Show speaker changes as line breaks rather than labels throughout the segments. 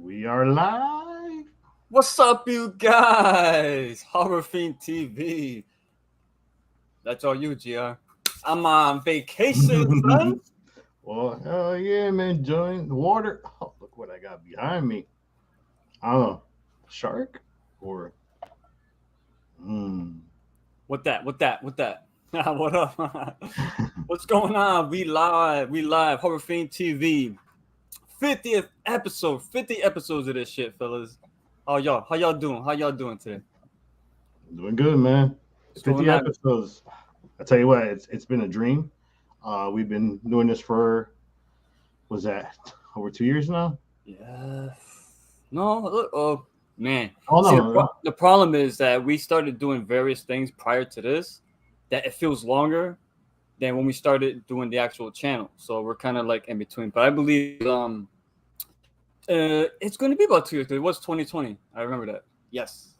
We are live.
What's up, you guys? Horror Fiend TV. That's all you, GR. I'm on vacation, son.
Well, hell yeah, man. Join the water. Oh, look what I got behind me. I don't know. Shark? Or. Hmm.
What that? What up? What's going on? We live. Horror Fiend TV. 50th episode. 50 episodes of this shit, fellas. How y'all doing? How y'all doing today?
Doing good, man.
What's
50
going on?
episodes. I tell you what, it's been a dream. We've been doing this for, was that over 2 years now?
Yeah. No, look, oh man.
Oh,
See,
no.
the problem is that we started doing various things prior to this that it feels longer than when we started doing the actual channel. So we're kind of like in between. But I believe it's going to be about 2 years. It was 2020. I remember that. Yes,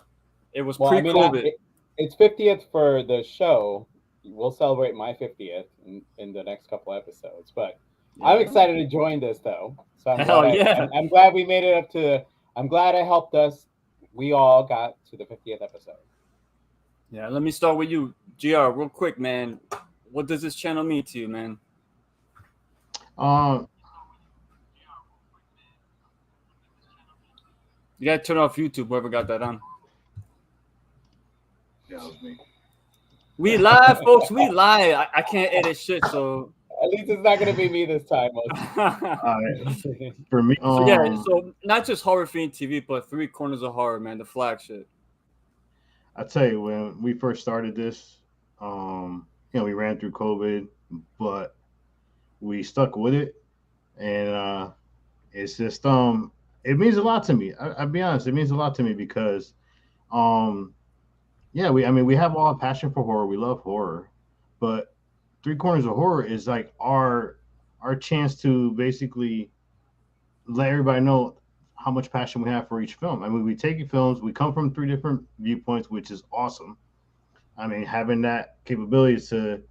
it was pre-COVID.
It's 50th for the show. We'll celebrate my 50th in the next couple episodes. But yeah. I'm excited to join this, though. So I'm glad we made it up to. I'm glad I helped us. We all got to the 50th episode.
Yeah, let me start with you, GR, real quick, man. What does this channel mean to you, man? You gotta turn off YouTube, whoever got that on.
Yeah, that was me.
We live, folks. We live. I can't edit shit, so
at least it's not gonna be me this time.
For me,
so not just Horror Fiend TV, but Three Corners of Horror, man, the flagship.
I tell you, when we first started this, we ran through COVID, but we stuck with it, and it's just it means a lot to me. I'll be honest, it means a lot to me because we have all a passion for horror. We love horror, but Three Corners of Horror is like our chance to basically let everybody know how much passion we have for each film. I mean, we take films, we come from three different viewpoints, which is awesome. I mean, having that capability to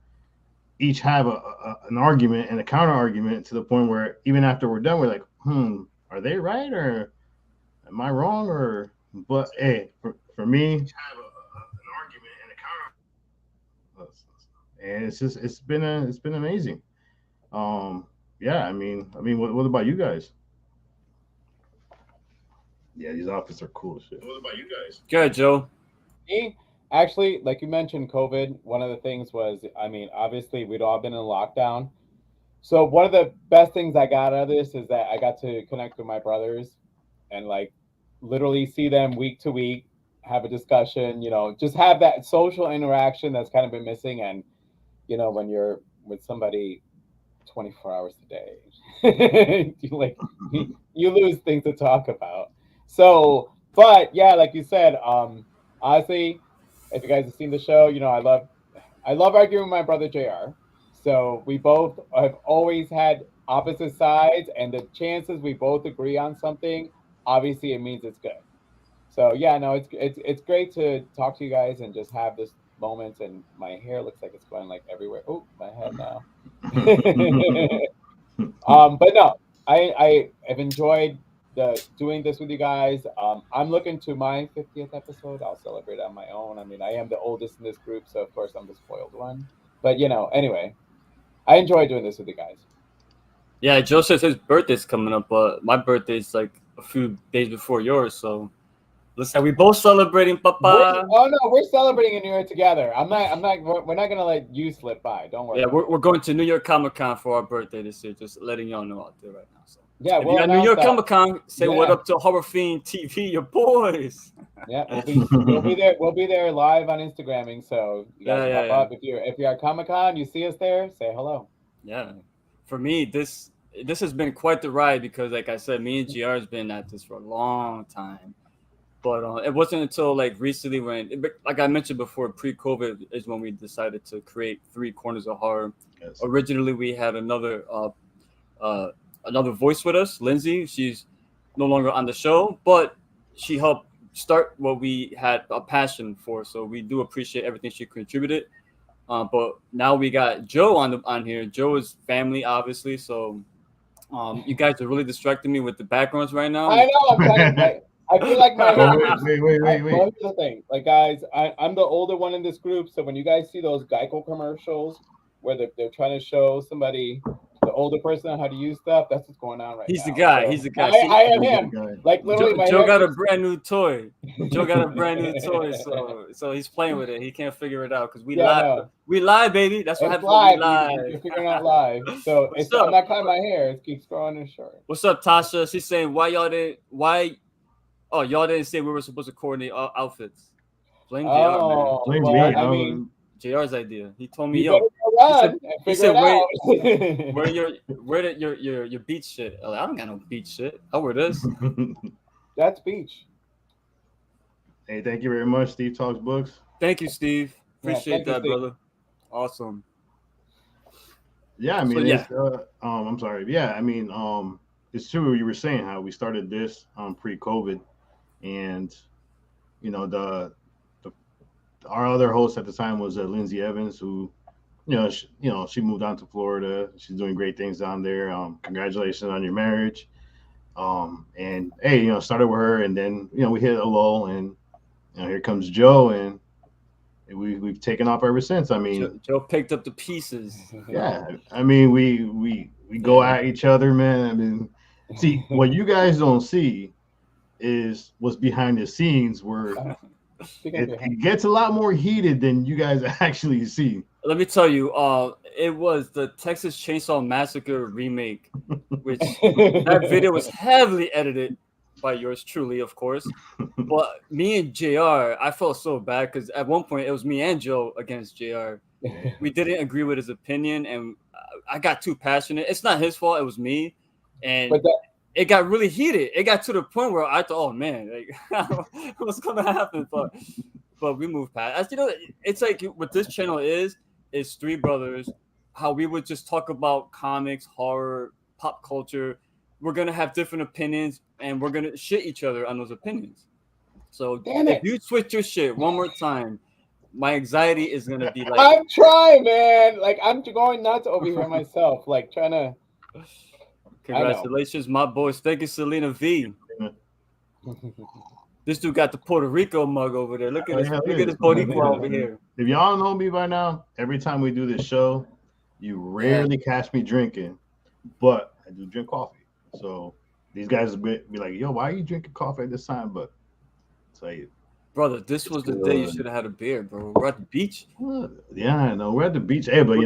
each have an argument and a counter argument to the point where even after we're done, we're like, are they right or am I wrong? But hey, for me, have an argument and a counter, and it's been amazing. I mean, what about you guys? Yeah, these outfits are cool as shit. What about you guys?
Good, Joe.
Me, actually, like you mentioned, COVID. One of the things was, obviously we'd all been in lockdown. So one of the best things I got out of this is that I got to connect with my brothers and like literally see them week to week, have a discussion, just have that social interaction that's kind of been missing. And, when you're with somebody 24 hours a day, you lose things to talk about. So, but yeah, like you said, honestly, if you guys have seen the show, I love arguing with my brother JR. So we both have always had opposite sides, and the chances we both agree on something, obviously it means it's good. So yeah, no, it's great to talk to you guys and just have this moments. And my hair looks like it's going like everywhere. Oh, my head now. But no, I have enjoyed doing this with you guys. I'm looking to my 50th episode. I'll celebrate on my own. I mean, I am the oldest in this group, so of course I'm the spoiled one. But anyway, I enjoy doing this with you guys.
Yeah, Joe says his birthday's coming up, but my birthday's like a few days before yours, so looks like we both celebrating, Papa.
We're celebrating in New York together. We're not gonna let you slip by. Don't worry.
Yeah, we're going to New York Comic Con for our birthday this year. Just letting y'all know out there right now. So
yeah,
if you're at New York Comic Con, say what up to Horror Fiend TV, your boys.
Yeah, we'll be there. We'll be there live on Instagramming. So you guys pop up. If you're at Comic Con, you see us there, say hello.
Yeah, for me, this has been quite the ride because, like I said, me and GR has been at this for a long time. But it wasn't until like recently like I mentioned before, pre-COVID is when we decided to create Three Corners of Horror. Yes. Originally, we had another voice with us, Lindsay. She's no longer on the show, but she helped start what we had a passion for. So we do appreciate everything she contributed. But now we got Joe on here. Joe is family, obviously. So You guys are really distracting me with the backgrounds right now.
I know. I'm trying to. Like, I feel like my
Oh,
hair.
wait.
Well, here's the thing, like guys, I'm the older one in this group, so when you guys see those Geico commercials where they're trying to show somebody, the older person, how to use stuff, that's what's going on right
He's the
now.
guy.
So
He's the guy.
I am
He's the
him.
guy.
Like literally, my
Joe
hair
got a
keeps-
brand new toy. Joe got a brand new toy, so he's playing with it. He can't figure it out because we
Yeah,
live.
no.
We live, baby. That's what
It's
happens when we
live.
live.
You're figuring out live. So
What's
I'm
up?
not cutting my hair. It keeps growing and short.
What's up, Tasha? She's saying why y'all didn't y'all didn't say we were supposed to coordinate outfits. Blame JR, man.
Oh,
Blame
well,
me.
I mean,
JR's idea. He told me,
you
yo,
better go run and
he
figure
said,
it out.
where did your beach shit? I don't got no beach shit. I wear this.
That's beach.
Hey, thank you very much, Steve Talks Books.
Thank you, Steve. Appreciate
thank you,
that,
Steve.
brother. Awesome.
Yeah, I mean,
So, yeah.
it's, I'm sorry. Yeah, I mean, it's true. You were saying how we started this pre-COVID, and you know the our other host at the time was Lindsay Evans, who she moved on to Florida. She's doing great things down there. Congratulations on your marriage. And hey, started with her, and then we hit a lull, and here comes Joe, and we've taken off ever since. I mean,
Joe picked up the pieces.
yeah, I mean we go at each other, man. I mean, see, what you guys don't see is what's behind the scenes, where it gets a lot more heated than you guys actually see.
Let me tell you, it was the Texas Chainsaw Massacre remake, which that video was heavily edited by yours truly, of course. But me and JR, I felt so bad because at one point it was me and Joe against JR. We didn't agree with his opinion, and I got too passionate. It's not his fault; it was me, and it got really heated. It got to the point where I thought, "Oh man, like what's gonna happen?" But we moved past. As you know, it's like what this channel is three brothers. How we would just talk about comics, horror, pop culture. We're gonna have different opinions, and we're gonna shit each other on those opinions. So if you switch your shit one more time, my anxiety is gonna be like.
I'm trying, man. Like I'm going nuts over here myself. Like trying to.
Congratulations, my boys. Thank you, Selena V. This dude got the Puerto Rico mug over there. Look at this. Look at this Boricua over here.
If y'all know me by now, every time we do this show, you rarely catch me drinking, but I do drink coffee. So these guys will be like, "Yo, why are you drinking coffee at this time?" But I'll tell you,
brother, this was the day you should have had a beer, bro. We're at the beach.
Yeah, I know. We're at the beach. Hey, but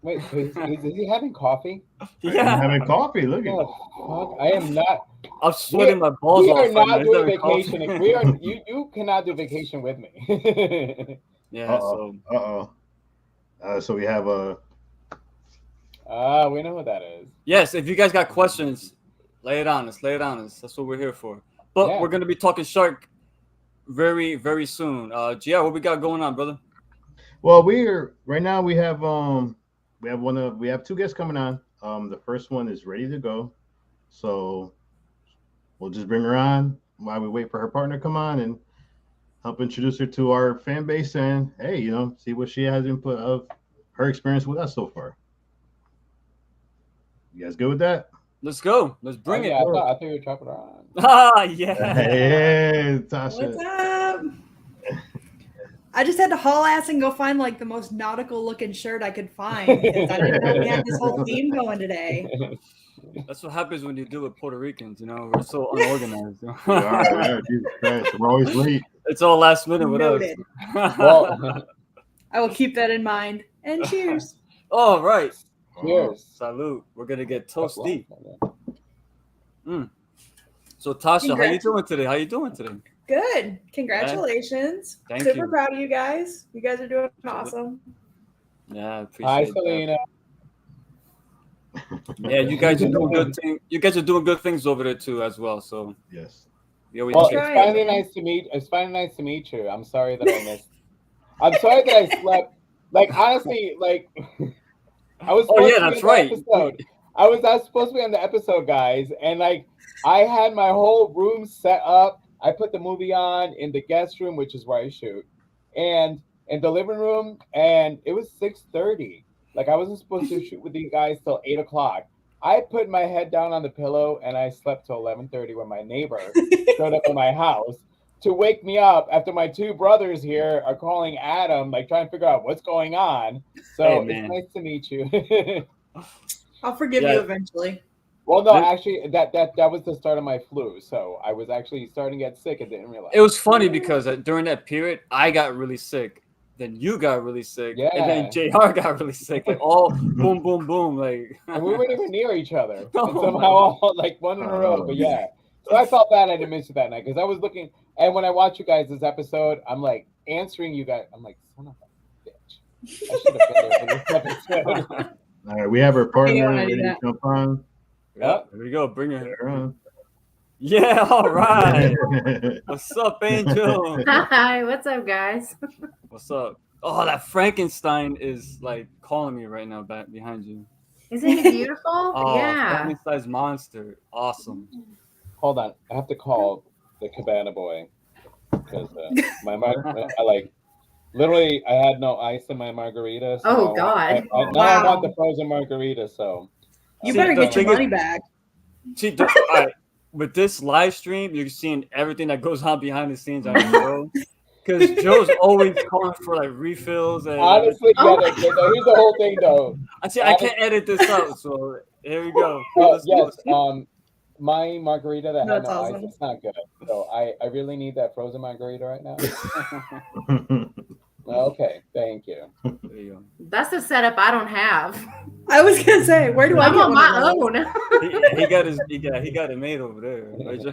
Wait, is he having coffee?
Yeah,
I'm having coffee. Look at
fuck, I am not.
I'm sweating my balls off.
We are not doing vacation. We are. You cannot do vacation with me.
Yeah.
So we have a.
We know what that is.
Yes, if you guys got questions, lay it on us. Lay it on us. That's what we're here for. But we're gonna be talking shark very, very soon. Gia, what we got going on, brother?
Well, right now we have two guests coming on. The first one is ready to go, so we'll just bring her on while we wait for her partner to come on and help introduce her to our fan base and hey, see what she has input of her experience with us so far. You guys good with that?
Let's go. Let's bring it.
I thought you were chopping her on.
Ah, yeah.
Hey, Tasha.
What's up? I just had to haul ass and go find like the most nautical looking shirt I could find because I didn't know we had this whole theme going today.
That's what happens when you deal with Puerto Ricans. We're so unorganized.
We are, Jesus Christ. We're always late.
It's all last minute with us.
Well,
I will keep that in mind. And cheers.
All right.
Cheers.
Salute. We're gonna get toasty. So Tasha, how you doing today?
Good. Congratulations.
Thank
Super
you.
proud of you guys. You guys are doing awesome.
Yeah, I appreciate
Hi,
that.
Selena.
Yeah, you guys are doing good things. You guys are doing good things over there too, as well. So
yes.
Well, it's finally nice to meet. It's finally nice to meet you. I'm sorry that I missed. I'm sorry that I slept. Like honestly, like I was.
That's right.
I was supposed to be on the episode, guys, and like I had my whole room set up. I put the movie on in the guest room, which is where I shoot, and in the living room, and it was 6:30. Like I wasn't supposed to shoot with you guys till 8 o'clock. I put my head down on the pillow and I slept till 11:30 when my neighbor showed up at my house to wake me up after my two brothers here are calling Adam, like trying to figure out what's going on. So
Hey,
it's
man.
nice to meet you.
I'll forgive
Yeah.
you eventually.
Well, no,
This-
actually, that was the start of my flu. So I was actually starting to get sick and didn't realize.
It was funny because during that period, I got really sick. Then you got really sick, and then
Yeah.
JR got really sick. Like all boom, boom, boom. Like
And we weren't even near each other. And
Oh,
somehow all like one in a row. But yeah. So I felt bad I didn't miss you that night because I was looking, and when I watched you guys this episode, I'm like answering you guys. I'm like, son of a bitch. I should have been there for this episode.
All right, we have our partner
when I do
ready to
that.
jump on.
yeah, here we go. Bring it.
They're on.
Yeah, all right. What's up, Angel?
Hi, what's up, guys?
What's up? Oh, that Frankenstein is like calling me right now, back behind you.
Isn't he beautiful?
Oh,
Yeah.
Frankenstein's monster, awesome.
Hold on, I have to call the Cabana boy because I like literally I had no ice in my margarita. So
Oh, God.
now I
Wow.
want the frozen margarita. So
You
See,
better
the
get your
thing is-
money back.
See, all right, with this live stream, you're seeing everything that goes on behind the scenes on the show. Because Joe's always calling for like refills and
honestly, yeah,
Oh.
here's the whole thing though.
I see I can't edit this out, so here we go.
Well,
Let's go.
yes, my margarita that had
That's
no
awesome.
ice, it's not good. So I really need that frozen margarita right now. Okay, thank you.
There you go.
That's a setup I don't have.
I was gonna say, where do I
I'm
get
on
one of
my
those?
own.
He got it made over there. Right, Joe?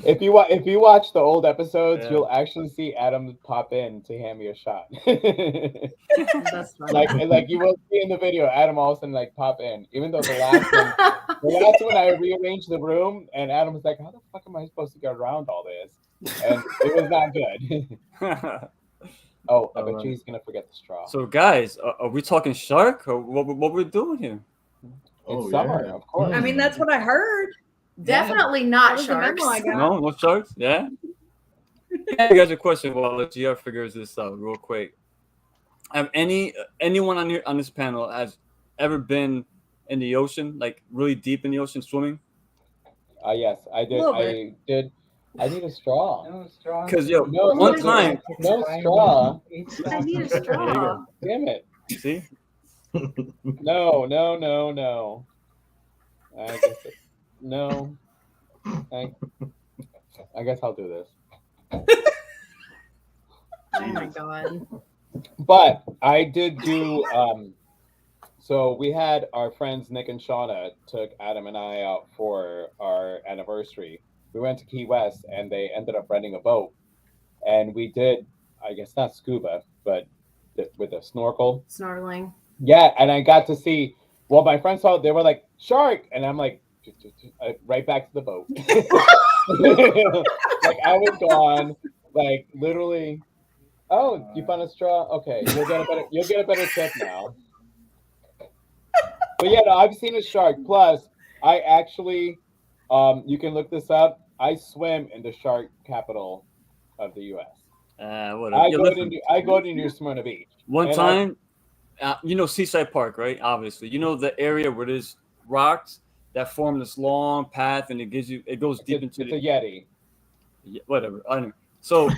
If you watch the old episodes,
Yeah.
you'll actually see Adam pop in to hand me a shot.
That's funny.
like you will see in the video, Adam all of a sudden like pop in. Even though the last one I rearranged the room, and Adam was like, "How the fuck am I supposed to get around all this?" And it was not good. Oh, I bet
Alright.
you he's gonna forget the straw.
So guys, are we talking shark or what we're doing here?
It's summer,
yeah.
of course.
I mean, that's what I heard.
Definitely
That
not
was the memo
sharks.
I got.
No sharks? Yeah. Yeah, you guys a question while let GR figures this out real quick. Have anyone on this panel has ever been in the ocean, like really deep in the ocean swimming?
Yes, I did.
Little
I did. I need a straw.
No straw.
Because yo,
No,
one
no,
time,
no straw.
I need a
There you
straw.
go.
Damn it.
See,
No. I guess no. I guess I'll do this.
Oh my god.
But I did do. So we had our friends Nick and Shauna took Adam and I out for our anniversary. We went to Key West and they ended up renting a boat, and we did. I guess not scuba, but with a snorkel.
Snorkeling.
Yeah, and I got to see. Well, my friends saw it, they were like shark, and I'm like right back to the boat. Like I was gone, like literally. Oh, you found a straw? Okay, you'll get a better tip now. But yeah, no, I've seen a shark. Plus, I actually, you can look this up. I swim in the shark capital of the U.S.
whatever.
I
Yeah,
go
listen,
to New Smyrna Beach.
one
and
time, you know Seaside Park, right? Obviously, you know the area where there's rocks that form this long path, and it goes deep into
It's a Yeti.
whatever. I don't know. So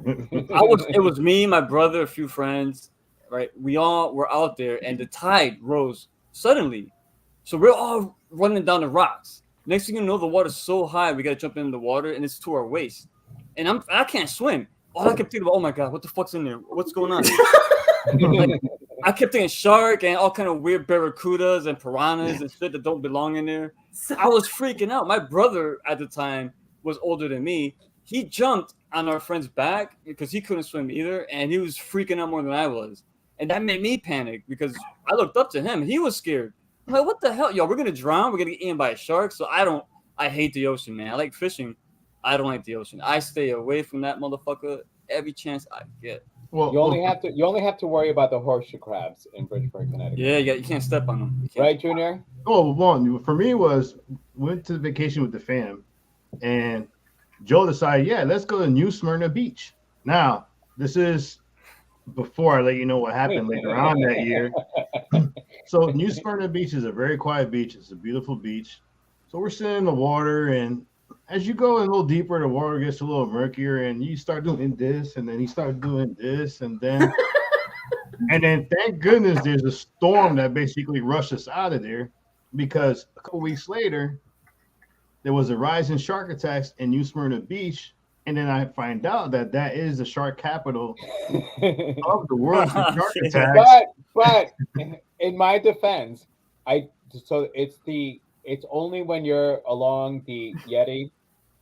it was me, my brother, a few friends, right? We all were out there, and the tide rose suddenly. So we're all running down the rocks. Next thing you know, the water's so high, we gotta jump in the water, and it's to our waist. And I can't swim. All I kept thinking about, oh my god, what the fuck's in there? What's going on? Like, I kept thinking shark and all kind of weird barracudas and piranhas and shit that don't belong in there. I was freaking out. My brother at the time was older than me. He jumped on our friend's back because he couldn't swim either, and he was freaking out more than I was. And that made me panic because I looked up to him. He was scared. I'm like, what the hell? Yo, we're going to drown. We're going to get eaten by a shark. So I hate the ocean, man. I like fishing. I don't like the ocean. I stay away from that motherfucker every chance I get.
Well,
You only have to worry about the horseshoe crabs in Bridgeport, Connecticut.
Yeah, you can't step on them. You can't.
Right, Junior?
well, one for me was went to vacation with the fam, and Joe decided, yeah, let's go to New Smyrna Beach. Now, this is before I let you know what happened later on that year. So New Smyrna Beach is a very quiet beach. It's a beautiful beach. So we're sitting in the water, and as you go in a little deeper, the water gets a little murkier, and you start doing this, and then he starts doing this, and then thank goodness there's a storm that basically rushed us out of there, because a couple weeks later there was a rise in shark attacks in New Smyrna Beach, and then I find out that that is the shark capital of the world for shark attacks.
but in my defense, it's only when you're along the Yeti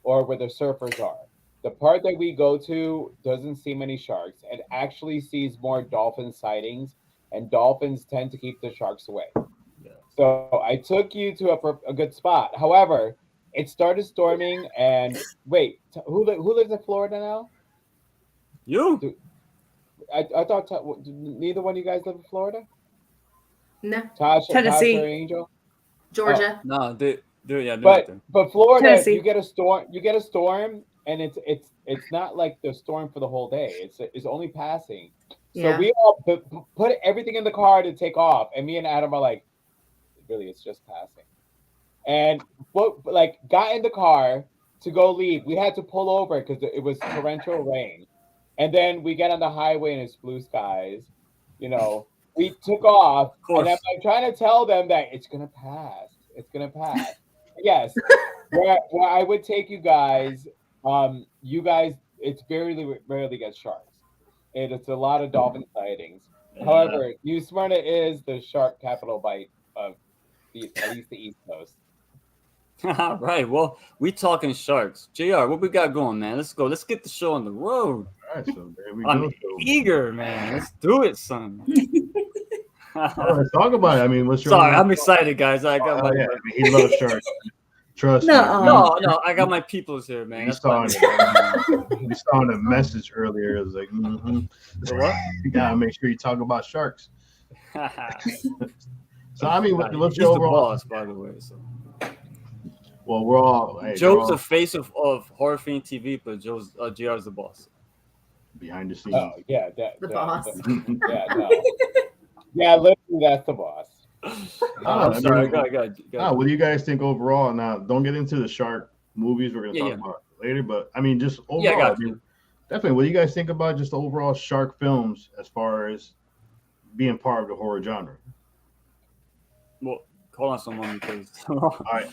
or where the surfers are. The part that we go to doesn't see many sharks. It actually sees more dolphin sightings, and dolphins tend to keep the sharks away.
Yeah.
So I took you to a good spot. However, it started storming, and wait, who lives in Florida now?
You?
I thought neither one of you guys live in Florida.
No,
Tasha,
Tennessee.
Tasha or Angel.
Georgia.
No, they're
But Florida,
Tennessee.
you get a storm, and it's not like the storm for the whole day. It's only passing. So
Yeah.
we all put everything in the car to take off, and me and Adam are like, really, it's just passing. And like got in the car to go leave. We had to pull over because it was torrential rain, and then we get on the highway and it's blue skies. You know, we took off, and I'm like trying to tell them that it's gonna pass. It's gonna pass. Yes, where I would take you guys. You guys, it's rarely gets sharks. It's a lot of dolphin sightings.
Yeah.
However, New Smyrna is the shark capital of at least the East Coast.
Right. Well, we talking sharks. JR, what we got going, man? Let's go. Let's get the show on the road.
All right, so there we
I'm
go.
eager, man. Let's do it, son.
Let's talk about it. I mean, what's your
Sorry, I'm excited, guys. I got my
yeah, I mean, he loves sharks. Trust
No.
me.
no, I got my peoples here, man.
We
That's
saw
fine.
it. We saw in a message earlier. It was like,
What?
you gotta make sure you talk about sharks. So I mean, what's
He's
your
the
overall?
boss, by the way. So.
Well, we're all
Joe's the face of Horror Fiend TV, but JR's the boss.
behind the scenes.
Oh yeah,
The boss.
Yeah, no. Yeah, literally, that's the boss.
I'm sorry. Go.
What do you guys think overall? Now, don't get into the shark movies we're gonna talk about later, but I mean, just overall,
I got you.
Definitely. What do you guys think about just the overall shark films as far as being part of the horror genre?
Well, hold on, someone, because
All right.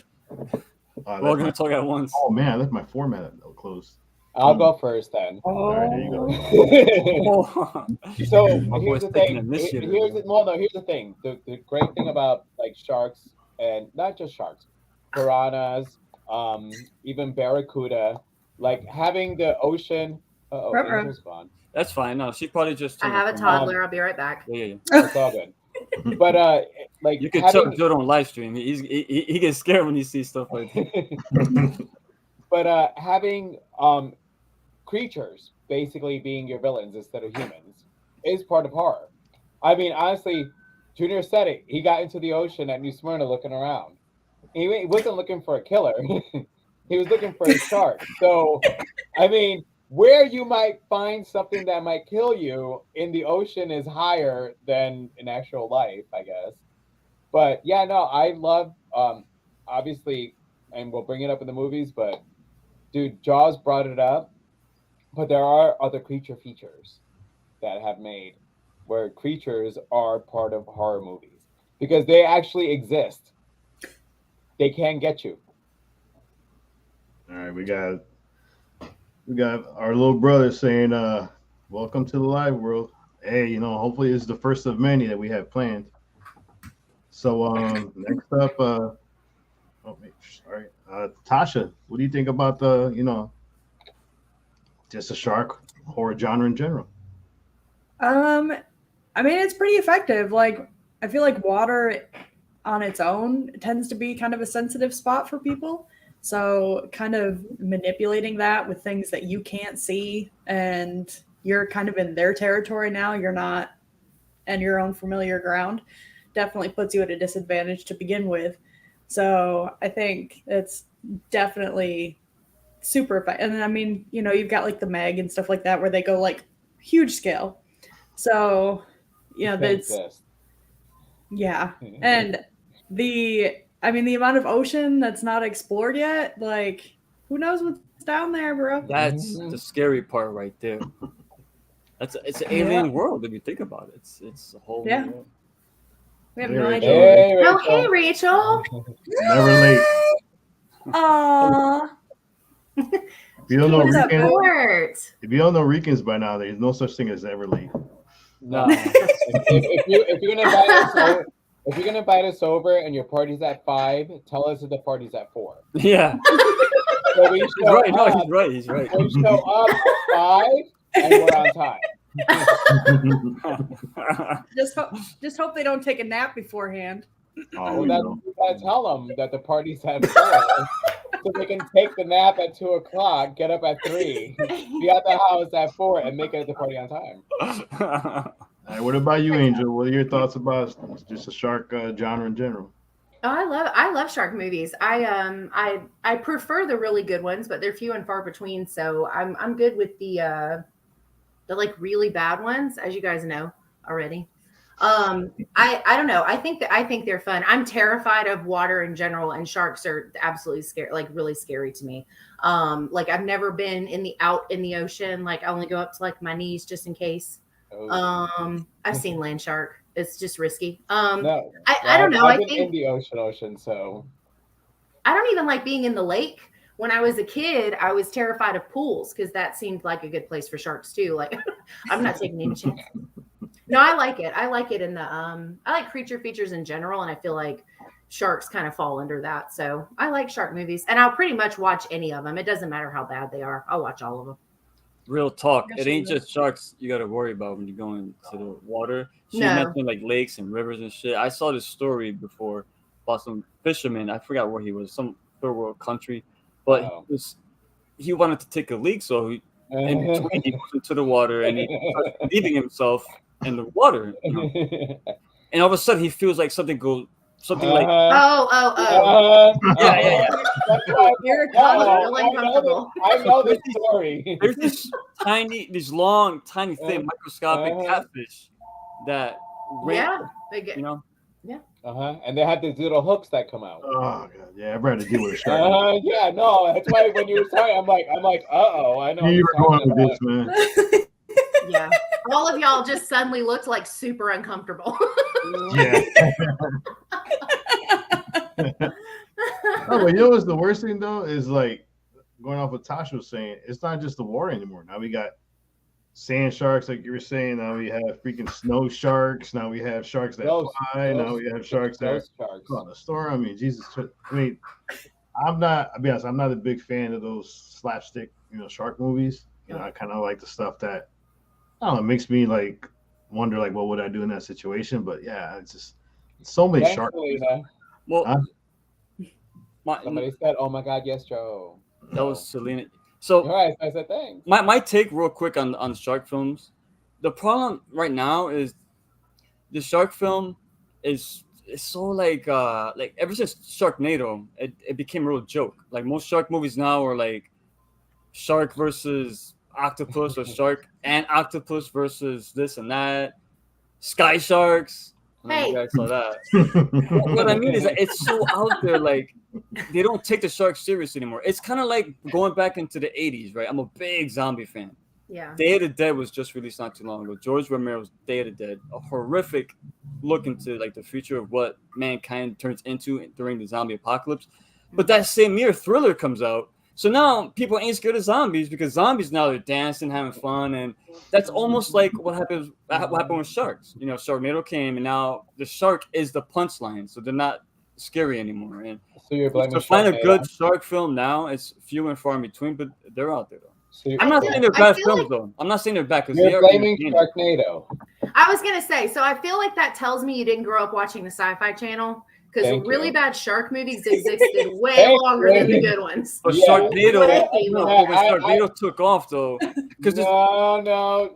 we're gonna talk at once.
Oh man, I left my format closed.
I'll go first then.
All right, there you go.
So
My
here's
boy's
the
taking
thing.
initiative.
Here's the thing. The great thing about like sharks, and not just sharks, piranhas, even barracuda, like having the ocean.
Ruh-roh.
Angel's gone.
That's fine. No, she probably just.
I have a toddler. I'll be right back.
Yeah.
It's all good. But like
You can
having,
tell Joe don't live stream. He gets scared when he sees stuff like that.
but having creatures basically being your villains instead of humans is part of horror. I mean, honestly, Junior said it. He got into the ocean at New Smyrna looking around. He wasn't looking for a killer. He was looking for a shark. So, I mean, where you might find something that might kill you in the ocean is higher than in actual life, I guess. But yeah, no, I love, obviously, and we'll bring it up in the movies, but dude, Jaws brought it up. But there are other creature features that have made where creatures are part of horror movies because they actually exist. They can get you.
All right, we got our little brother saying, welcome to the live world. Hey, hopefully it's the first of many that we have planned. So next up, Tasha, what do you think about the, just the shark horror genre in general?
I mean, it's pretty effective. Like, I feel like water on its own tends to be kind of a sensitive spot for people. So kind of manipulating that with things that you can't see and you're kind of in their territory now, you're not in your own familiar ground, definitely puts you at a disadvantage to begin with. So I think it's definitely super effective. And I mean, you've got like the Meg and stuff like that where they go like huge scale. So, that's Yeah. And the amount of ocean that's not explored yet, like, who knows what's down there, bro?
That's the scary part right there. It's an alien world if you think about it. It's a whole new world.
We have
Hey,
no
Rachel.
idea.
Hey,
Oh, hey, Rachel.
Never late.
Aww.
If you don't know
What's up,
Rican,
boo?
if you don't know Ricans by now, there's no such thing as ever late.
No. if you're gonna invite us over, if you're gonna invite us over and your party's at 5, tell us that the party's at 4.
Yeah.
So we
He's
show
right. No,
up,
he's right. He's right.
we show up at 5 and we're on time.
Just hope they don't take a nap beforehand.
Oh,
Well,
no.
you gotta tell them that the party's at 4, so they can take the nap at 2 o'clock, get up at 3, be at the house at 4, and make it at the party on time.
All right, what about you, Angel? What are your thoughts about just the shark genre in general?
Oh, I love shark movies. I prefer the really good ones, but they're few and far between. So I'm good with the like really bad ones, as you guys know already. I don't know. I think they're fun. I'm terrified of water in general, and sharks are absolutely scary, like really scary to me. Like I've never been out in the ocean. Like I only go up to like my knees just in case.
Oh.
I've seen land shark. It's just risky.
No,
I don't know.
I've
I
been
think
in the ocean, so
I don't even like being in the lake. When I was a kid, I was terrified of pools because that seemed like a good place for sharks too. Like I'm not taking any chance. No, I like it. I like it in the I like creature features in general, and I feel like sharks kind of fall under that. So I like shark movies, and I'll pretty much watch any of them. It doesn't matter how bad they are. I'll watch all of them.
Real talk. It ain't just sharks you got to worry about when you go into the water. She
No.
mentioned like lakes and rivers and shit. I saw this story before about some fisherman. I forgot where he was, some third world country, but he wanted to take a leak, so in between he goes into the water and he starts leaving himself in the water, you know? And all of a sudden he feels like something like yeah.
You're real uncomfortable.
I know this story.
There's these long, tiny, thin, microscopic catfish that
you
know.
Yeah.
And they have these little hooks that come out.
Oh god, yeah, I'd rather deal with a shark.
Yeah, no, that's why when you were talking, I'm like, I know.
You were going with this, man.
Yeah. All of y'all just suddenly looked like super uncomfortable.
Yeah. No, but you know what's the worst thing though is like going off what Tasha was saying. It's not just the water anymore. Now we got sand sharks, like you were saying. Now we have freaking snow sharks. Now we have sharks that fly. Now we have sharks that go on the store. I mean, Jesus. I mean, I'll be honest. I'm not a big fan of those slapstick, shark movies. I kind of like the stuff that I don't know. It makes me like wonder, like, what would I do in that situation? But yeah, it's so many sharks.
Well,
somebody said, "Oh my God, yes, Joe."
That was Selena. So
I said thanks.
My take real quick on shark films. The problem right now is the shark film is so like ever since Sharknado, it became a real joke. Like most shark movies now are like shark versus octopus or shark and octopus versus this and that. Sky sharks.
Hey.
You guys saw that. What I mean is that it's so out there, like they don't take the shark serious anymore. It's kind of like going back into the 80s, right? I'm a big zombie fan.
Yeah.
Day of the Dead was just released not too long ago. George Romero's Day of the Dead, a horrific look into like the future of what mankind turns into during the zombie apocalypse. But that same year, Thriller comes out. So now people ain't scared of zombies because zombies now they're dancing, having fun, and that's almost like what happened with sharks. Sharknado came, and now the shark is the punchline, so they're not scary anymore. And
so you're blaming
to find a good shark film now, it's few and far in between, but they're out there though.
So
I'm not saying they're bad films though. I'm not saying they're bad because
you're blaming Sharknado.
I was gonna say, so I feel like that tells me you didn't grow up watching the Sci-Fi Channel. Because really bad shark movies existed way longer than the good ones.
But Sharknado took off though.
No, you did not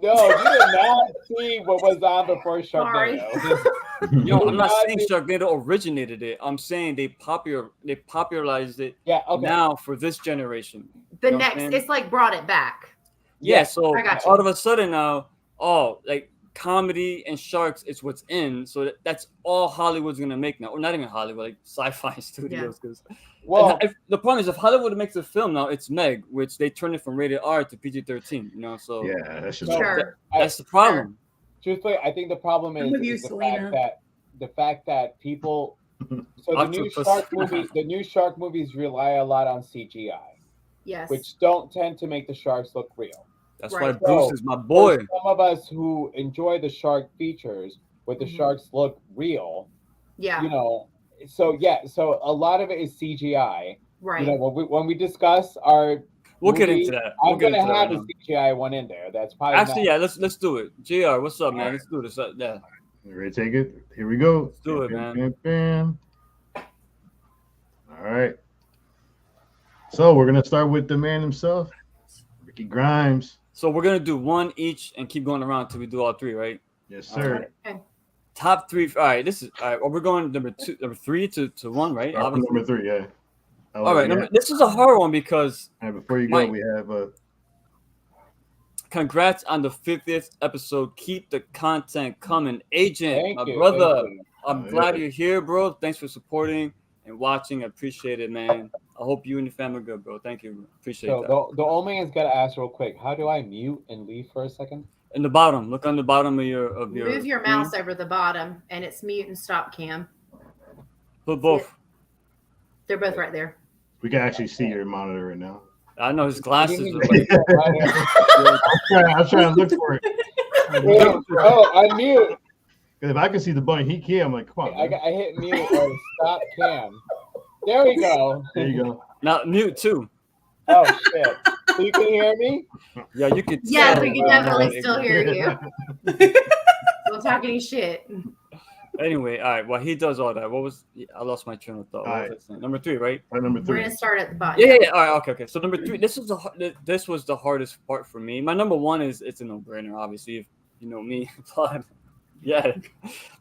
see what was on before Sharknado.
I'm not saying Sharknado originated it. I'm saying they popularized it now for this generation.
The next, it's like brought it back.
Yeah, so all of a sudden now, comedy and sharks is what's in. So that's all Hollywood's gonna make now, or not even Hollywood, like sci-fi studios. Because the problem is, if Hollywood makes a film now, it's Meg, which they turned it from rated R to PG-13. You know, so
yeah, that's just
that's the problem.
Truthfully, I think the problem is the fact that people. So the new shark movies rely a lot on CGI.
Yes.
Which don't tend to make the sharks look real.
That's why Bruce is my boy.
Some of us who enjoy the shark features, where the sharks look real, you know, so a lot of it is CGI.
Right.
You know, when we discuss our,
we'll get into that.
I'm gonna have a CGI one in there. That's probably
let's do it. JR, what's up, man? Let's do this. Yeah.
You ready to take it? Here we go.
Let's do it, man.
Bam. All right. So we're gonna start with the man himself, Ricky Grimes.
So we're gonna do one each and keep going around until we do all three, right?
Yes, sir.
Okay.
Top three. All right, this is all right. Well, we're going number three to one, right?
Number three, yeah.
All right. This is a hard one because.
And before you go, we have a.
Congrats on the 50th episode. Keep the content coming, Agent.
Thank you,
brother. I'm glad you're here, bro. Thanks for supporting and watching. I appreciate it, man. I hope you and your family are good, bro. Thank you. Appreciate that.
The old man's got to ask real quick. How do I mute and leave for a second?
In the bottom. Look on the bottom of your.
Move your mouse over the bottom, and it's mute and stop cam.
Put both.
They're both right there.
We can actually see your monitor right now.
I know his glasses.
I'm trying to look for it.
Unmute.
Because if I can see the button, he can. I'm like, come on.
I hit mute or stop cam. There we go.
There you go.
Now mute too.
Oh shit! So you can hear me?
Yeah, you can.
Yeah, we can definitely still hear you. Don't talk any shit.
Anyway, all right. Well, he does all that. I lost my train of thought. Number three, right?
Number three.
We're gonna start at the bottom.
Yeah. All right. Okay. So number three. This was the hardest part for me. My number one it's a no-brainer, obviously, if you know me. Yeah.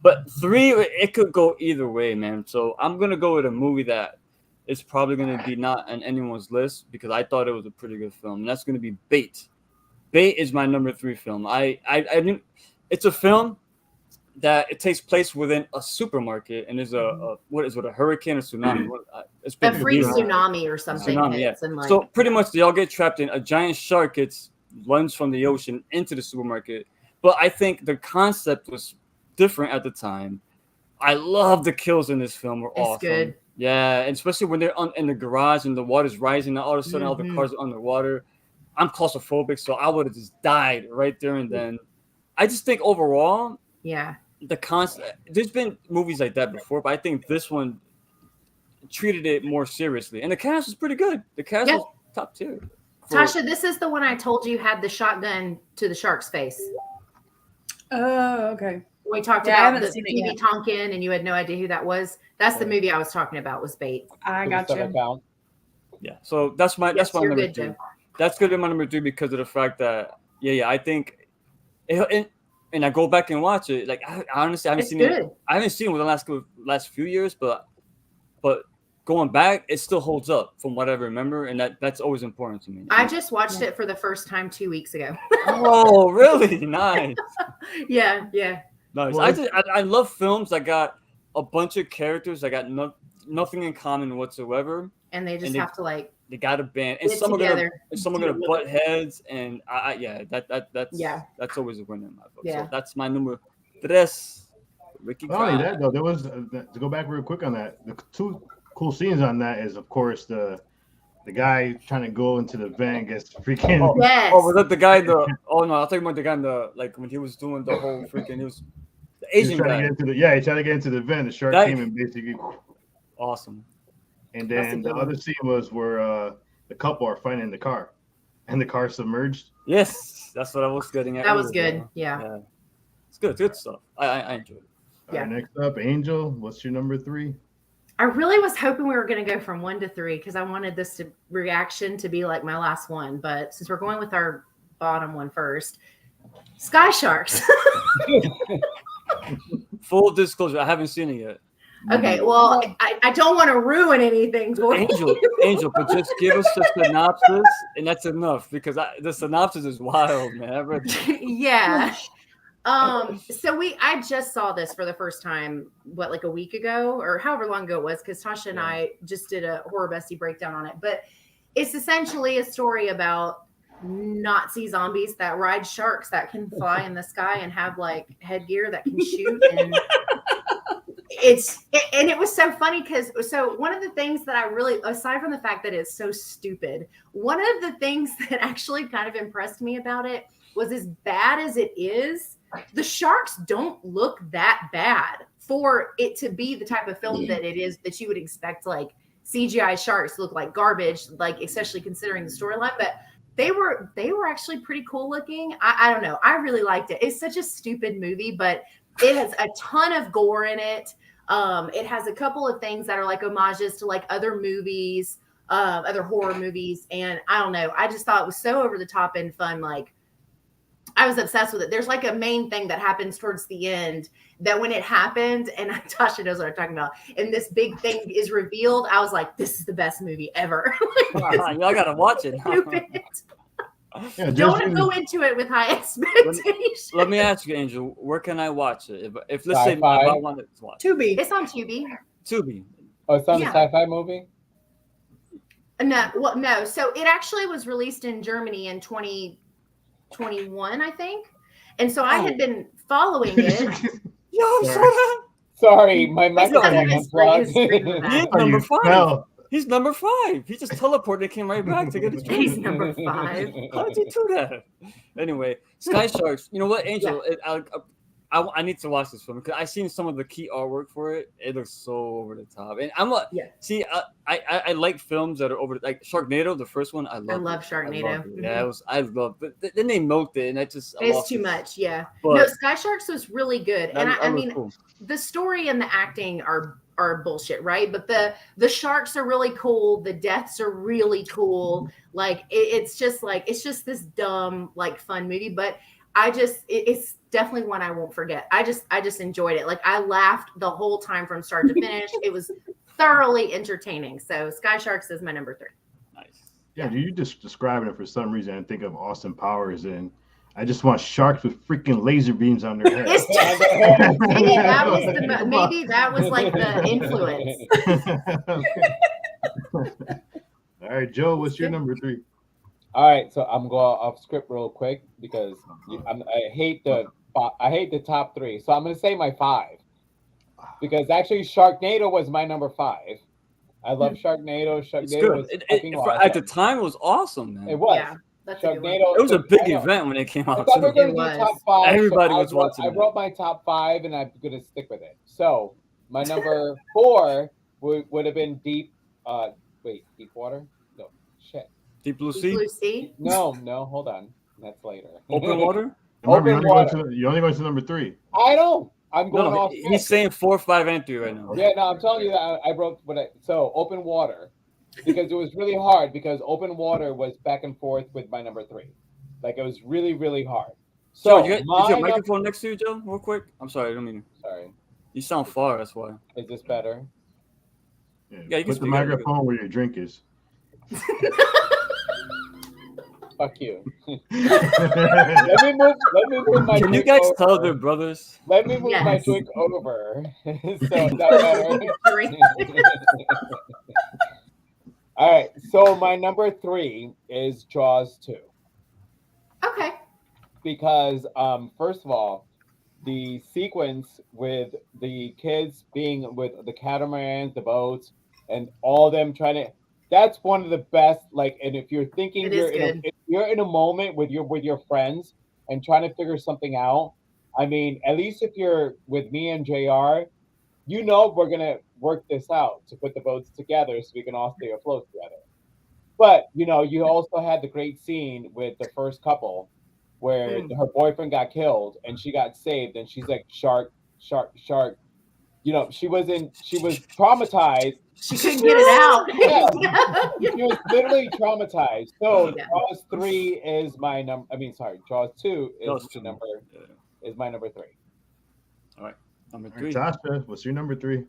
But three, it could go either way, man. So I'm gonna go with a movie that is probably gonna be not on anyone's list because I thought it was a pretty good film. And that's gonna be Bait. Bait is my number three film. I knew it's a film that it takes place within a supermarket, and there's a hurricane or tsunami? It's
a free tsunami or something.
Tsunami, yeah. So pretty much they all get trapped in a giant shark runs from the ocean into the supermarket. But I think the concept was different at the time. I love the kills in this film. Were awesome. It's good. Yeah, and especially when they're in the garage and the water's rising, and all of a sudden all the cars are underwater. I'm claustrophobic, so I would have just died right there and then. I just think overall, the concept. There's been movies like that before, but I think this one treated it more seriously, and the cast was pretty good. The cast was top tier.
Tasha, this is the one I told you had the shotgun to the shark's face.
Oh, okay.
We talked about the Phoebe Tonkin, and you had no idea who that was. That's the movie I was talking about. Was Bait. I got you.
Yeah, so that's my number two. That's good in my number three because of the fact that I think, and I go back and watch it. Like I honestly haven't seen it. I haven't seen it in the last few years, but going back, it still holds up from what I remember, and that's always important to me.
I just watched it for the first time 2 weeks ago.
Oh, really? Nice.
Yeah.
Nice. Well, I love films that got a bunch of characters that got nothing in common whatsoever,
and they have to
they got a band, and some are gonna butt heads, and that's always a winner in my book. So that's my number tres. Ricky.
Not only that though, there was to go back real quick on that. The two cool scenes on that is, of course, the guy trying to go into the van gets freaking.
Oh, was that the guy? Oh no, I think about the guy in when he was doing the whole freaking. He was the Asian guy.
He tried to get into the van. The shark came and basically.
Awesome.
And then the other scene was where the couple are fighting in the car, and the car submerged.
Yes, that's what I was getting at.
That was good. Yeah.
It's good stuff. I enjoyed it.
All right, next up, Angel. What's your number three?
I really was hoping we were going to go from 1 to 3 because I wanted this reaction to be like my last one. But since we're going with our bottom one first, Sky Sharks.
Full disclosure, I haven't seen it yet.
Okay, well, I don't want to ruin anything for
Angel, but just give us the synopsis, and that's enough because the synopsis is wild, man. I read
yeah. So I just saw this for the first time, what, like a week ago or however long ago it was, because Tasha and I just did a horror bestie breakdown on it. But it's essentially a story about Nazi zombies that ride sharks that can fly in the sky and have like headgear that can shoot. And it was so funny because one of the things that I really, aside from the fact that it's so stupid, one of the things that actually kind of impressed me about it was, as bad as it is, the sharks don't look that bad for it to be the type of film that it is, that you would expect like CGI sharks look like garbage, like especially considering the storyline. But they were actually pretty cool looking. I don't know. I really liked it. It's such a stupid movie, but it has a ton of gore in it. It has a couple of things that are like homages to like other movies, other horror movies. And I don't know. I just thought it was so over the top and fun. Like, I was obsessed with it. There's like a main thing that happens towards the end that when it happened, and Tasha knows what I'm talking about, and this big thing is revealed, I was like, this is the best movie ever.
Y'all gotta watch it.
Yeah,
Don't want to go into it with high expectations.
Let me ask you, Angel, where can I watch it? If let's say if
Sci-fi.
I want to watch
Tubi.
It's on Tubi.
Tubi.
Oh, it's not
Yeah.
a sci-fi movie?
No. So it actually was released in Germany in 2021, I think. And so I had been following it.
Yo, sorry.
Sorry, my
It's
microphone
his
unplugged.
screen was
He's
back.
number
You
5.
fell.
He's number 5. He just teleported and came right back to get his drink.
He's number 5.
How did you do that? Anyway, Sky Sharks. You know what, Angel? I need to watch this film because I've seen some of the key artwork for it. It looks so over the top, and I'm like, see, I like films that are over, like Sharknado, the first one. I love
Sharknado.
Yeah, I love it. But then they milked it, and
It's too much. Yeah.
But
no, Sky Sharks was really good, and I mean,
cool.
the story and the acting are bullshit, right? But the sharks are really cool. The deaths are really cool. Like it's just this dumb, like, fun movie. But it's definitely one I won't forget. I just enjoyed it. Like, I laughed the whole time from start to finish. It was thoroughly entertaining. So Sky Sharks is my number 3.
Nice.
Yeah, you just describing it for some reason. I think of Austin Powers, and I just want sharks with freaking laser beams on their head.
It's just, maybe that was like the influence.
All right, Joe, what's your number 3?
All right, so I'm going off script real quick because I hate the top 3. So I'm going to say my 5 because actually Sharknado was my number 5. I love Sharknado. Sharknado was fucking awesome.
At the time, it was awesome, man.
It was.
Yeah, that's a good one.
Sharknado.
It was a big event when it came
I
out.
thought we were
Too.
going to do top 5.
Everybody
so
was watching
I
it.
wrote my top 5, and I'm going to stick with it. So my number 4 would have been Deep Water? No, shit.
Deep Blue
Deep
Sea?
Blue Sea?
No, hold on. That's later.
Open Water?
Remember,
Open water.
you're only going to number 3.
I know. I'm going
No,
off.
he's saying 4, 5, and 3 right now.
Yeah, no, I'm telling you that I wrote so Open Water, because it was really hard because Open Water was back and forth with my number 3. Like, it was really, really hard. So
Joe, is your microphone next to you, Joe? Real quick. I'm sorry, I don't mean.
Sorry.
You sound far. That's why.
Is this better?
Yeah, you can
put the
speak up.
microphone where your drink is.
Fuck you. Let me move my
Can you
drink
guys
over.
tell their brothers?
Let me move my
Yes.
drink over. So is that better? All right. So my number 3 is Jaws 2.
Okay.
Because first of all, the sequence with the kids being with the catamarans, the boats, and all them trying to, that's one of the best. Like, and if you're thinking if you're in a moment with your friends and trying to figure something out, I mean, at least if you're with me and JR, we're gonna work this out to put the boats together so we can all stay afloat together. But you also had the great scene with the first couple where her boyfriend got killed and she got saved, and she's like, shark. She was traumatized.
She couldn't get it out.
Yeah. She was literally traumatized. So Jaws 3 is my number. Jaws 2 is my number 3.
All right, number
All right,
3.
Tasha, what's your number 3?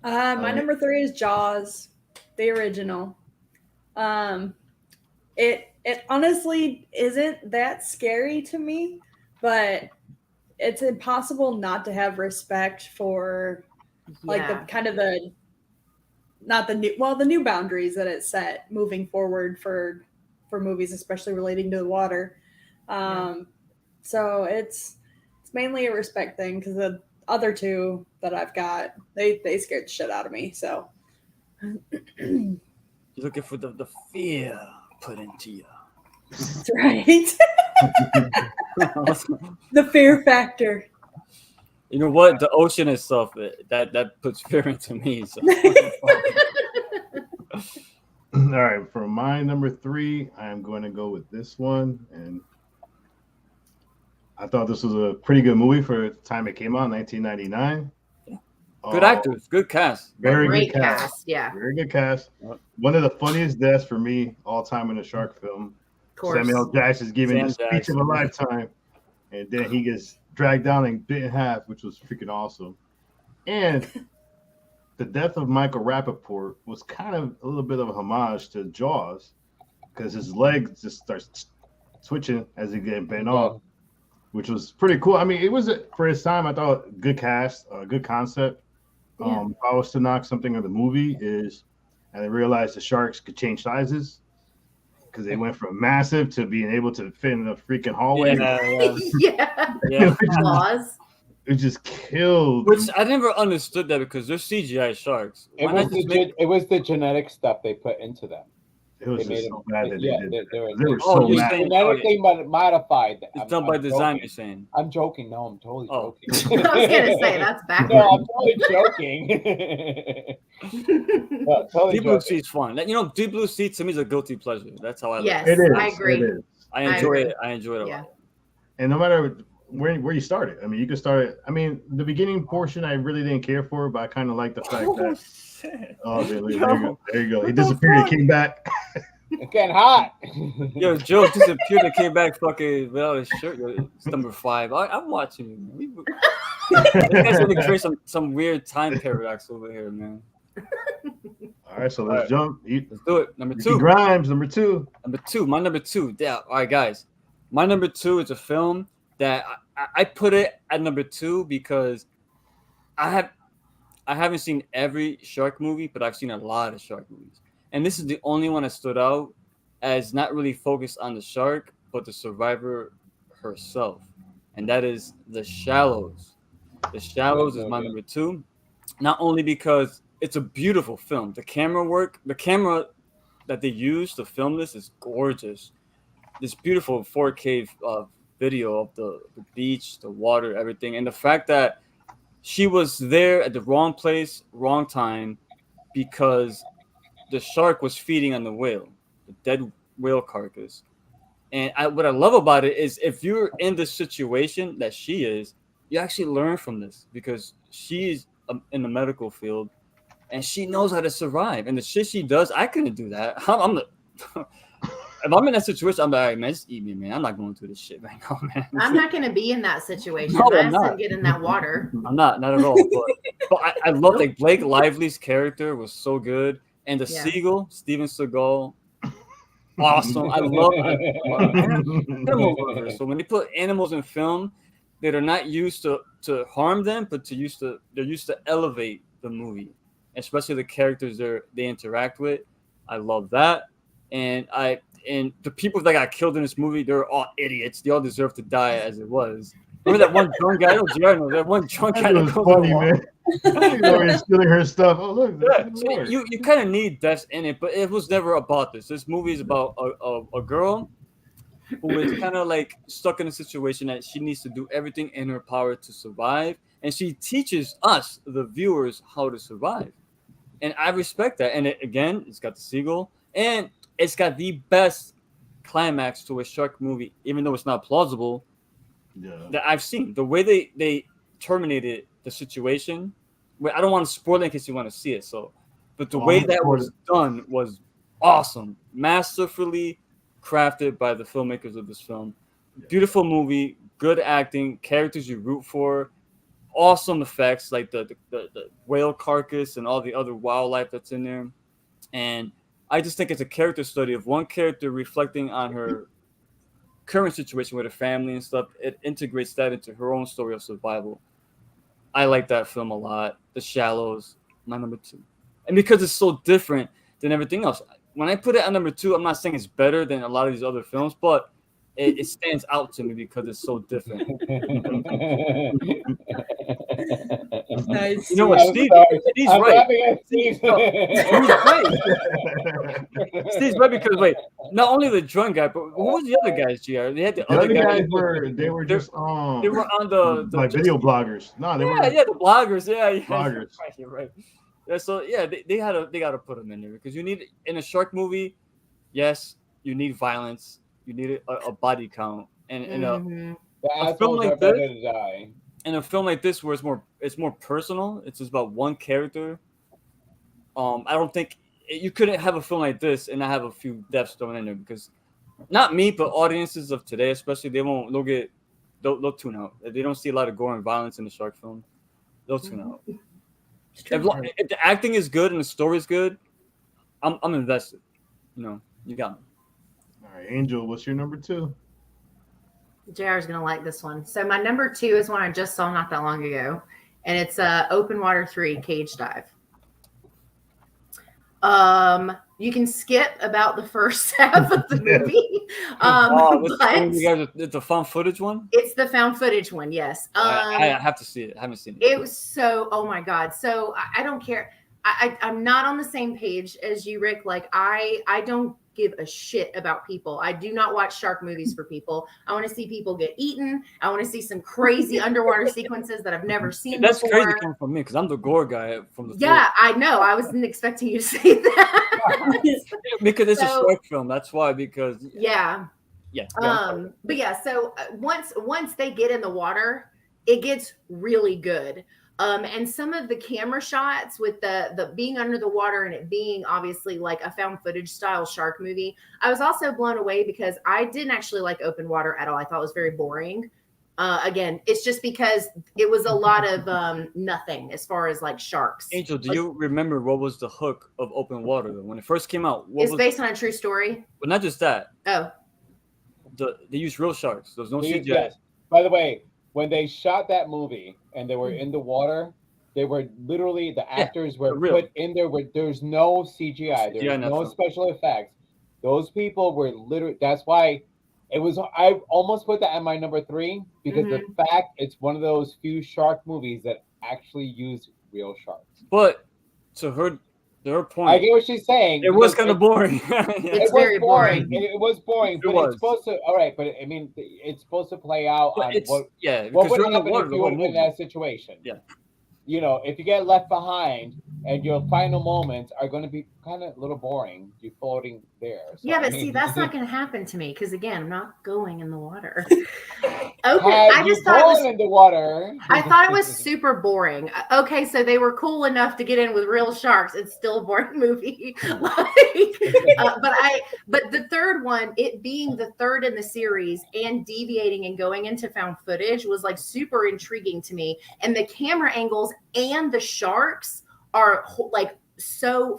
My number 3 is Jaws, the original. It honestly isn't that scary to me, but it's impossible not to have respect for like the kind of the not the new the new boundaries that it set moving forward for movies, especially relating to the water. So it's mainly a respect thing because the other two that I've got, they scared the shit out of me. So
You're looking for the fear put into you.
that's right. The fear factor.
You know what? The ocean itself, that puts fear into me. So.
All right, for my number 3, I'm going to go with this one, and I thought this was a pretty good movie for the time it came out, 1999.
Good actors, good cast.
Very
Great
good cast.
Yeah.
Very good cast.
Yep.
One of the funniest deaths for me all time in a shark film. Samuel L. Jackson's giving the speech of a lifetime, and then he gets dragged down and bit in half, which was freaking awesome. And the death of Michael Rappaport was kind of a little bit of a homage to Jaws, because his leg just starts twitching as he gets bent off, which was pretty cool. I mean, it was for his time. I thought good cast, good concept. If I was to knock something of the movie is, and I realized the sharks could change sizes because they went from massive to being able to fit in the freaking hallway.
Yeah. Claws.
It just killed.
Which I never understood that because they're CGI sharks.
It was the genetic stuff they put into them.
It was just so bad that they did. They were
so
mad.
Genetically modified.
It's done by design, you're saying.
I'm joking. No, I'm totally joking.
I was going to say, that's backwards.
No, I'm totally joking. No, totally
Deep Blue Sea's fun. You know, Deep Blue Sea to me is a guilty pleasure. That's how I like
it.
It is.
I agree.
I enjoy it. I enjoy it a lot.
And no matter where you started, I mean, you could start it. I mean, the beginning portion I really didn't care for, but I kind of like the fact that. Oh, there you go. He disappeared. He came back.
It's getting hot.
Yo, Joe disappeared and came back fucking without his shirt. It's number 5. I'm watching you. You guys are gonna create some weird time paradox over here, man.
All right, so let's jump.
Let's do it. Number 2.
Grimes, number 2.
Number 2. My number 2. Yeah. All right, guys. My number 2 is a film that I put it at number 2 because I haven't seen every shark movie, but I've seen a lot of shark movies. And this is the only one that stood out as not really focused on the shark, but the survivor herself. And that is The Shallows. The Shallows is my number 2. Not only because it's a beautiful film. The camera that they used to film this is gorgeous. This beautiful 4K video of the beach, the water, everything. And the fact that she was there at the wrong place, wrong time, because the shark was feeding on the whale, the dead whale carcass. And what I love about it is if you're in the situation that she is, you actually learn from this because she's in the medical field and she knows how to survive. And the shit she does, I couldn't do that. If I'm in that situation, I'm like, man, just eat me, man. I'm not going through this shit right now, man.
I'm not going to be in that situation.
No,
I'm not get in that water.
I'm not at all. But I love that Blake Lively's character was so good. And the seagull, Steven Seagal, awesome. I love animal lovers. So when they put animals in film, they're not used to harm them, but they're used to elevate the movie, especially the characters they interact with. I love that. And the people that got killed in this movie, they're all idiots. They all deserve to die as it was. Remember that one drunk guy? That one drunk guy.
That was funny, man. He's stealing her stuff. Oh, look.
Yeah, so you kind of need deaths in it, but it was never about this. This movie is about a girl who is kind of like stuck in a situation that she needs to do everything in her power to survive. And she teaches us, the viewers, how to survive. And I respect that. And it's got the seagull. And it's got the best climax to a shark movie, even though it's not plausible, that I've seen. The way they terminated the situation, I don't want to spoil it in case you want to see it. But the way that was done was awesome, masterfully crafted by the filmmakers of this film. Beautiful movie, good acting, characters you root for, awesome effects like the whale carcass and all the other wildlife that's in there. And I just think it's a character study of one character reflecting on her current situation with her family and stuff, it integrates that into her own story of survival. I like that film a lot. The Shallows, my number 2. And because it's so different than everything else. When I put it at number 2, I'm not saying it's better than a lot of these other films, but it stands out to me because it's so different.
Nice.
You know what, Steve's right. Steve's right because wait, not only the drunk guy, but who was the other guys, GR? They had the other guys
they were just
they were on the
like video bloggers. No, they were
the bloggers. Yeah,
bloggers.
You're right. Yeah, so yeah, they gotta put them in there because you need in a shark movie. Yes, you need violence. You need a body count, and in a film like this, in a film like this where it's more personal. It's just about one character. I don't think you couldn't have a film like this and not have a few deaths thrown in there because not me, but audiences of today, especially, they'll tune out. If they don't see a lot of gore and violence in the shark film, they'll tune out. If the acting is good and the story is good, I'm invested. You know, you got me.
All right, Angel, what's your number 2?
JR is gonna like this one. So my number 2 is one I just saw not that long ago, and it's Open Water 3 Cage Dive. You can skip about the first half of the movie.
It's a found footage one?
It's the found footage one, yes.
I have to see it. I haven't seen it.
It was so, oh my God. So I don't care. I'm not on the same page as you, Rick. Like I don't give a shit about people. I do not watch shark movies for people. I want to see people get eaten. I want to see some crazy underwater sequences that I've never seen
That's
before.
crazy coming from me because I'm the gore guy from the
Yeah, I know. I wasn't expecting you to say that.
Because it's a shark film. That's why. Because
yeah. But yeah. So once they get in the water, it gets really good. And some of the camera shots with the being under the water and it being obviously like a found footage style shark movie, I was also blown away because I didn't actually like open water at all. I thought it was very boring. Again, it's just because it was a lot of nothing as far as like sharks.
Angel, do you remember what was the hook of Open Water when it first came out?
It's based on a true story.
But not just that.
Oh.
They used real sharks. There's no CGI.
Yes. By the way, when they shot that movie and they were in the water, they were literally, the actors were put in there. There's no CGI. There's no special effects. Those people were literally, that's why it was, I almost put that at my number 3 because the fact it's one of those few shark movies that actually use real sharks.
But to her point,
I get what she's saying.
It was kind of boring.
It's very boring.
It was boring, but it's supposed to. All right, but I mean, it's supposed to play out on what would happen if you were in that situation.
Yeah.
You know, if you get left behind and your final moments are going to be kind of a little boring, you floating there. So,
yeah, but see, that's not going to happen to me because again, I'm not going in the water. I just thought it was
in the water.
I thought it was super boring. Okay, so they were cool enough to get in with real sharks. It's still a boring movie. But the third one, it being the third in the series and deviating and going into found footage was like super intriguing to me. And the camera angles and the sharks are like so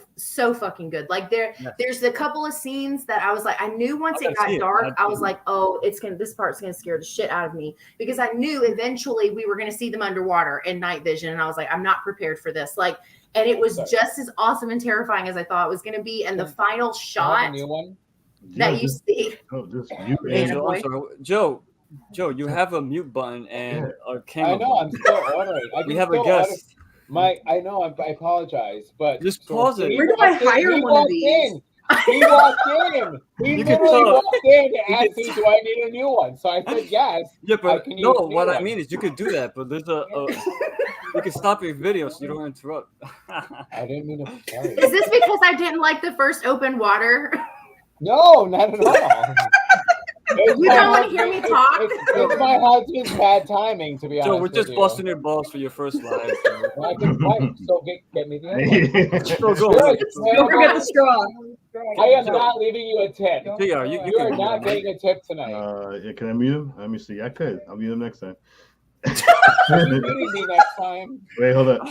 fucking good. Like there's a couple of scenes that I was like, I knew once it got dark, I was like, oh, this part's gonna scare the shit out of me because I knew eventually we were gonna see them underwater in night vision, and I was like, I'm not prepared for this. Like, and it was just as awesome and terrifying as I thought it was gonna be. And the final shot that you see,
Angel, I'm sorry, Joe, you have a mute button and a camera.
I know. I'm still ordering.
We have a guest.
I know. I apologize, but
just pause it.
Where do I hire one of these?
He walked in. He literally walked in and asked me, "Do I need a new one?" So I said, "Yes."
Yeah, but no. What I mean is, you could do that, but there's you can stop your video so you don't interrupt.
I didn't mean to. Sorry.
Is this because I didn't like the first Open Water?
No, not at all.
You don't want to hear me talk?
It's my husband's bad timing, to be honest.
So we're just busting your balls for your first live.
So get me the
straw.
Don't forget the straw.
I am not leaving you a tip. You are not getting a tip tonight.
Can I mute him? Let me see. I could. I'll mute him next time.
Are you muting me next time?
Wait, hold up.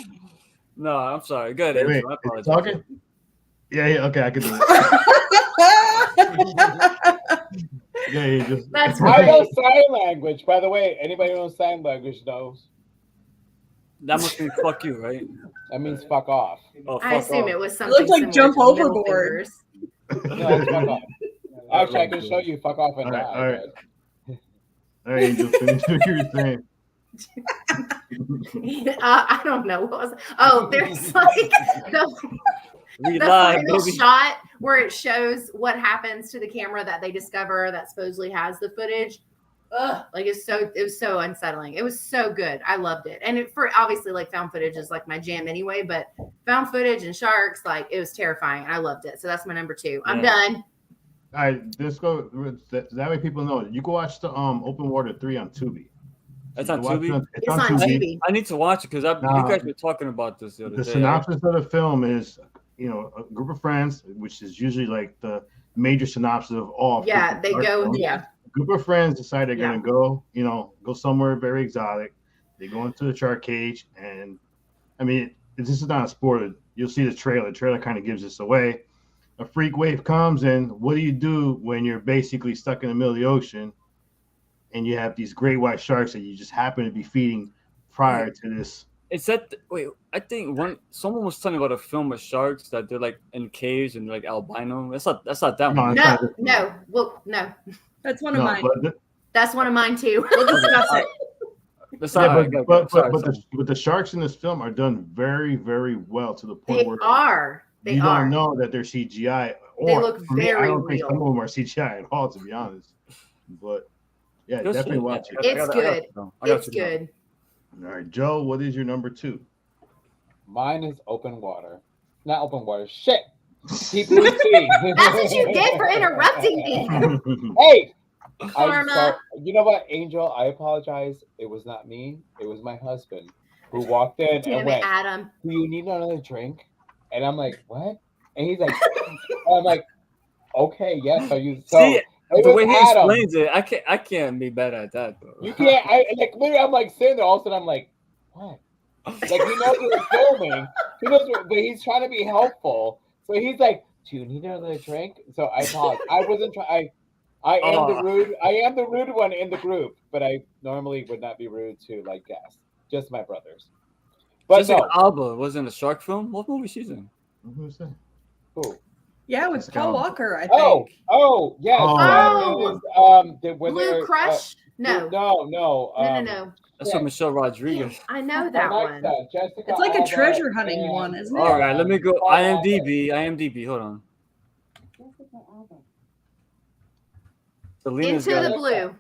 No, I'm sorry. Go ahead.
Wait,
I apologize.
Talking? Yeah. Okay, I can do it. Yeah, Yeah, he just.
That's
I
great.
know sign language, by the way. Anybody who knows sign language knows.
That must mean fuck you, right?
That means fuck off.
Oh,
I
fuck
assume
off.
it was
It
something
looked like
similar
jump
to middle
overboard.
fingers.
No, it's fuck off. Actually, I can show you fuck off and
All right,
die.
all right.
but-
All right, Angel, finish what you were saying.
I don't know what was. Oh, there's like
We
the
live,
final
baby.
shot where it shows what happens to the camera that they discover that supposedly has the footage. Ugh, like it was so unsettling. It was so good. I loved it. And for obviously like found footage is like my jam anyway, but found footage and sharks, like it was terrifying. I loved it. So that's my number 2. I'm
Yeah.
done.
All right, let's go. That way people know. You can watch the Open Water 3 on Tubi.
That's
You
on
can watch
Tubi?
it
It's on Tubi.
I need to watch it because
Nah.
you guys were talking about this the other
The
day.
synopsis of the film is, a group of friends, which is usually like the major synopsis of all.
Yeah, they
art
go.
films.
Yeah,
A group of friends decide they're
Yeah.
gonna go, go somewhere very exotic. They go into the shark cage, and I mean, this is not a spoiler. You'll see the trailer. The trailer kind of gives this away. A freak wave comes, and what do you do when you're basically stuck in the middle of the ocean, and you have these great white sharks that you just happen to be feeding prior to this?
Is that wait? I think someone was telling me about a film with sharks that they're like in caves and they're like albino. That's not that
No,
one.
it's not
no,
this
no, well, no,
That's one of
No,
mine.
but
that's one of mine too.
We'll discuss it.
That's
yeah,
not,
but the sharks in this film are done very, very well to the point
They
where
are. They
you
are.
don't know that they're CGI.
They
Or
look
for me, I
very
don't think
real.
some of them are CGI at all, to be honest. But yeah,
Good
definitely
shit.
watch it.
It's good.
I got
It's
you now.
good.
All right, Joe, what is your number 2?
Mine is open water. Not open water. Shit. Deep blue sea.
That's what you get for interrupting me.
Hey,
Karma.
you know what, Angel? I apologize. It was not me. It was my husband who walked in
Damn
and
it,
went,
Adam.
"Do you need another drink?" And I'm like, "What?" And he's like, "I'm like, okay, yes." So you so
See,
it
the
was
way he
Adam.
explains it, I can't be better at that though.
You can't. I like literally. I'm like sitting there. All of a sudden, I'm like, "What?" Like he knows we're filming. He knows, but he's trying to be helpful. So he's like, "Do you need another drink?" So I paused. I wasn't trying. I am the rude. I am the rude one in the group, but I normally would not be rude to like guests, just my brothers. But
Jessica
no,
Alba was in a shark film. What movie she's in?
Who's that?
who?
Yeah, with
Jessica
Paul
Alba.
Walker, I
Oh,
think.
oh, yes.
Oh.
It is, where
Blue
they're,
Crush? No.
no.
No.
That's with Michelle Rodriguez.
I know
I
that
like
one.
that. Jessica
It's like a
Alba
treasure hunting
and-
one, isn't it?
All right, let me go.
Paul Walker.
IMDb. Hold on. Selena's
Into
got
the
it.
Blue.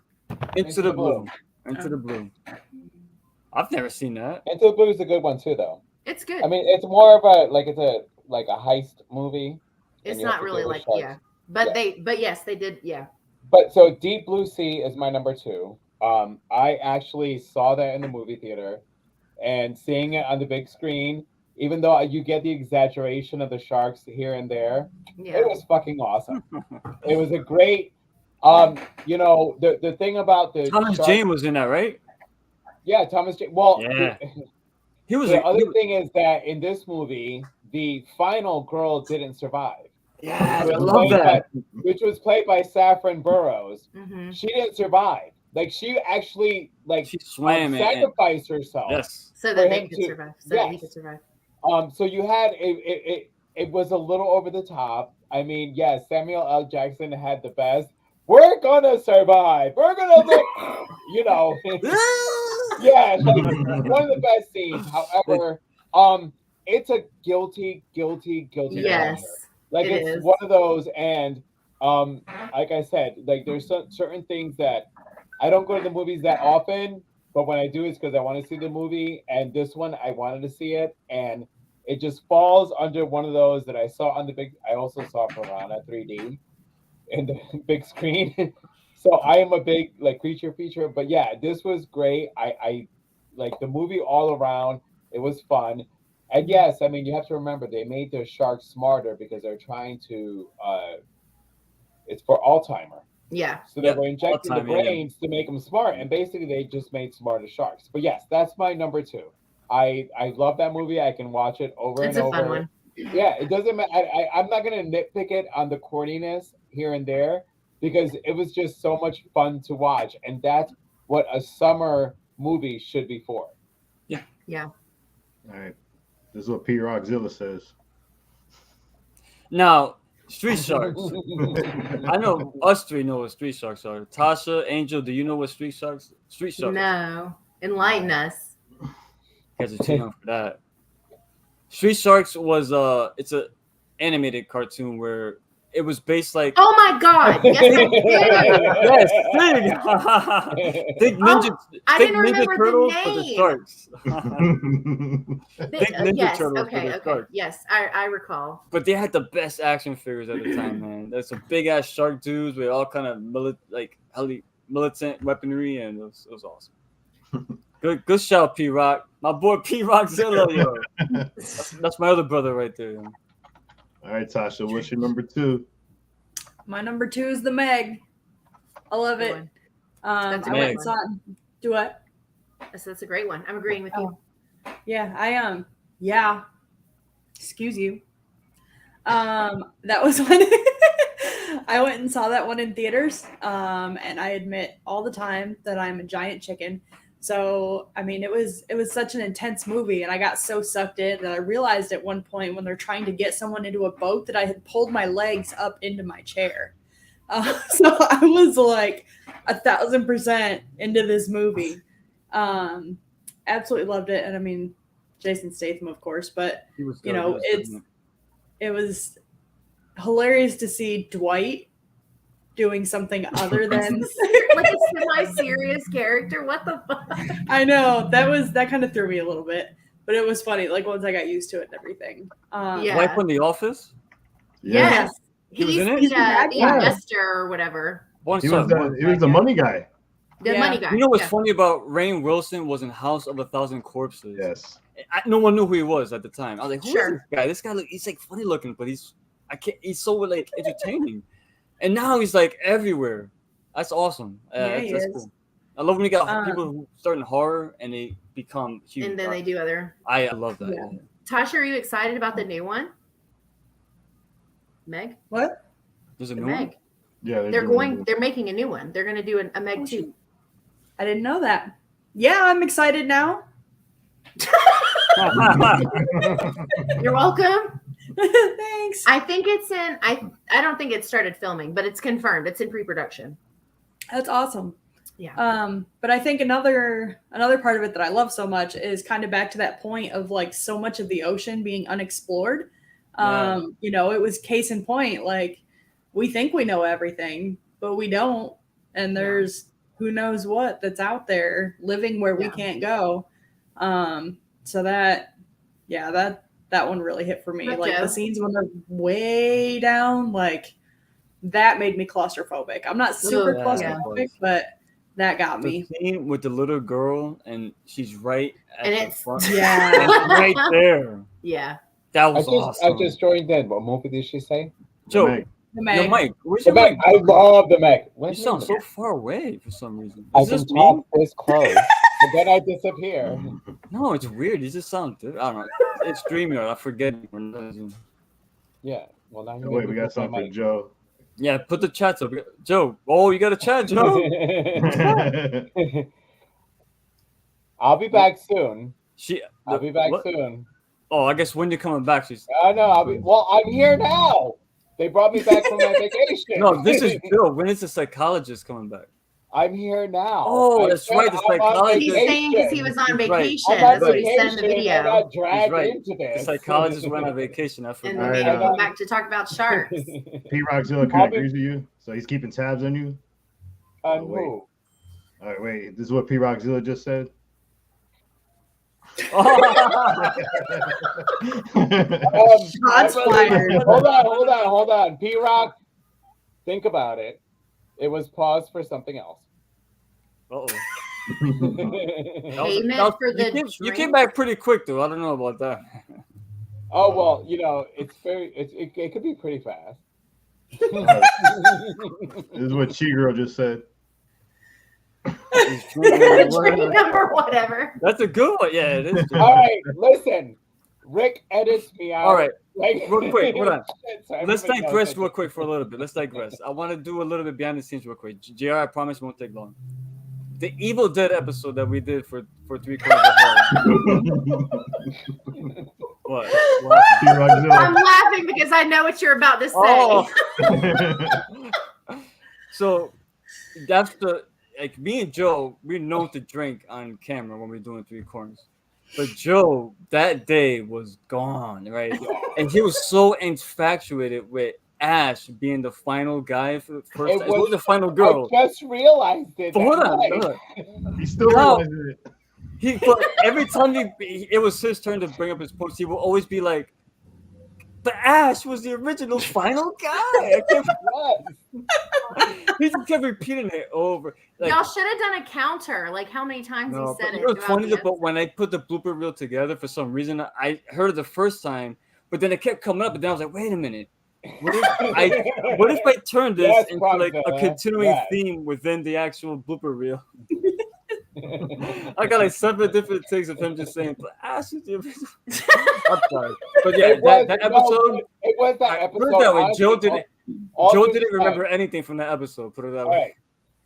Into the blue. Into the blue. I've never seen that.
Into the Blue is a good one too, though.
It's good.
I mean, it's more of a like a heist movie.
It's
and you have
not
to
really
deal with
like,
sharks.
yeah. But
Yeah.
but yes, they did, yeah.
But so Deep Blue Sea is my number 2. I actually saw that in the movie theater, and seeing it on the big screen, even though you get the exaggeration of the sharks here and there,
Yeah.
it was fucking awesome. It was a great, the thing about the
Thomas
shark-
Jane was in that, right?
Yeah, Thomas Jane. Well,
Yeah. He was.
the other thing is that in this movie, the final girl didn't survive.
Yeah, I
Which was
love
played
that.
which was played by Saffron Burrows.
hmm
She didn't survive. Like she actually
She swam and
sacrificed herself.
yes.
So
For
that they
him
could
to-
survive. So that he
yes.
could survive.
So you had it was a little over the top. I mean, yes, Samuel L. Jackson had the best. We're gonna survive. We're gonna live. Yeah, like one of the best scenes. However, it's a guilty pleasure.
Yes.
Like
It
it's
is.
one of those, and like I said, like there's certain things that I don't go to the movies that often, but when I do, it's because I want to see the movie. And this one, I wanted to see it, and it just falls under one of those that I saw on the big. I also saw Piranha 3D in the big screen. So I am a big like creature feature, but yeah, this was great. I like the movie all around. It was fun. And yes, I mean you have to remember they made their sharks smarter because they're trying to it's for Alzheimer.
Yeah.
So they
Yep,
were injecting the
Alzheimer, yeah.
brains to make them smart, and basically they just made smarter sharks. But yes, that's my number 2. I love that movie. I can watch it over
It's
and
a
over.
fun one.
Yeah, it doesn't matter. I'm not gonna nitpick it on the corniness here and there, because it was just so much fun to watch, and that's what a summer movie should be for.
Yeah.
All right. This is what P Rockzilla says.
Now, street sharks. I know us three know what street sharks are. Tasha, Angel, do you know what street sharks? Street sharks.
No. Enlighten us.
You guys are too young for that. Street Sharks was it's a animated cartoon where it was based like
Oh my God! Yes, I did.
yes, think ninja,
I
think
didn't
Ninja
remember
Turtles
the
for the
name.
sharks.
The-
Ninja
yes.
Turtles for
Okay.
the
Okay.
sharks.
Yes, I recall.
But they had the best action figures at the time, man. There's some big ass shark dudes with all kind of militant weaponry, and it was awesome. Good shout, P Rock. My boy P Rockzilla, yo. That's my other brother right there. Yo.
All right, Tasha, what's your number 2?
My number 2 is the Meg. I love
Good
it.
one.
I
That's a
went
great
and saw it. Do what?
That's a great one. I'm agreeing with you.
Yeah, I am. Yeah. Excuse you. That was when I went and saw that one in theaters. And I admit all the time that I'm a giant chicken. So I mean, it was such an intense movie, and I got so sucked in that I realized at one point when they're trying to get someone into a boat that I had pulled my legs up into my chair. So I was like 1,000% into this movie. Absolutely loved it, and I mean, Jason Statham, of course, but
He was
you
good.
know,
He was good.
it was hilarious to see Dwight doing something other than
Like a semi-serious character. What the fuck?
I know that kind of threw me a little bit, but it was funny. Like once I got used to it and everything.
Yeah.
Dwight from The Office.
Yes.
He was
He's
in it?
the,
Yeah.
the investor or whatever.
One
He was
second.
the money guy.
The
Yeah.
money guy.
You know what's
Yeah.
funny about Rainn Wilson was in House of a Thousand Corpses.
Yes.
No one knew who he was at the time. I was like, who is
Sure.
this guy? This guy, he's like funny looking, but he's so like entertaining. And now he's like everywhere. That's awesome.
Yeah, he
that's
is.
cool. I love when you got people who start in horror and they become huge.
And then they do other.
I love that.
Yeah.
Tasha, are you excited about the new one? Meg?
What?
There's a
The
new one?
Meg.
Yeah.
They're making a new one. They're going to do a Meg
Oh,
2.
I didn't know that. Yeah, I'm excited now.
You're welcome.
Thanks.
I think it's in. I don't think it started filming, but it's confirmed. It's in pre-production.
That's awesome.
Yeah.
But I think another part of it that I love so much is kind of back to that point of like so much of the ocean being unexplored. You know, it was case in point, like we think we know everything, but we don't. And there's who knows what that's out there living where we can't go. So that one really hit for me.
Rick
Like
Joe.
the scenes when they're way down, like that made me claustrophobic. I'm not super
Yeah.
claustrophobic, but that got
The
me.
scene with the little girl and she's right at
And
the
it's-
front.
Yeah.
It's right there.
Yeah.
That
I
was
just
awesome.
I just joined in. What movie did she say?
Joe,
Meg.
The
yo,
Meg.
Mike, where's
The
your
Meg.
mic?
I love the Meg.
You
Where's
sound
the
so
Meg?
far away for some reason.
I
Is
can
this me?
talk this close, but then I disappear.
No, it's weird. You just sound. I don't know. It's StreamYard. I forget.
Yeah. Well, now you
Wait,
made
we
me
got
put my
something for
mic.
Joe.
Yeah, put the chats up. Joe. Oh, you got a chat, Joe.
I'll be back soon.
I'll
I'll be back soon.
Oh, I guess when you're coming back, she's.
I know. I'm here now. They brought me back from my vacation.
No, this is Bill. When is the psychologist coming back?
I'm here now.
Oh,
I
that's
said
right, the
I'm on
psychologist.
He's saying because he was on
He's right.
vacation.
I'm on
That's what he said in the
vacation and I
video.
got dragged
right.
into
The
this.
psychologist went on vacation. I
And
forgot.
then
Alright,
they come
uh,
back to talk about sharks.
P Rockzilla kind
I'll
of
be-
agrees with you, so he's keeping tabs on you.
On
wait.
who?
All right, wait. This is what P Rockzilla just said.
Shots fired.
Hold on. P Rock, think about it. It was paused for something else.
Uh-oh.
Payment for the
you came
drink?
back pretty quick, though. I don't know about that.
Oh well, it's it could be pretty fast.
This is what Chiguro just said.
Drink number whatever.
That's a good one. Yeah, it is.
All right, listen. Rick edits me out.
All right.
Like,
real quick, hold on.
Sorry,
Let's
everybody knows
digress
I
real
just-
quick for a little bit. Let's digress. I want to do a little bit behind the scenes real quick. JR, I promise it won't take long. The Evil Dead episode that we did for 3 quarters of horror. What?
I'm laughing because I know what you're about to say.
Oh. So that's like me and Joe, we're known to drink on camera when we're doing 3 corners. But Joe, that day was gone, right? And he was so infatuated with Ash being the final guy for the first time. It was the final girl.
I just realized it.
But hold
that
on,
night.
hold on.
He still
Now-
realizes it.
But every time it was his turn to bring up his post, he would always be like, "But Ash was the original final guy." He just kept repeating it over. Like,
Y'all should have done a counter. Like how many times
no,
he said
but
it.
you know what's
throughout
funny
the
about when I put the blooper reel together, for some reason I heard it the first time, but then it kept coming up, and then I was like, "Wait a minute, what if I turned this
Yes,
into like a
Roxanne,
continuing
yes.
theme within the actual blooper reel?" I got like 7 different takes of him just saying, "But Ash is the original." I'm sorry, but yeah, that episode.
It was that
I
episode.
put it that way.
honestly,
Joe didn't.
all
Joe
due
didn't
respect.
remember anything from that episode. Put it that
All
way.
right.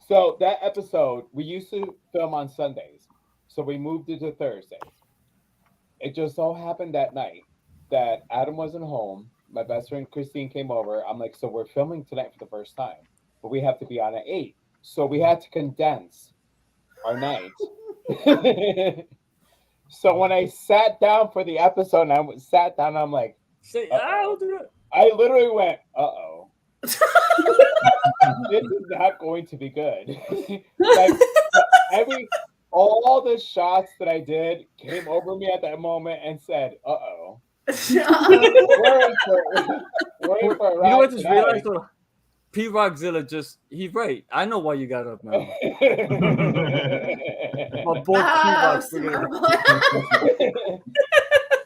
So that episode, we used to film on Sundays, so we moved it to Thursdays. It just so happened that night that Adam wasn't home. My best friend Christine came over. I'm like, so we're filming tonight for the first time, but we have to be on at 8. So we had to condense our night. So when I sat down for the episode, and I sat down, I'm like,
Say, I'll do it.
I literally went, uh-oh. This is not going to be good. Like all the shots that I did came over me at that moment and said, uh-oh. We're in for a
You
ride
know what I just
tonight.
realized though? P Rockzilla he's right. I know why you got up now. My boy P Rock figured it out.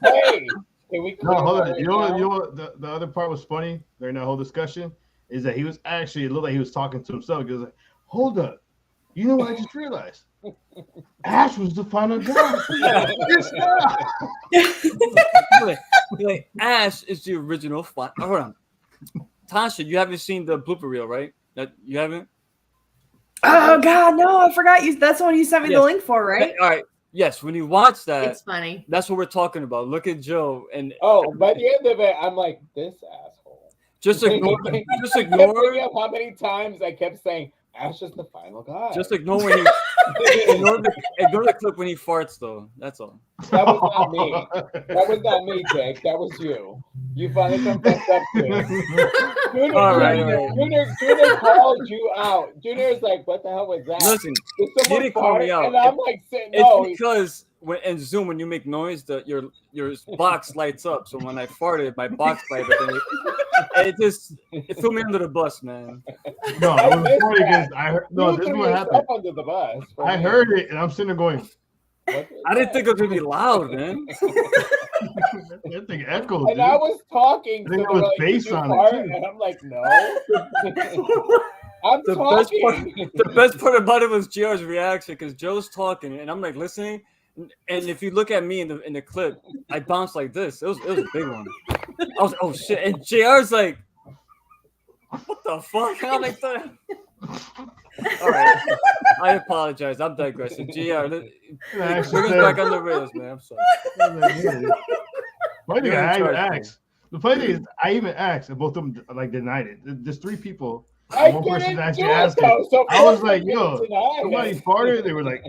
Hey, can we
No, hold
clear
on.
that
You know
right
what?
now?
You know what? The other part was funny during that whole discussion is that he was actually, it looked like he was talking to himself. He was like, "Hold up, you know what I just realized? Ash was the final guy."
Like, Ash is the original fun. Hold on, Tasha, you haven't seen the blooper reel, right? That you haven't.
Oh God, no! I forgot you. That's the one you sent me
Yes.
the link for, right?
All right. Yes, when you watch that,
It's funny.
that's what we're talking about. Look at Joe and
Oh, by the end of it, I'm like, this asshole.
just ignore. Just
I kept
ignore.
bringing up how many times I kept saying, Ash is the final guy.
Just ignore when he ignore the clip when he farts though. That's all.
That was not me. That was not me, Jake. That was you. You finally confessed up to it. Junior,
All right,
Junior,
all right.
Junior called you out. Junior's like, what the hell was that?
Listen,
Did
he
someone
didn't call me
fart?
out.
And I'm like, sitting,
It's
no.
because in Zoom when you make noise, your box lights up. So when I farted, my box lighted up. And it threw me under the bus, man.
No, it was funny because I heard. No,
You
this is
threw
what
yourself
happened.
under the bus. for
I
me.
heard it, and I'm sitting there going,
What
I didn't think it was gonna be loud, man.
"That thing echoed."
And
Dude.
I was talking,
I think
so
there was
they're like,
bass
"Did you
on it,
fart?"
too.
And I'm like, no. I'm
The best part,
talking.
the best part about it was JR's reaction because Joe's talking and I'm like listening, and if you look at me in the clip, I bounced like this. It was a big one. I was oh shit, and JR's like, what the fuck? And I'm like, all right, I apologize. I'm digressing. JR, bring us back on the rails, man. I'm sorry.
Funny thing,
You're in
I even
charge,
asked. The funny thing is, I even asked, and both of them like denied it. There's 3 people.
I
One
didn't
person
do
actually
it,
asked
though,
it.
so
I was
of
like,
course
"Yo,
I'm denied
somebody
it."
farted." They were like,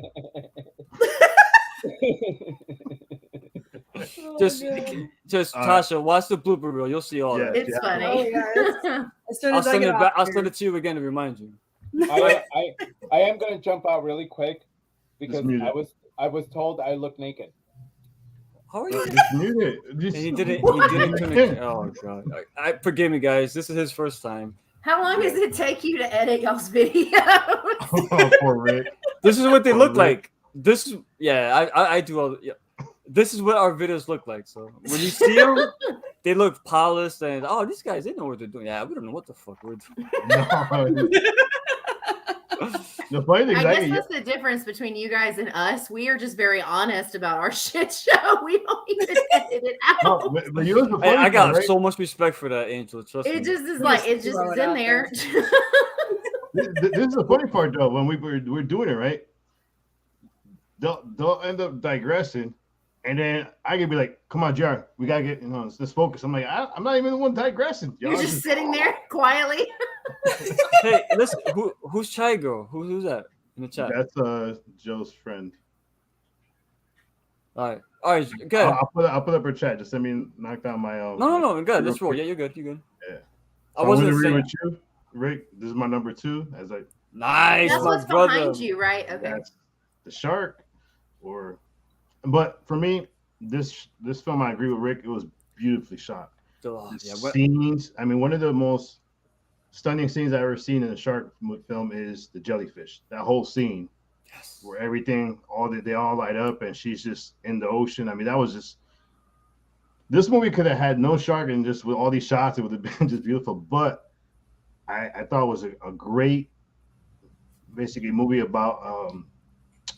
Just
All right.
Tasha, watch the blooper reel. You'll see all
Yeah.
that.
It's funny.
Oh, yeah, as soon
I'll
as I
send
get
it back.
off
I'll
here.
send it to you again to remind you.
I am gonna jump out really quick because
mute it.
I was told I look naked.
How are you?
"Just mute it."
And he didn't turn it. Oh god! I forgive me, guys. This is his first time.
How long does it take you to edit y'all's videos?
Oh, poor Rick.
This is what they
Oh,
look
Rick.
like. This is I do all. Yeah. This is what our videos look like. So when you see them, they look polished and these guys they know what they're doing. Yeah, we don't know what the fuck we're doing.
No. The funny thing
I
is,
guess that's the difference between you guys and us. We are just very honest about our shit show. We don't even edit it
no,
out.
but you know the funny
I got
part, right?
so much respect for that, Angel. Trust me.
It just is
We
like
just
it just
throw
is
it
in
out
there.
This is the funny part though. When we're doing it right, they'll end up digressing, and then I can be like, "Come on, Jar, we gotta get let's focus." I'm like, I'm not even the one digressing.
You're just sitting there quietly.
Hey, listen, who's Chai Girl? Who's that in the chat?
That's Joe's friend.
All right, good.
I'll put up her chat. Just let me knock down my
No, good. Let's roll. Yeah, you're good.
Yeah.
I
So
wasn't
I'm gonna read
saying.
with you, Rick. This is my number 2. As I
Nice,
That's
my
what's
brother.
behind you, right? Okay.
that's the shark, but for me, this film, I agree with Rick. It was beautifully shot.
Oh,
The
yeah,
scenes. I mean, one of the most stunning scenes I've ever seen in a shark film is the jellyfish. That whole scene
yes.
where everything, they all light up, and she's just in the ocean. I mean, that was just. This movie could have had no shark, and just with all these shots, it would have been just beautiful. But I thought it was a great, basically, movie about.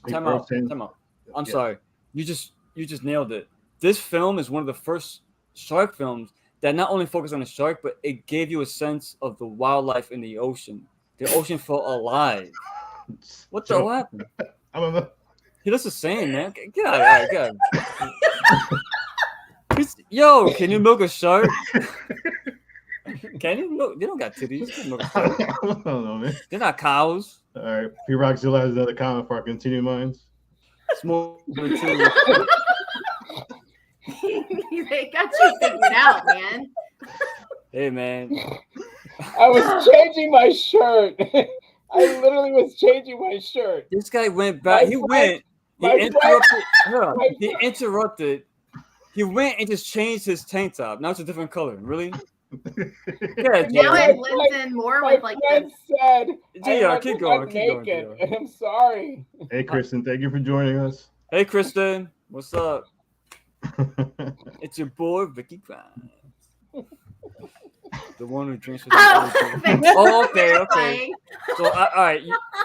Time out. I'm sorry. You just nailed it. This film is one of the first shark films that not only focused on the shark, but it gave you a sense of the wildlife in the ocean. The ocean felt alive. What the hell happened?
I don't know.
He looks the same, man. Get out of here. Yo, can you milk a shark? Can you milk? They don't got titties. You can milk a shark.
I don't know, man.
They're not cows.
All right, P Rockzilla has another comment for our continuing minds.
Small too.
They got you figured out, man.
Hey, man.
I was changing my shirt. I literally was changing my shirt.
This guy went back. He interrupted. He went and just changed his tank top. Now it's a different color. Really? Yeah,
Now it blends in more
My
with like
friend
the
said,
JR, keep going.
naked, and I'm sorry.
Hey, Kristen, thank you for joining us.
Hey, Kristen. What's up? It's your boy, Vicky Grimes. The one who drinks with
Oh,
okay. So, all right.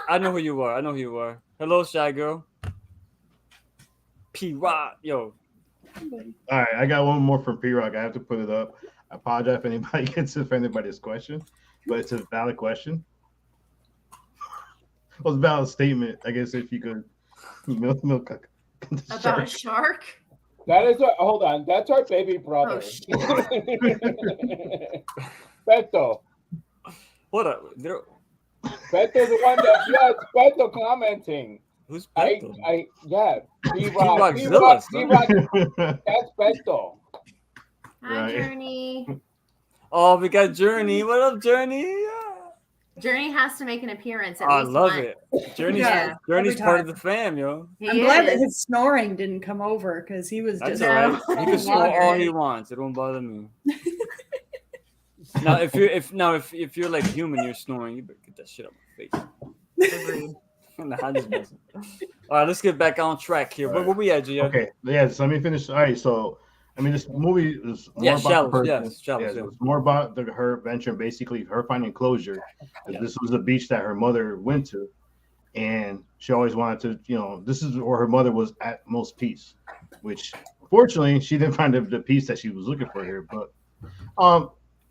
I know who you are. Hello, Shy Girl. P Rock. Yo.
All right, I got one more from P Rock. I have to put it up. I apologize if anybody gets offended by this question, but it's a valid question. Well, it's a valid statement. I guess if you could milk
about a shark.
That is what. Hold on. That's our baby brother.
Oh, shit.
Beto.
What up?
Beto's the one that Beto commenting.
Who's Beto?
Yeah.
P-Rockzilla,
That's Beto.
Hi,
Right.
Journey.
Oh, we got Journey. What up, Journey?
Journey has to make an appearance. At
I
least
love
once.
it. Journey's
Yeah,
Journey's
every
part of
time.
the fam, yo.
He
I'm glad that
is.
his snoring didn't come over because he was
That's
just
all right.
No.
He can snore all he wants. It won't bother me. Now, if you're like human, you're snoring. You better get that shit out my face. Nah, I'm just messing. All right, let's get back on track here.
Right.
Where we at, Gia?
Okay, yeah. So let me finish. All right, so I mean, this movie is more about
Shallows.
the person.
Yes, Shallows.
Yeah, it's more about her adventure, and basically her finding closure.
Yeah.
This was the beach that her mother went to, and she always wanted to. This is where her mother was at most peace, which fortunately she didn't find the peace that she was looking for here. But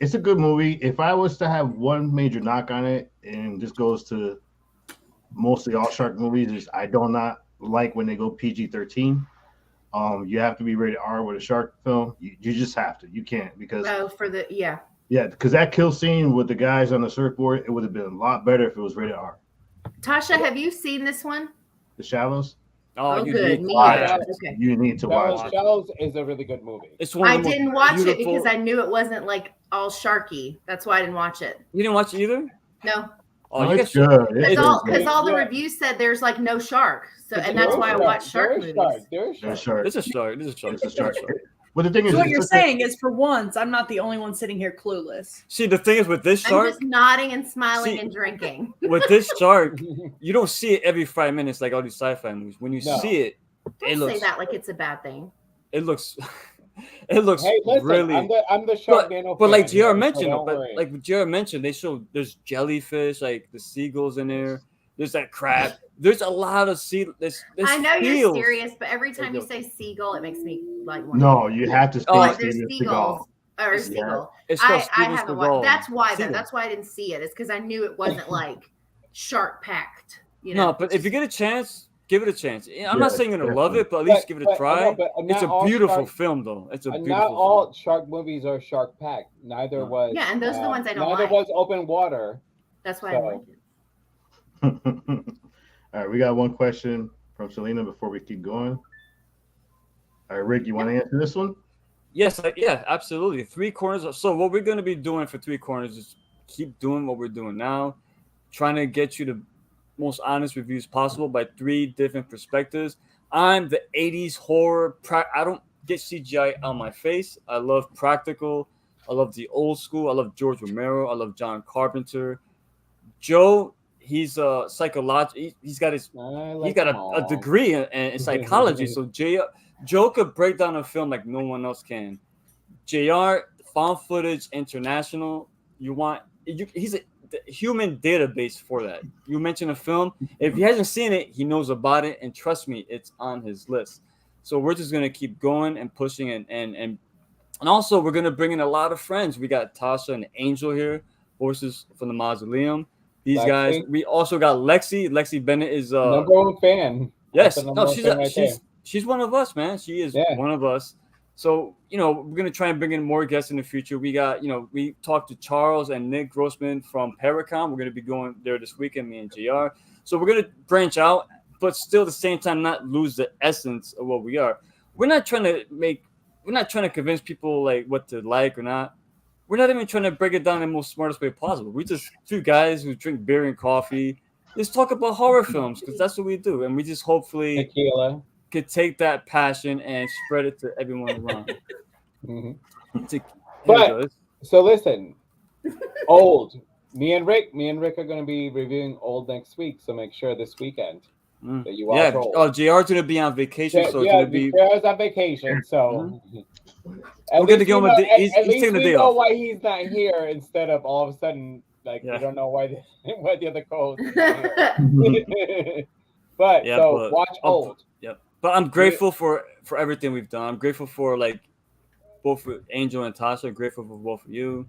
it's a good movie. If I was to have one major knock on it, and this goes to mostly all shark movies, is I do not like when they go PG-13. You have to be rated R with a shark film. You just have to. You can't because because that kill scene with the guys on the surfboard, it would have been a lot better if it was rated R.
Tasha, have you seen this one?
The Shallows.
Oh,
you
good.
need
Me
to watch
either.
it.
Okay.
You need to watch it.
Shells is a really good movie.
It's one
I
of the most
didn't watch it
beautiful-
because I knew it wasn't like all sharky. That's why I didn't watch it.
You didn't watch it either?
No,
Oh,
No,
you
it's
guys
good.
because
It's
all
good.
because all the
Yeah.
reviews said there's like no shark. So
It's
and that's
a
why I
shark.
watch shark
There's
movies.
shark. There's
There's
shark.
shark.
It's a shark. It's a shark.
It's a shark.
It's a shark.
But the thing is,
So what
it's
you're
such a-
saying is, for once, I'm not the only one sitting here clueless.
See, the thing is with this
I'm
shark,
just nodding and smiling
See-
and drinking.
with this shark, you don't see it every 5 minutes like all these sci-fi movies. When you
No.
see it, it
Don't say
looks,
that like it's a bad thing.
it looks, it looks
Hey, listen,
really.
I'm the Sharknado
But like
fan here,
JR
so
mentioned,
don't
but
worry.
like JR mentioned, they show there's jellyfish, like the seagulls in there. There's that crab. There's a lot of sea. There's
I know
seals.
you're serious, but every time you say seagull, it makes me like want
No, you have to say
like there's
Steven
seagulls
Seagal.
or
Yeah.
seagull.
It's
I
called Steven
haven't
Seagal.
watched. That's why
Seagull.
that's why I didn't see it. It's because I knew it wasn't like shark packed. You know.
No, but if you get a chance, give it a chance. I'm not
Yeah,
saying you're gonna love
definitely.
it, but at least give it a
But I
try.
know, but
It's
not
a
all
beautiful
shark-
film, though. It's a beautiful
Not all
film.
shark movies are shark packed. Neither
No.
was.
Yeah, and those are the ones I don't
Neither
like.
was Open Water.
That's why
So-
I like it.
All right, we got one question from Selena before we keep going. All right, Rick, you want to answer this one?
Yes, yeah, absolutely. 3 corners. So what we're gonna be doing for 3 corners is keep doing what we're doing now, trying to get you the most honest reviews possible by 3 different perspectives. I'm the 80s horror. I don't get CGI on my face. I love practical. I love the old school. I love George Romero. I love John Carpenter. Joe, he's a psychologist. He's got his
Like
he got a degree in psychology. So Joe could break down a film like no one else can. JR, found footage international. He's a human database for that. You mention a film, if he hasn't seen it, he knows about it, and trust me, it's on his list. So we're just gonna keep going and pushing, and also we're gonna bring in a lot of friends. We got Tasha and Angel here, Voices from the Mausoleum. These
Lexi.
guys. We also got Lexi. Lexi Bennett is
number one fan.
yes,
That's the
no,
number one fan right
she's one of us, man. She is
Yeah.
one of us. So, we're going to try and bring in more guests in the future. We got, we talked to Charles and Nick Grossman from Paracon. We're going to be going there this weekend, me and JR. So we're going to branch out, but still at the same time not lose the essence of what we are. We're not trying to convince people like what to like or not. We're not even trying to break it down in the most smartest way possible. We just 2 guys who drink beer and coffee. Just talk about horror films because that's what we do. And we just hopefully
Tequila.
could take that passion and spread it to everyone around.
Mm-hmm. But so listen, Old. Me and Rick are going to be reviewing Old next week. So make sure this weekend that you watch Old.
Oh, JR's going to be on vacation, so it's going to be.
JR's on vacation, so.
We're going to give him a. He's taking a day off.
Know why he's not here instead of all of a sudden, like we don't know why the other co-host is here. But watch Old.
Yep. But I'm grateful for everything we've done. I'm grateful for like both for Angel and Tasha. Grateful for both of you,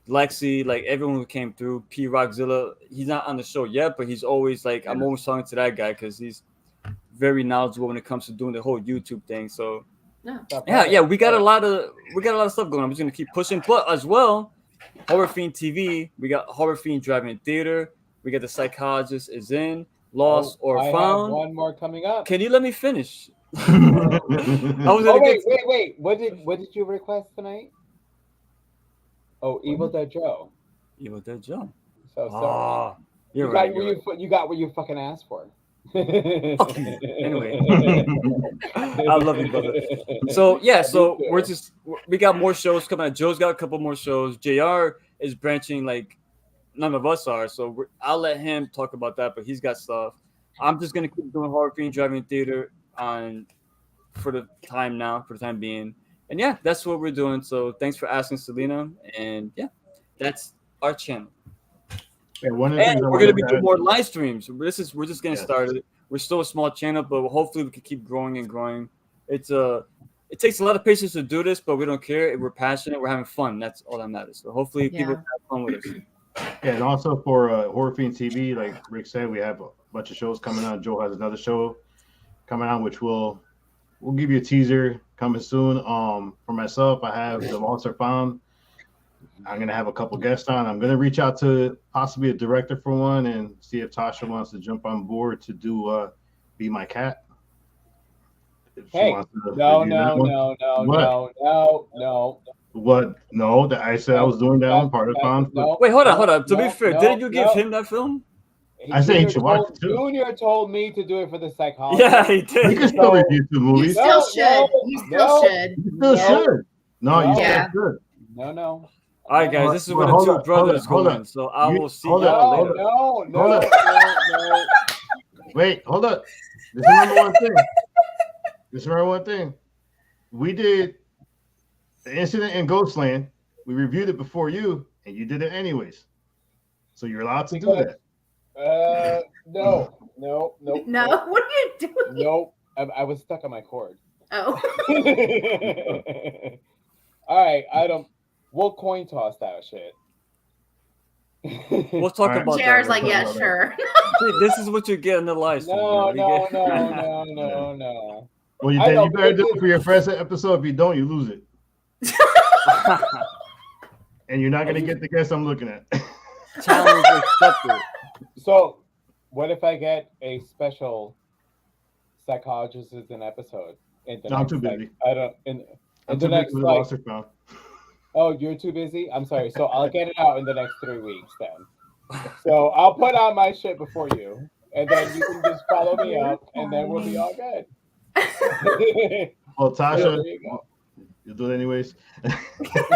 Lexi, like everyone who came through. P Rockzilla. He's not on the show yet, but he's always like I'm always talking to that guy because he's very knowledgeable when it comes to doing the whole YouTube thing. So yeah, we got a lot of stuff going on. I'm just gonna keep pushing, but as well, Horror Fiend TV. We got Horror Fiend Driving Theater. We got The Psychologist is in. Lost or
I
Found.
Have one more coming up.
Can you let me finish?
Wait. What did you request tonight? Oh, Evil Dead Joe.
Evil Dead Joe.
So sorry. You got what you fucking asked for.
Okay. Anyway, I love you, brother. So we got more shows coming out. Joe's got a couple more shows. JR is branching like none of us are, so I'll let him talk about that. But he's got stuff. I'm just gonna keep doing Horror Fiend Driving Theater for the time being. And yeah, that's what we're doing. So thanks for asking, Selena. And yeah, that's our channel.
And we're
gonna be doing more live streams. We're just getting started. We're still a small channel, but hopefully we can keep growing and growing. It takes a lot of patience to do this, but we don't care. We're passionate. We're having fun. That's all that matters. So hopefully people have fun with us.
Yeah, and also for Horror Fiend TV, like Rick said, we have a bunch of shows coming out. Joe has another show coming out, which we'll give you a teaser coming soon. For myself, I have The Lost or Found. I'm gonna have a couple guests on. I'm gonna reach out to possibly a director for one and see if Tasha wants to jump on board to do Be My Cat.
Hey, no.
What? No, I said I was doing that one part of Found.
Wait, hold on. To be fair, didn't you give him that film?
I said he should watch it too.
Junior told me to do it for the psychologist.
Yeah, he did.
You can still review the movies.
You still should. You still should.
You still should. No, you still should.
No.
All right, guys, this is where the two brothers going. So I will see you later.
No.
Wait, hold up. Just remember one thing. We did the incident in Ghostland. We reviewed it before you, and you did it anyways. So you're allowed to do that.
No.
No, what are you doing?
Nope. I was stuck on my cord.
Oh,
All right, Adam. We'll coin toss that shit.
We'll talk
Alright.
about
JR's
that.
like,
later.
yeah, sure.
See, this is what you get in the live stream.
No.
Well,
I know,
you better
but
do it for your first episode. If you don't, you lose it. And you're not gonna get the guess I'm looking at.
Challenge accepted.
So, what if I get a special psychologist as an episode? In the
No, I'm
next,
too
like,
busy.
I don't. In
I'm
the
too
next,
busy with
like,
Lost or Found.
oh, you're too busy. I'm sorry. So I'll get it out in the next 3 weeks then. So I'll put out my shit before you, and then you can just follow me up, and then we'll be all good.
Well,
So
Tasha,
there you go.
you'll do it anyways.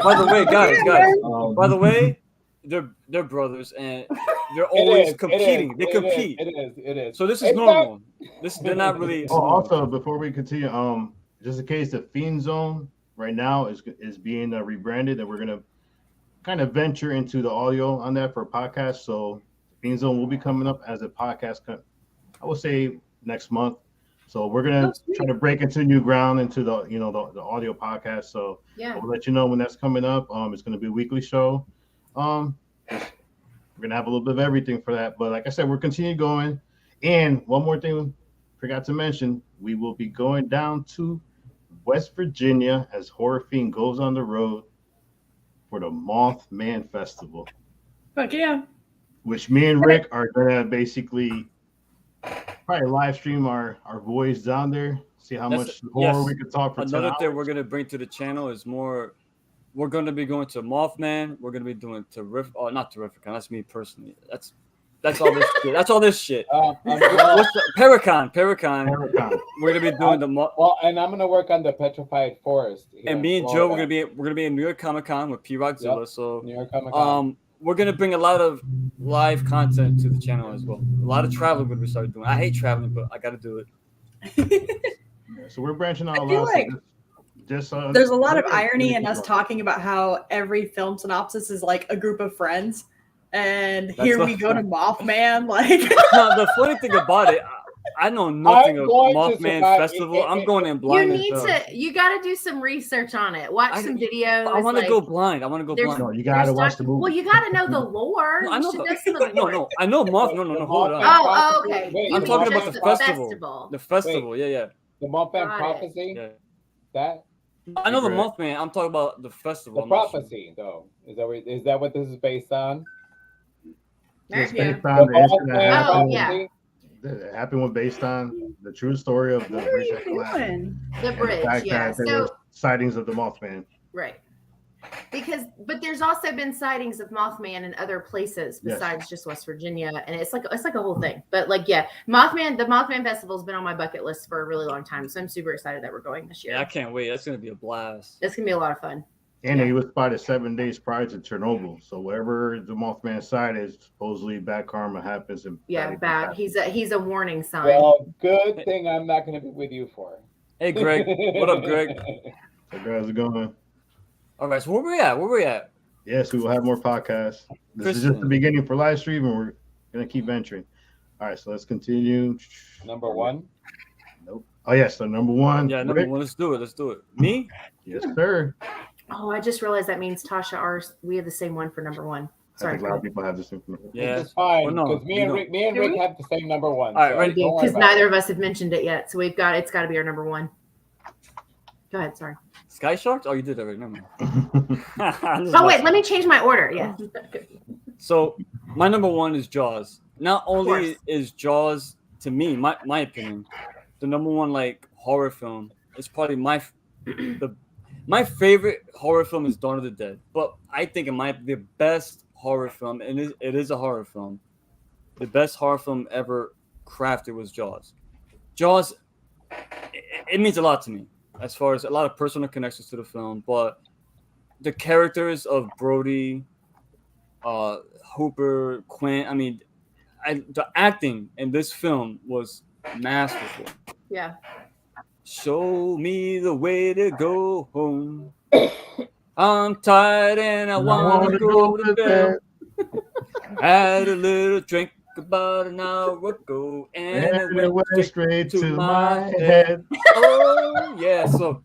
By the way, guys,
Um,
by the way, they're brothers and they're always competing. They compete.
It is.
So this is
In
normal. They're not really.
Oh, also, before we continue, just in case the Fiend Zone right now is being rebranded, and we're gonna kind of venture into the audio on that for a podcast. So Fiend Zone will be coming up as a podcast. I would say next month. So we're gonna try to break into new ground into the the audio podcast. So
Yeah.
we'll let you know when that's coming up. It's gonna be a weekly show. We're gonna have a little bit of everything for that. But like I said, we're continuing going. And one more thing, forgot to mention, we will be going down to West Virginia as Horror Fiend goes on the road for the Mothman Festival,
Fuck yeah.
which me and Rick are gonna basically probably live stream our voice down there, see how much horror we could talk for 10
Another thing
hours.
we're gonna bring to the channel is more. We're gonna be going to Mothman. We're gonna be doing Terrific. Oh, not Terrific. That's me personally. That's all this shit. That's all this shit.
Well,
What's the, Paracon.
Paracon.
We're gonna be doing
and I'm gonna work on the Petrified Forest. here
and
in
me and Joe,
Florida.
we're gonna be in New York Comic Con with P Rockzilla.
Yep.
So
New York Comic Con.
we're gonna bring a lot of live content to the channel as well. A lot of traveling we're gonna start doing. I hate traveling, but I gotta do it.
So we're branching out
I
a
feel
lot.
like
There's
a lot of irony in us talking about how every film synopsis is like a group of friends, and here we go to Mothman. Like,
Now, the funny thing about it, I know nothing of Mothman Festival. I'm going in blind.
You got to do some research on it. Watch some videos.
I want to go blind. I want to go blind.
No, you got to watch the movie.
Well, you got to know the lore.
No, I know.
No,
I know Mothman. No, hold on.
Oh, okay.
I'm talking about the festival. The festival.
Wait.
Yeah.
The Mothman Prophecy.
Yeah.
That.
I know the Mothman. I'm talking about the festival.
The prophecy, though, is that what this is based on?
It's
Yeah.
based on the incident that happened.
yeah.
It happened was based on the true story of the
what are
bridge
you
that collapsed.
doing?
The
And
bridge,
the fact
yeah.
that there
So
were sightings of the Mothman.
right. But there's also been sightings of Mothman in other places besides just West Virginia, and it's like a whole thing. But like, yeah, the Mothman Festival's been on my bucket list for a really long time, so I'm super excited that we're going this year.
Yeah, I can't wait. That's gonna be a blast.
It's gonna be a lot of fun.
And he was spotted 7 days prior to Chernobyl. So wherever the Mothman site is, supposedly bad karma happens. And
Bad. He's a warning sign.
Well, good thing I'm not going to be with you for.
Hey, Greg. What up, Greg?
So guys are going.
All right. So where we at?
Yes, we will have more podcasts. This is just the beginning for live stream, and we're gonna keep venturing. All right, so let's continue.
Number one.
Nope. Oh yes, so number one.
Yeah, number one. Let's do it. Me?
Yes, sir.
Oh, I just realized that means Tasha, we have the same one for number one.
I
Sorry.
think a lot of people have this information.
Yeah.
It's fine
Well, no,
because me and Rick have the same number one.
All right, ready?
Because neither of us have mentioned it yet, so it's got to be our number one. Go ahead. Sorry.
Sky Sharks? Oh, you did that right. Never mind.
Oh wait, let me change my order. Yeah.
So my number one is Jaws. Not only is Jaws, to me, my opinion, the number one like horror film. It's probably my favorite horror film is Dawn of the Dead. But I think it might be the best horror film, and it is a horror film. The best horror film ever crafted was Jaws. Jaws, it means a lot to me, as far as a lot of personal connections to the film. But the characters of Brody, Hooper, Quinn, I mean, the acting in this film was masterful.
Yeah.
Show me the way to go home. I'm tired and I want to go to bed. Had a little drink about an hour ago, and
And
it
it
went
went
straight
straight
to
to
my
my
head.
head.
Oh yeah, so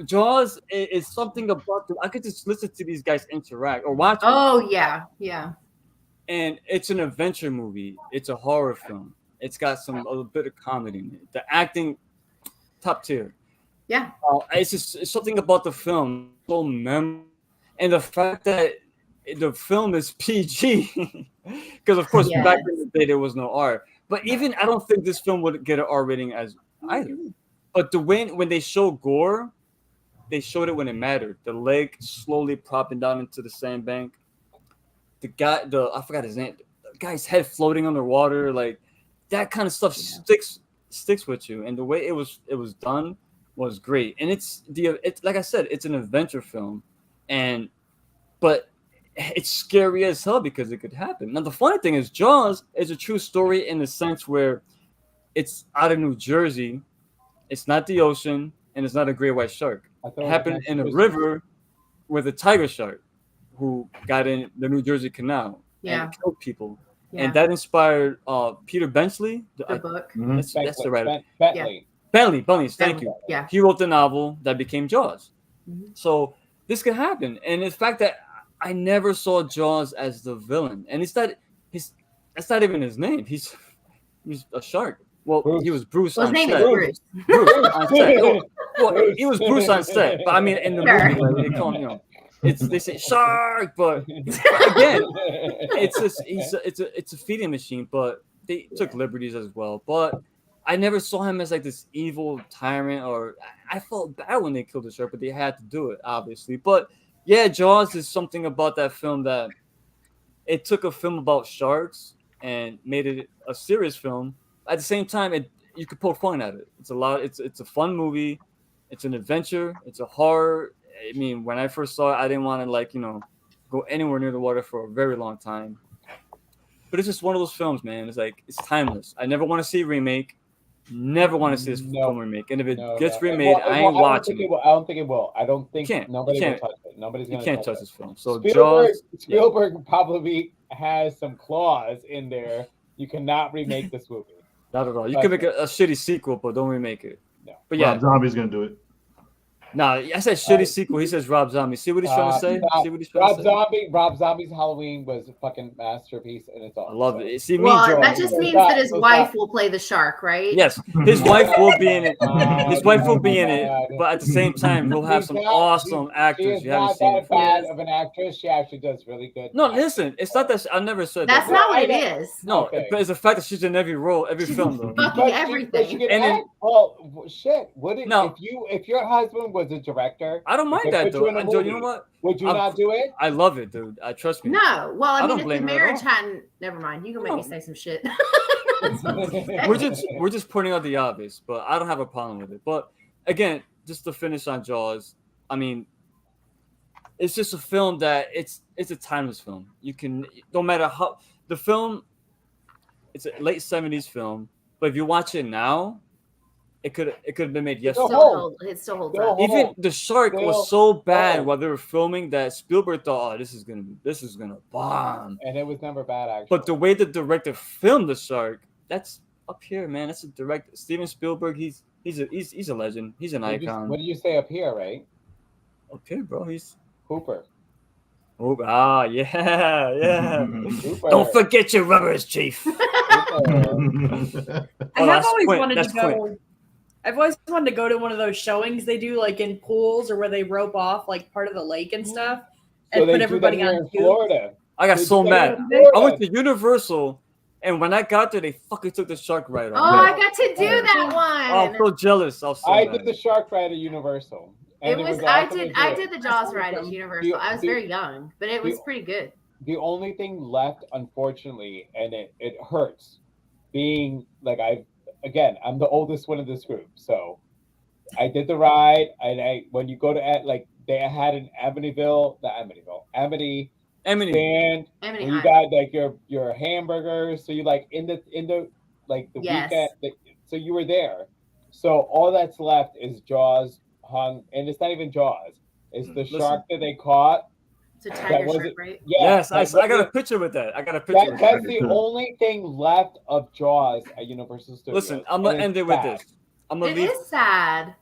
Jaws is something about I could just listen to these guys interact or watch them,
Oh yeah, yeah.
and it's an adventure movie. It's a horror film. It's got a little bit of comedy in it. The acting, top tier.
Yeah.
It's something about the film so memorable, and the fact that the film is PG, because of course back
Yes.
in the day there was no R. But even I don't think this film would get an R rating as either. But the way when they show gore, they showed it when it mattered. The leg slowly propping down into the sandbank. I forgot his name. The guy's head floating underwater, like that kind of stuff sticks with you. And the way it was done was great. And it's like I said, it's an adventure film, but it's scary as hell because it could happen. Now the funny thing is, Jaws is a true story in the sense where it's out of New Jersey. It's not the ocean, and it's not a great white shark. It happened in a river with a tiger shark who got in the New Jersey Canal and killed people.
Yeah.
And that inspired Peter Benchley.
The book.
That's the right. Bentley, thank you.
Yeah.
He wrote the novel that became Jaws.
Mhm.
So this could happen. And the fact that I never saw Jaws as the villain, and that's not even his name. He's a shark. Well,
Bruce.
he was Bruce
Well,
on
his name
set.
is Bruce.
Bruce on set. Well, he was Bruce on set, but I mean in the
Sure.
movie, like, they call him, they say shark, but again, it's a feeding machine, but they took liberties as well. But I never saw him as like this evil tyrant, or I felt bad when they killed the shark, but they had to do it, obviously. But yeah, Jaws is something about that film that it took a film about sharks and made it a serious film. At the same time, you could poke fun at it. It's a fun movie. It's an adventure. It's a horror. I mean, when I first saw it, I didn't want to go anywhere near the water for a very long time. But it's just one of those films, man. It's like it's timeless. I never want to see a remake. Never want to see this film remake. And if it gets remade, I ain't watching it.
I don't think it will. I don't think nobody will touch it. Nobody's going to touch
this film. So
Spielberg probably has some clause in there. You cannot remake this movie.
Not at all. You can make a shitty sequel, but don't remake it.
No.
But yeah,
Rob Zombie's gonna do it.
Nah, I said shitty sequel. He says Rob Zombie. See what he's trying to say? See what he's trying to say?
Rob Zombie's Halloween was a fucking masterpiece, and it's awesome.
I love it. See,
that just means that his wife will play the shark, right?
Yes, his wife will be in it. His wife will be in it, but at the same time, we'll have some awesome actors you haven't seen before.
Bad of an actress. She actually does really good.
No, listen, it's not that. I never said
that's
that.
not what it is.
No, but it's the fact that she's in every role, every film, though.
Fucking everything.
And then, well, shit. If your husband was a director?
I don't mind that, though. Joe, you know what?
Would you not do it?
I love it, dude. Trust me.
No. Well, I mean, if the
blame her at
marriage
all.
hadn't, never mind. You can make me say some shit.
We're just pointing out the obvious, but I don't have a problem with it. But again, just to finish on Jaws, I mean, it's just a film that it's a timeless film. You can, no matter how the film, it's a late 70s film, but if you watch it now, it could have been made yesterday.
It still holds up.
Even the shark was so bad while they were filming that Spielberg thought, "Oh, this is gonna bomb,"
and it was never bad, actually.
But the way the director filmed the shark, that's up here, man. That's a director, Steven Spielberg. He's a legend. He's an icon.
What did you say up here, right?
Up here, bro. He's
Hooper.
Yeah. Don't forget your rubbers, Chief.
I've always wanted to go to one of those showings they do, like in pools or where they rope off like part of the lake and stuff, and put everybody on
Florida.
I got so mad. I went to Universal, and when I got there, they fucking took the shark ride.
I got to do that one.
Oh, I'm so jealous.
I did the shark ride at Universal.
It was awesome. I did the Jaws ride at Universal. I was very young, but it was pretty good.
The only thing left, unfortunately, and it hurts, being like I'm the oldest one of this group, so I did the ride, and when you go to they had an Amity stand, and you got like your hamburgers, so you like in the like the weekend, so you were there. So all that's left is Jaws hung, and it's not even Jaws. It's the shark that they caught
It's a tiger
was
shark,
it-
right?
Yeah,
Yes, I
that
got a
was
picture with that. I got a
it.
picture with
That's
that.
the only thing left of Jaws at Universal Studios.
Listen, I'm gonna
And
end
it's
it with
sad.
this. I'm gonna
It
leave.
is sad.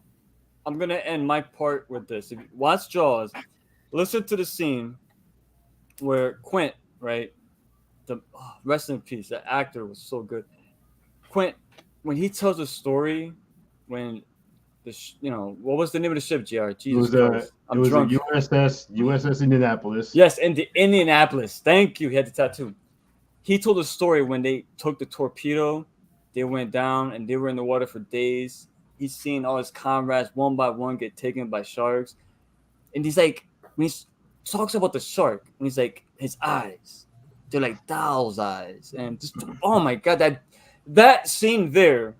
I'm gonna end my part with this. If you watch Jaws, listen to the scene where Quint, right? Rest in peace. The actor was so good. Quint, when he tells a story, when what was the name of the ship, JR? Jesus Christ.
It was
drunk.
a USS Indianapolis.
Yes, in the Indianapolis. Thank you. He had the tattoo. He told a story when they took the torpedo, they went down and they were in the water for days. He's seen all his comrades one by one get taken by sharks. And he's like, when he talks about the shark, and he's like, his eyes, they're like doll's eyes. And just, oh my God, that scene there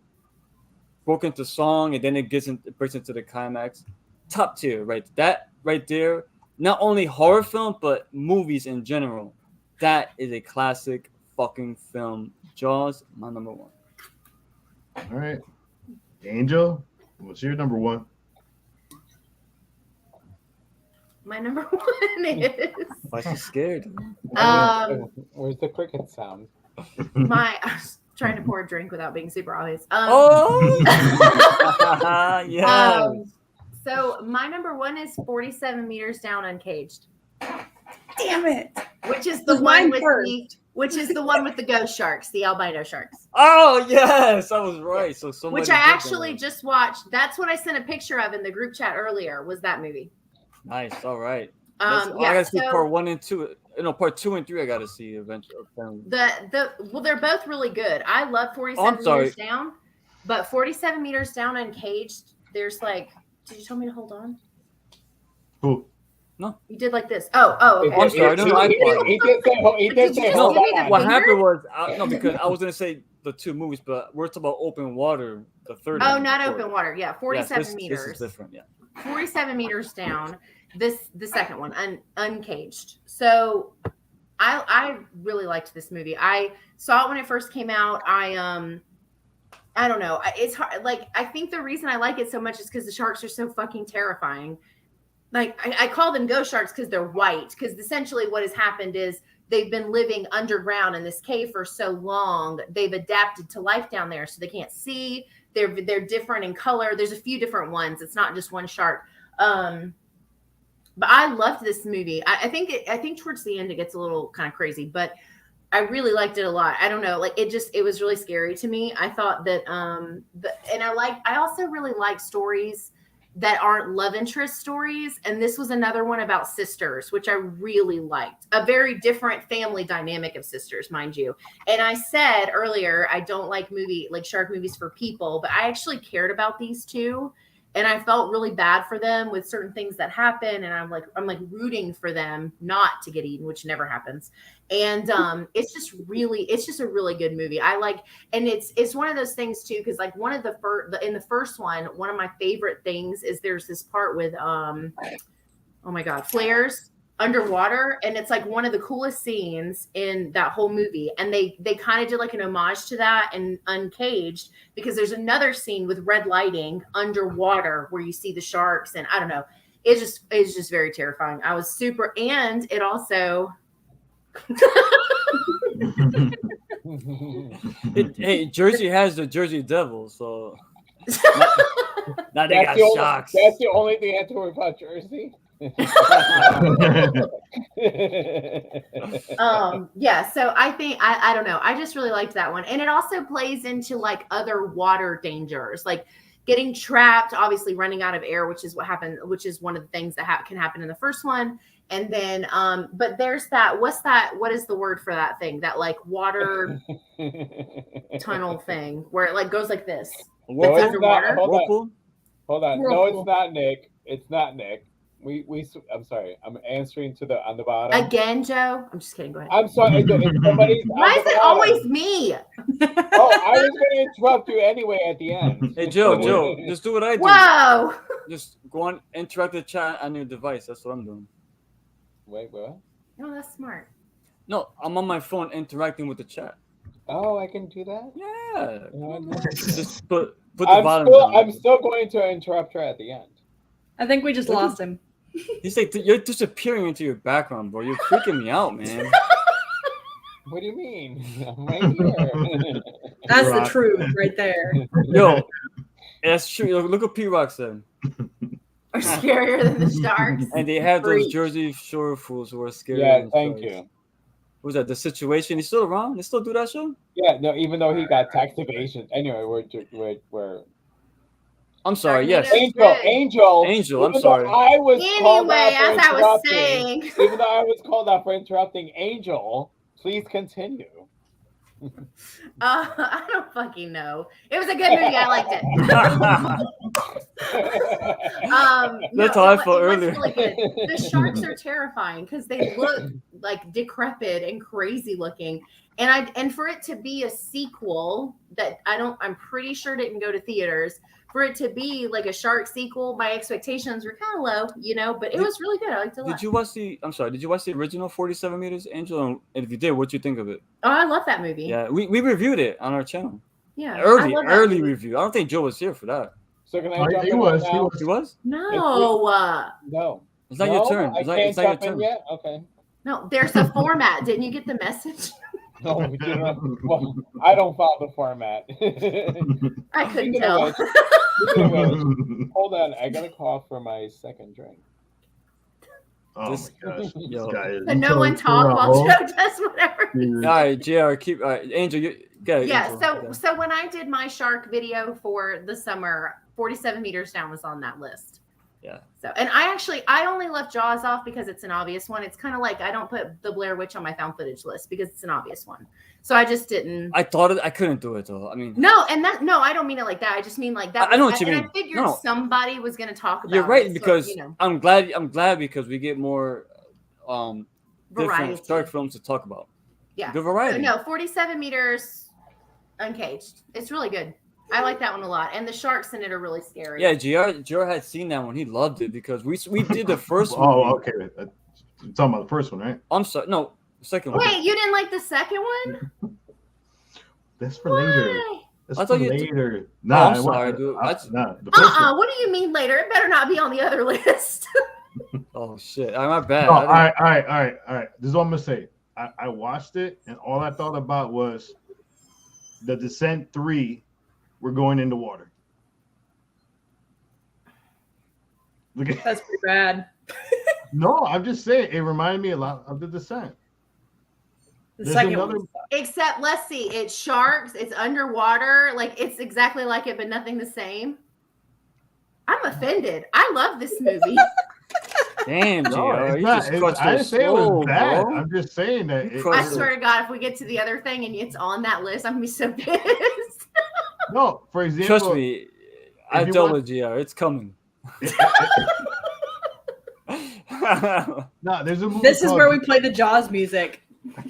broke into song, and then it breaks into the climax. Top tier, right? That right there, not only horror film, but movies in general. That is a classic fucking film. Jaws, my number one.
All right. Angel, what's your number one?
My number one is
Why is she scared?
Where's the cricket sound?
I was trying to pour a drink without being super obvious.
Oh, yes.
So my number one is 47 meters down, uncaged,
Damn it.
which is the
Was
one
mine
with
first.
which is the one with the ghost sharks, the albino sharks.
Oh yes, I was right. So somebody
Which I
did that
actually
one.
just watched. That's what I sent a picture of in the group chat earlier. Was that movie?
Nice. All right.
Yeah.
I gotta see
So
part 1 and 2. No, part 2 and 3. I gotta see eventually.
well, they're both really good. I love 47 meters down, but 47 meters down, uncaged. There's like, did you tell me to hold on?
Cool.
No,
you did like this. Oh, okay.
I'm sorry. No, I
He did say hold on.
What happened was because I was gonna say the two movies, but we're talking about open water. The third.
Oh,
one
not
before.
open water. Yeah, 47
Yes,
meters.
This is different. Yeah.
47 meters down. The second one, uncaged. So I really liked this movie. I saw it when it first came out. I don't know. It's hard. Like, I think the reason I like it so much is because the sharks are so fucking terrifying. Like, I call them ghost sharks because they're white. Because essentially what has happened is they've been living underground in this cave for so long. They've adapted to life down there, so they can't see. They're different in color. There's a few different ones. It's not just one shark. But I loved this movie. I think towards the end it gets a little kind of crazy, but I really liked it a lot. I don't know, like it was really scary to me. I thought that I also really like stories that aren't love interest stories, and this was another one about sisters, which I really liked. A very different family dynamic of sisters, mind you. And I said earlier I don't like shark movies for people, but I actually cared about these two. And I felt really bad for them with certain things that happen. And I'm like rooting for them not to get eaten, which never happens. And it's just a really good movie. I like, and it's one of those things too, because like in the first one, one of my favorite things is there's this part with oh my God, flares underwater, and it's like one of the coolest scenes in that whole movie. And they kind of did like an homage to that in Uncaged, because there's another scene with red lighting underwater where you see the sharks, and I don't know, it's just very terrifying. I was super, and it also
Hey, Jersey has the Jersey Devils, so now they got sharks.
That's the only thing I have to worry about Jersey.
Yeah, so I think I don't know, I just really liked that one. And it also plays into like other water dangers, like getting trapped, obviously running out of air, which is what happened, which is one of the things that can happen in the first one. And then but there's what is the word for that thing, that like water tunnel thing where it like goes like this?
No,
it's underwater.
Hold on. No, it's not Nick. It's not Nick. I'm sorry. I'm answering on the bottom.
Again, Joe? I'm just kidding. Go ahead.
I'm sorry.
Why is it always me?
Oh, I was going to interrupt you anyway at the end.
Hey, Joe, just do what I do.
Whoa!
Just go on, interact with the chat on your device. That's what I'm doing.
Wait, what?
No, that's smart.
No, I'm on my phone interacting with the chat.
Oh, I can do that?
Yeah. Just put the bottom down.
I'm still going to interrupt her at the end.
I think we just lost him.
He's like, you're disappearing into your background, bro. You're freaking me out, man.
What do you mean? I'm right here.
That's the truth right there.
Yo, that's true. Yo, look what P-Rock said.
Are scarier than the sharks.
And they have those
Preach.
Jersey Shore fools who are scary.
Yeah, thank you.
What was that? The Situation? He's still around? They still do that show?
Yeah, no, even though he got tax evasion. Anyway, we're
I'm sorry. Yes.
Angel.
Angel, I'm
Even
sorry.
though I was called
Anyway,
out for
as I was
interrupting,
saying,
even though I was called out for interrupting Angel, please continue.
I don't fucking know. It was a good movie. I liked it.
That's how I felt
it was
earlier.
really good. The sharks are terrifying because they look like decrepit and crazy looking. And for it to be a sequel that I'm pretty sure didn't go to theaters. For it to be like a shark sequel, my expectations were kind of low, but it was really good. I liked it a lot.
Did you watch the original 47 Meters, Angel? And if you did, what'd you think of it?
Oh, I love that movie.
Yeah, we reviewed it on our channel.
Yeah.
Early review. I don't think Joe was here for that.
So can I
Oh,
jump
he
in
was.
now?
He was?
No.
No.
It's not your turn.
I
It's
can't
not your
jump in
turn.
yet? Okay.
No, there's a format. Didn't you get the message?
No, we didn't. Well, I don't follow the format.
I couldn't
Speaking
tell.
of which, hold on, I gotta call for my second drink.
Oh
This-
my gosh,
Yo.
this guy is.
And no one talk while Joe does whatever.
All right, JR, keep Angel, you got it.
Yeah,
Angel.
so when I did my shark video for the summer, 47 Meters Down was on that list.
Yeah.
So, and I only left Jaws off because it's an obvious one. It's kind of like I don't put the Blair Witch on my found footage list because it's an obvious one. So I just didn't.
I couldn't do it though. I mean,
No, I don't mean it like that. I just mean like that.
I know what you mean.
I figured
No.
somebody was going to talk about.
you're right
it,
because
so,
I'm glad because we get more different
variety.
shark films to talk about.
Yeah.
Good variety.
No, 47 Meters Uncaged. It's really good. I like that one a lot. And the sharks in it are really scary.
Yeah, JR had seen that one. He loved it because we did the first one.
Oh, okay. You're talking about the first one, right?
I'm sorry. No, the second one.
Wait, you didn't like the second one?
That's for later.
Why?
That's
I
for
thought you-
later.
I'm
it
sorry,
wasn't.
dude.
Nah, the first one.
What do you mean later? It better not be on the other list.
Oh shit! My bad.
No, all right. This is what I'm gonna say. I watched it, and all I thought about was the Descent 3. We're going into water. Look at
That's pretty bad.
No, I'm just saying it reminded me a lot of the Descent.
The
There's
second
another-
one.
Except, let's see, it's sharks, it's underwater, like it's exactly like it, but nothing the same. I'm offended. I love this movie.
Damn,
No,
JR,
it's
you
not,
just
it's-
crushed
I
your
didn't say it was
soul,
bad.
bro.
I'm just saying that.
You
I
crushed
swear to God, if we get to the other thing and it's on that list, I'm gonna be so pissed.
No, for example,
Trust me, I
you
dealt
want-
with JR. It's coming.
No, there's a movie.
This is
called-
where we play the Jaws music.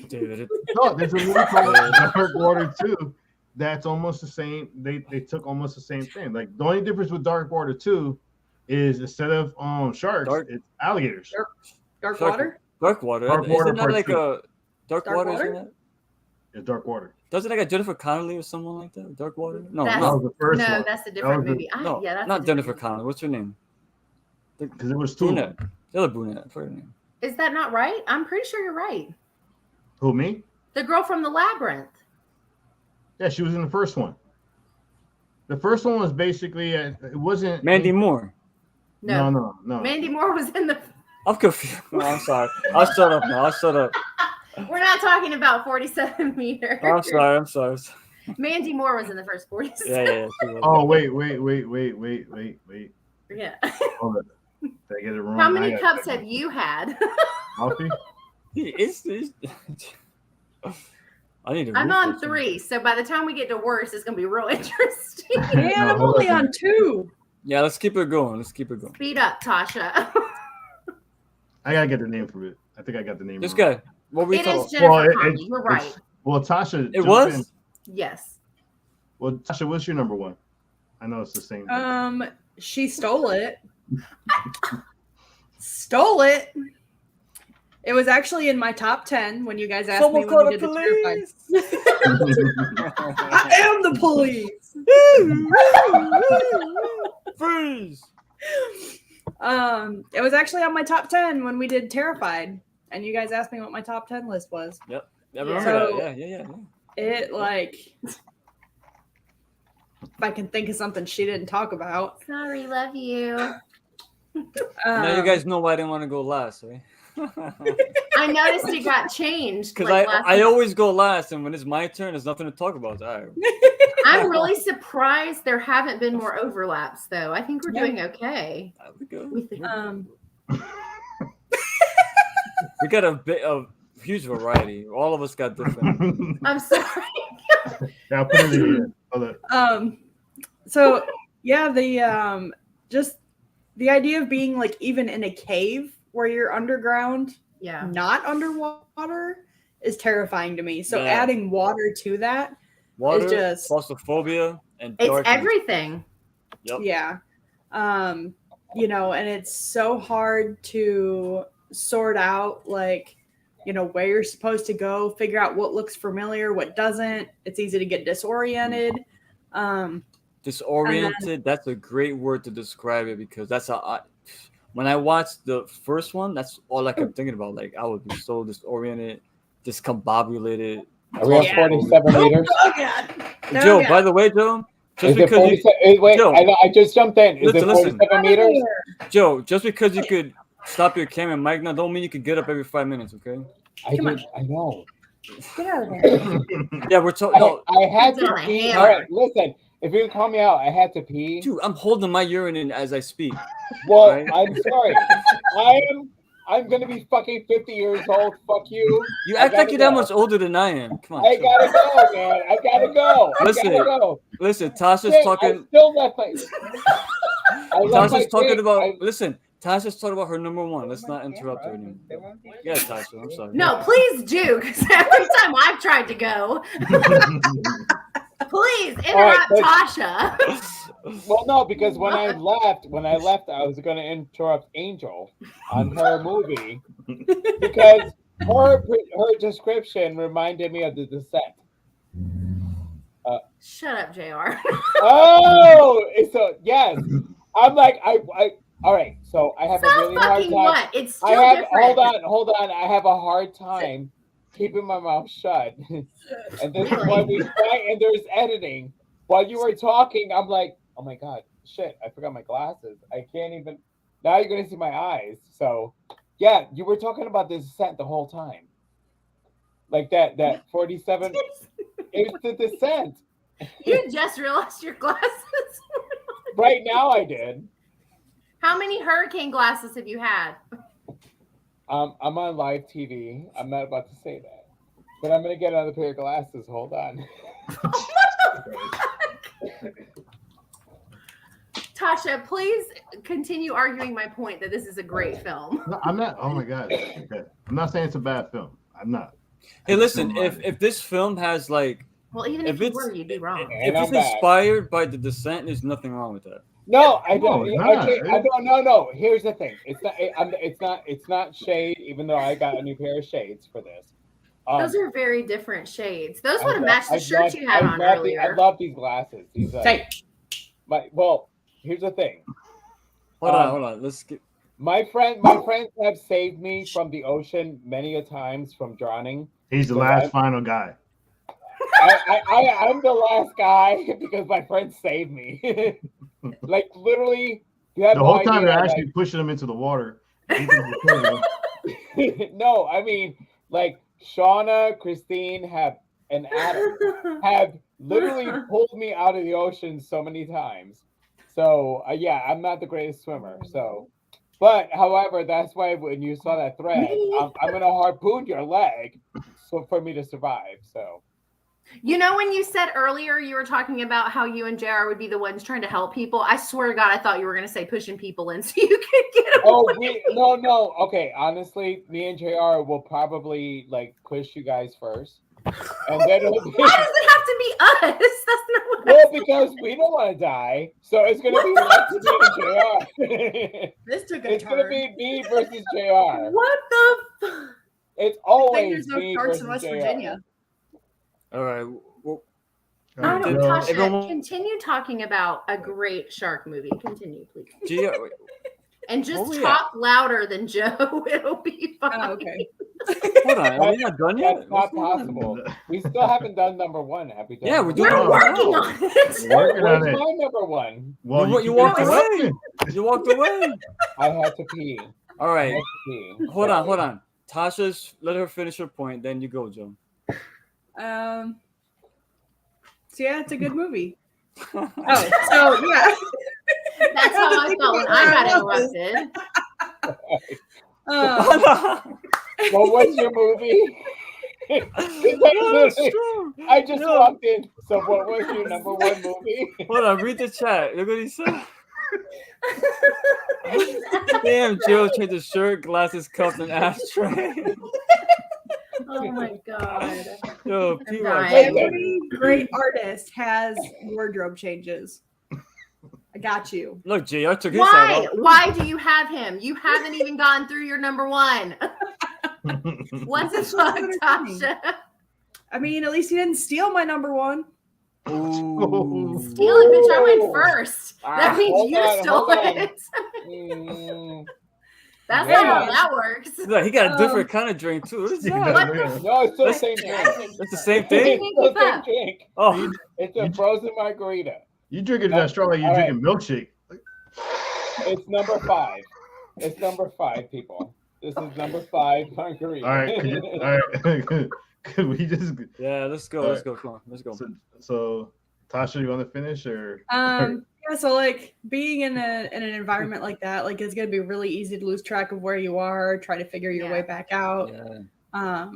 Dude,
No, there's a movie called Dark Water 2 that's almost the same. They took almost the same thing. Like the only difference with Dark Water 2 is instead of sharks, it's alligators.
Dark
Shark-
Water?
Dark Water.
Dark Water
Isn't that
Part
like
2.
a Dark
Dark
Water?
Water?
Isn't that?
It's Dark Water.
Doesn't it like a Jennifer Connelly or someone like that? Dark Water? No,
That's-
That
no,
was the first
No,
one.
that's a different
was the-
movie.
no,
That's
not
a
Jennifer
different
Connelly. What's her name?
Because it was two.
Brunette. The other brunette. I forgot her name.
movie. Is that not right? I'm pretty sure you're right.
Who, me?
The girl from the labyrinth.
Yeah, she was in the first one. The first one was basically it wasn't
Mandy Moore.
No.
No.
Mandy Moore was in the.
I'm confused. No, I'm sorry. I'll shut up now. I'll shut up.
We're not talking about 47 meters.
I'm sorry.
Mandy Moore was in the first 47.
Yeah. She was.
Oh wait.
Yeah.
Hold on. Did I get it wrong?
How many cups have you had?
Coffee?
It's I need to.
I'm
roof
on
or something.
3, so by the time we get to worse, it's gonna be real interesting.
Man, I'm only on 2.
Yeah, let's keep it going.
Speed up, Tasha.
I gotta get the name for it. I think I got the name.
This
wrong.
guy. What we
It is
talking?
Jennifer
Well,
Connelly. You're right.
Well, Tasha.
It
jump
was.
in.
Yes.
Well, Tasha, what's your number one? I know it's the same. thing.
She stole it. Stole it. It was actually in my top 10 when you guys asked
Someone
me
call
when we
the
did the
police.
I am the police.
Freeze.
It was actually on my top 10 when we did Terrified, and you guys asked me what my top 10 list was.
Yep. I remember
So-
that. Yeah.
It like, if I can think of something she didn't talk about.
Sorry, love you.
Now you guys know why I didn't want to go last, right?
I noticed it got changed.
Because
like,
I always go last, and when it's my turn, there's nothing to talk about. All right.
I'm really surprised there haven't been more overlaps, though. I think we're doing okay.
We good. We got a bit of huge variety. All of us got different.
I'm sorry.
Yeah, I'll put it in here. Hold it.
So yeah, the just the idea of being like even in a cave where you're underground,
Yeah.
not underwater, is terrifying to me. So
Yeah.
adding water to that,
Water,
just-
claustrophobia, and
It's
darkness.
everything.
Yep.
yeah, you know, and it's so hard to sort out, like, you know, where you're supposed to go, figure out what looks familiar, what doesn't. It's easy to get disoriented.
Disoriented. That's a great word to describe it, because that's how when I watched the first one, that's all I kept thinking about. Like, I would be so disoriented, discombobulated.
Are we at
Yeah.
47 meters?
Oh god! No,
Joe,
God.
by the way, Joe, just
Is it
because
47? Wait,
Joe.
I just jumped in. Is
Listen,
it 47 meters?
Joe, just because you could stop your camera and mic now, don't mean you could get up every 5 minutes, okay?
I know.
Get out of there!
Yeah, we're talking. No,
I had
He's
to
on a
pee.
hammer.
All right, listen. If you can call me out, I had to pee.
dude, I'm holding my urine in as I speak.
Well,
Right.
I'm sorry. I'm gonna be fucking 50 years old. Fuck you.
You
I
act like
gotta
you're that
go.
much older than I am. Come on.
I
chill.
gotta go, man. I gotta go.
Listen,
I gotta go.
Listen, Tasha's
Shit,
talking.
I still left my. I left my
Tasha's talking
thing.
about.
I-
Listen, Tasha's talking about her number one. Let's not interrupt her anymore. Yeah, Tasha, I'm sorry.
No, please do, because every time I've tried to go, please interrupt
but-
Tasha.
Well, no, because when I left, I was gonna interrupt Angel on her movie because her description reminded me of The Descent.
Shut up, JR.
Oh, so yes, I'm like all right. So I have a
So
really hard
fucking
time.
what? It's still
I have
different.
hold on. I have a hard time keeping my mouth shut, and this is why we fight. And there's editing. While you were talking, I'm like, oh my god, shit! I forgot my glasses. I can't even. Now you're gonna see my eyes. So, yeah, you were talking about The Descent the whole time. Like that 47. It's The Descent.
You just realized your glasses.
Right now, I did.
How many hurricane glasses have you had?
I'm on live TV. I'm not about to say that, but I'm gonna get another pair of glasses. Hold on.
Tasha, please continue arguing my point that this is a great film.
No, I'm not. Oh my god. Okay. I'm not saying it's a bad film. I'm not.
Hey, listen, if this film has like,
Well, even
If
if you
it's-
were, you'd be wrong.
And
if
I'm
it's
back.
inspired by The Descent, there's nothing wrong with that.
No, I
No,
don't.
it's
Okay,
not.
I don't. No. Here's the thing. It's not. It's not shade. Even though I got a new pair of shades for this.
Those are very different shades. Those
I
would have
love-
matched the
I
shirt
love-
you had
I
on
love
earlier.
I love these glasses. These
Okay.
well, here's the thing.
Hold on. Let's get.
My friends have saved me from the ocean many a times from drowning.
He's the
So
last
I'm-
final guy.
I'm the last guy because my friends saved me. Like literally, you have
The
no
whole time
idea,
they're actually pushing him into the water.
no, I mean, like Shauna, Christine and Adam have literally pulled me out of the ocean so many times. So yeah, I'm not the greatest swimmer. So, but however, that's why when you saw that thread, I'm gonna harpoon your leg, so for me to survive. So.
You know, when you said earlier you were talking about how you and JR would be the ones trying to help people, I swear to God, I thought you were going to say pushing people in so you could get away.
No. Okay, honestly, me and JR will probably like push you guys first, and then it'll be.
Why does it have to be us? That's not what
Well, because we don't want to die, so it's gonna be like me and JR.
This took a
It's gonna
turn.
be me versus JR.
What the? F-
It's
I think
always
there's no
me
sharks
versus
in West
JR.
Virginia.
All right. Well,
I don't,
Did-
Tasha,
everyone-
continue talking about a great shark movie. Continue, please.
GR,
And just
Where we
talk louder than Joe. It'll be fine.
Oh, okay.
Hold on, are we not done yet?
That's not possible. We still haven't done number one. Have we done?
Yeah, we're
number
doing
We're
it
one?
right
working
now.
on it.
Working on
Where's
it.
my number one?
Well,
You
keep
walked
interrupting.
away. You walked away.
I had to pee.
All
I
right.
had to pee.
Hold
Sorry.
on. Tasha's, let her finish her point, then you go, Joe.
So yeah, it's a good movie.
Oh,
So yeah.
That's how I felt when I got interrupted.
What was your movie?
That's true.
I just
No.
walked in. So what was your number one movie?
Hold on, read the chat. Look what he said. Damn, Joe changed his shirt, glasses, cups, and ashtray.
Oh my god.
Yo,
I'm
P-Rock.
dying.
Every great artist has wardrobe changes. I got you.
Look, JR took his side
Why?
off.
Why do you have him? You haven't even gone through your number one. What's the fuck, Tasha?
I mean, at least he didn't steal my number one.
Ooh.
Steal it, bitch. I went first. That
Ah,
means
hold
you
on,
stole
hold on.
it.
Mm,
That's
Yeah.
not how that works.
Look, he got a different kind of drink too. What is that?
What
no, it's still the
That's-
same drink.
That's the same
It's
thing.
still the same drink.
Oh,
It's a frozen margarita.
You drinking that straw like you're
All right.
drinking milkshake.
It's number 5. It's number 5, people. This is number 5 margarita.
All right, could we just?
yeah. Let's go.
All
Let's
right.
go. Come on. Let's go.
So, Tasha, you want to finish or?
Yeah, so like being in an environment like that, like it's gonna be really easy to lose track of where you are, try to figure your
Yeah.
way back out.
Yeah.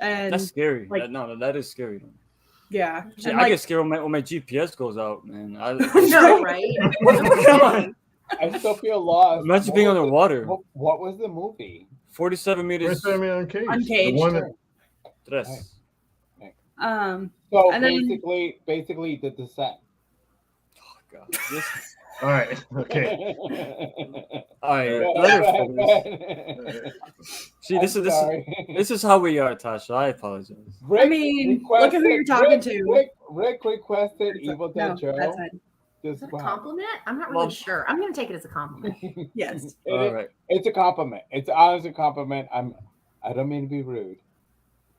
And
That's scary.
like-
That is scary.
yeah.
Shit,
And
I
like,
get scared when my GPS goes out, man.
No, right?
Come on.
I still feel lost.
Imagine
What
being
was
underwater.
What was the movie?
47 meters.
First time in Uncaged.
Uncaged.
The one that,
Tres.
So
And then-
basically the descent.
Oh, God. This-
all right. Okay.
all right.
Go
Let her
ahead,
finish.
go ahead.
See, this
I'm
is
sorry.
this is how we are, Tasha. I apologize.
Rick
I mean, look at who you're talking to.
Rick requested Evil Dead
no,
Joe.
that's it.
This
Is it a
wow.
compliment? I'm not really
Well-
sure. I'm going to take it as a compliment.
Yes.
All right.
It's a compliment. It's honestly a compliment. I don't mean to be rude.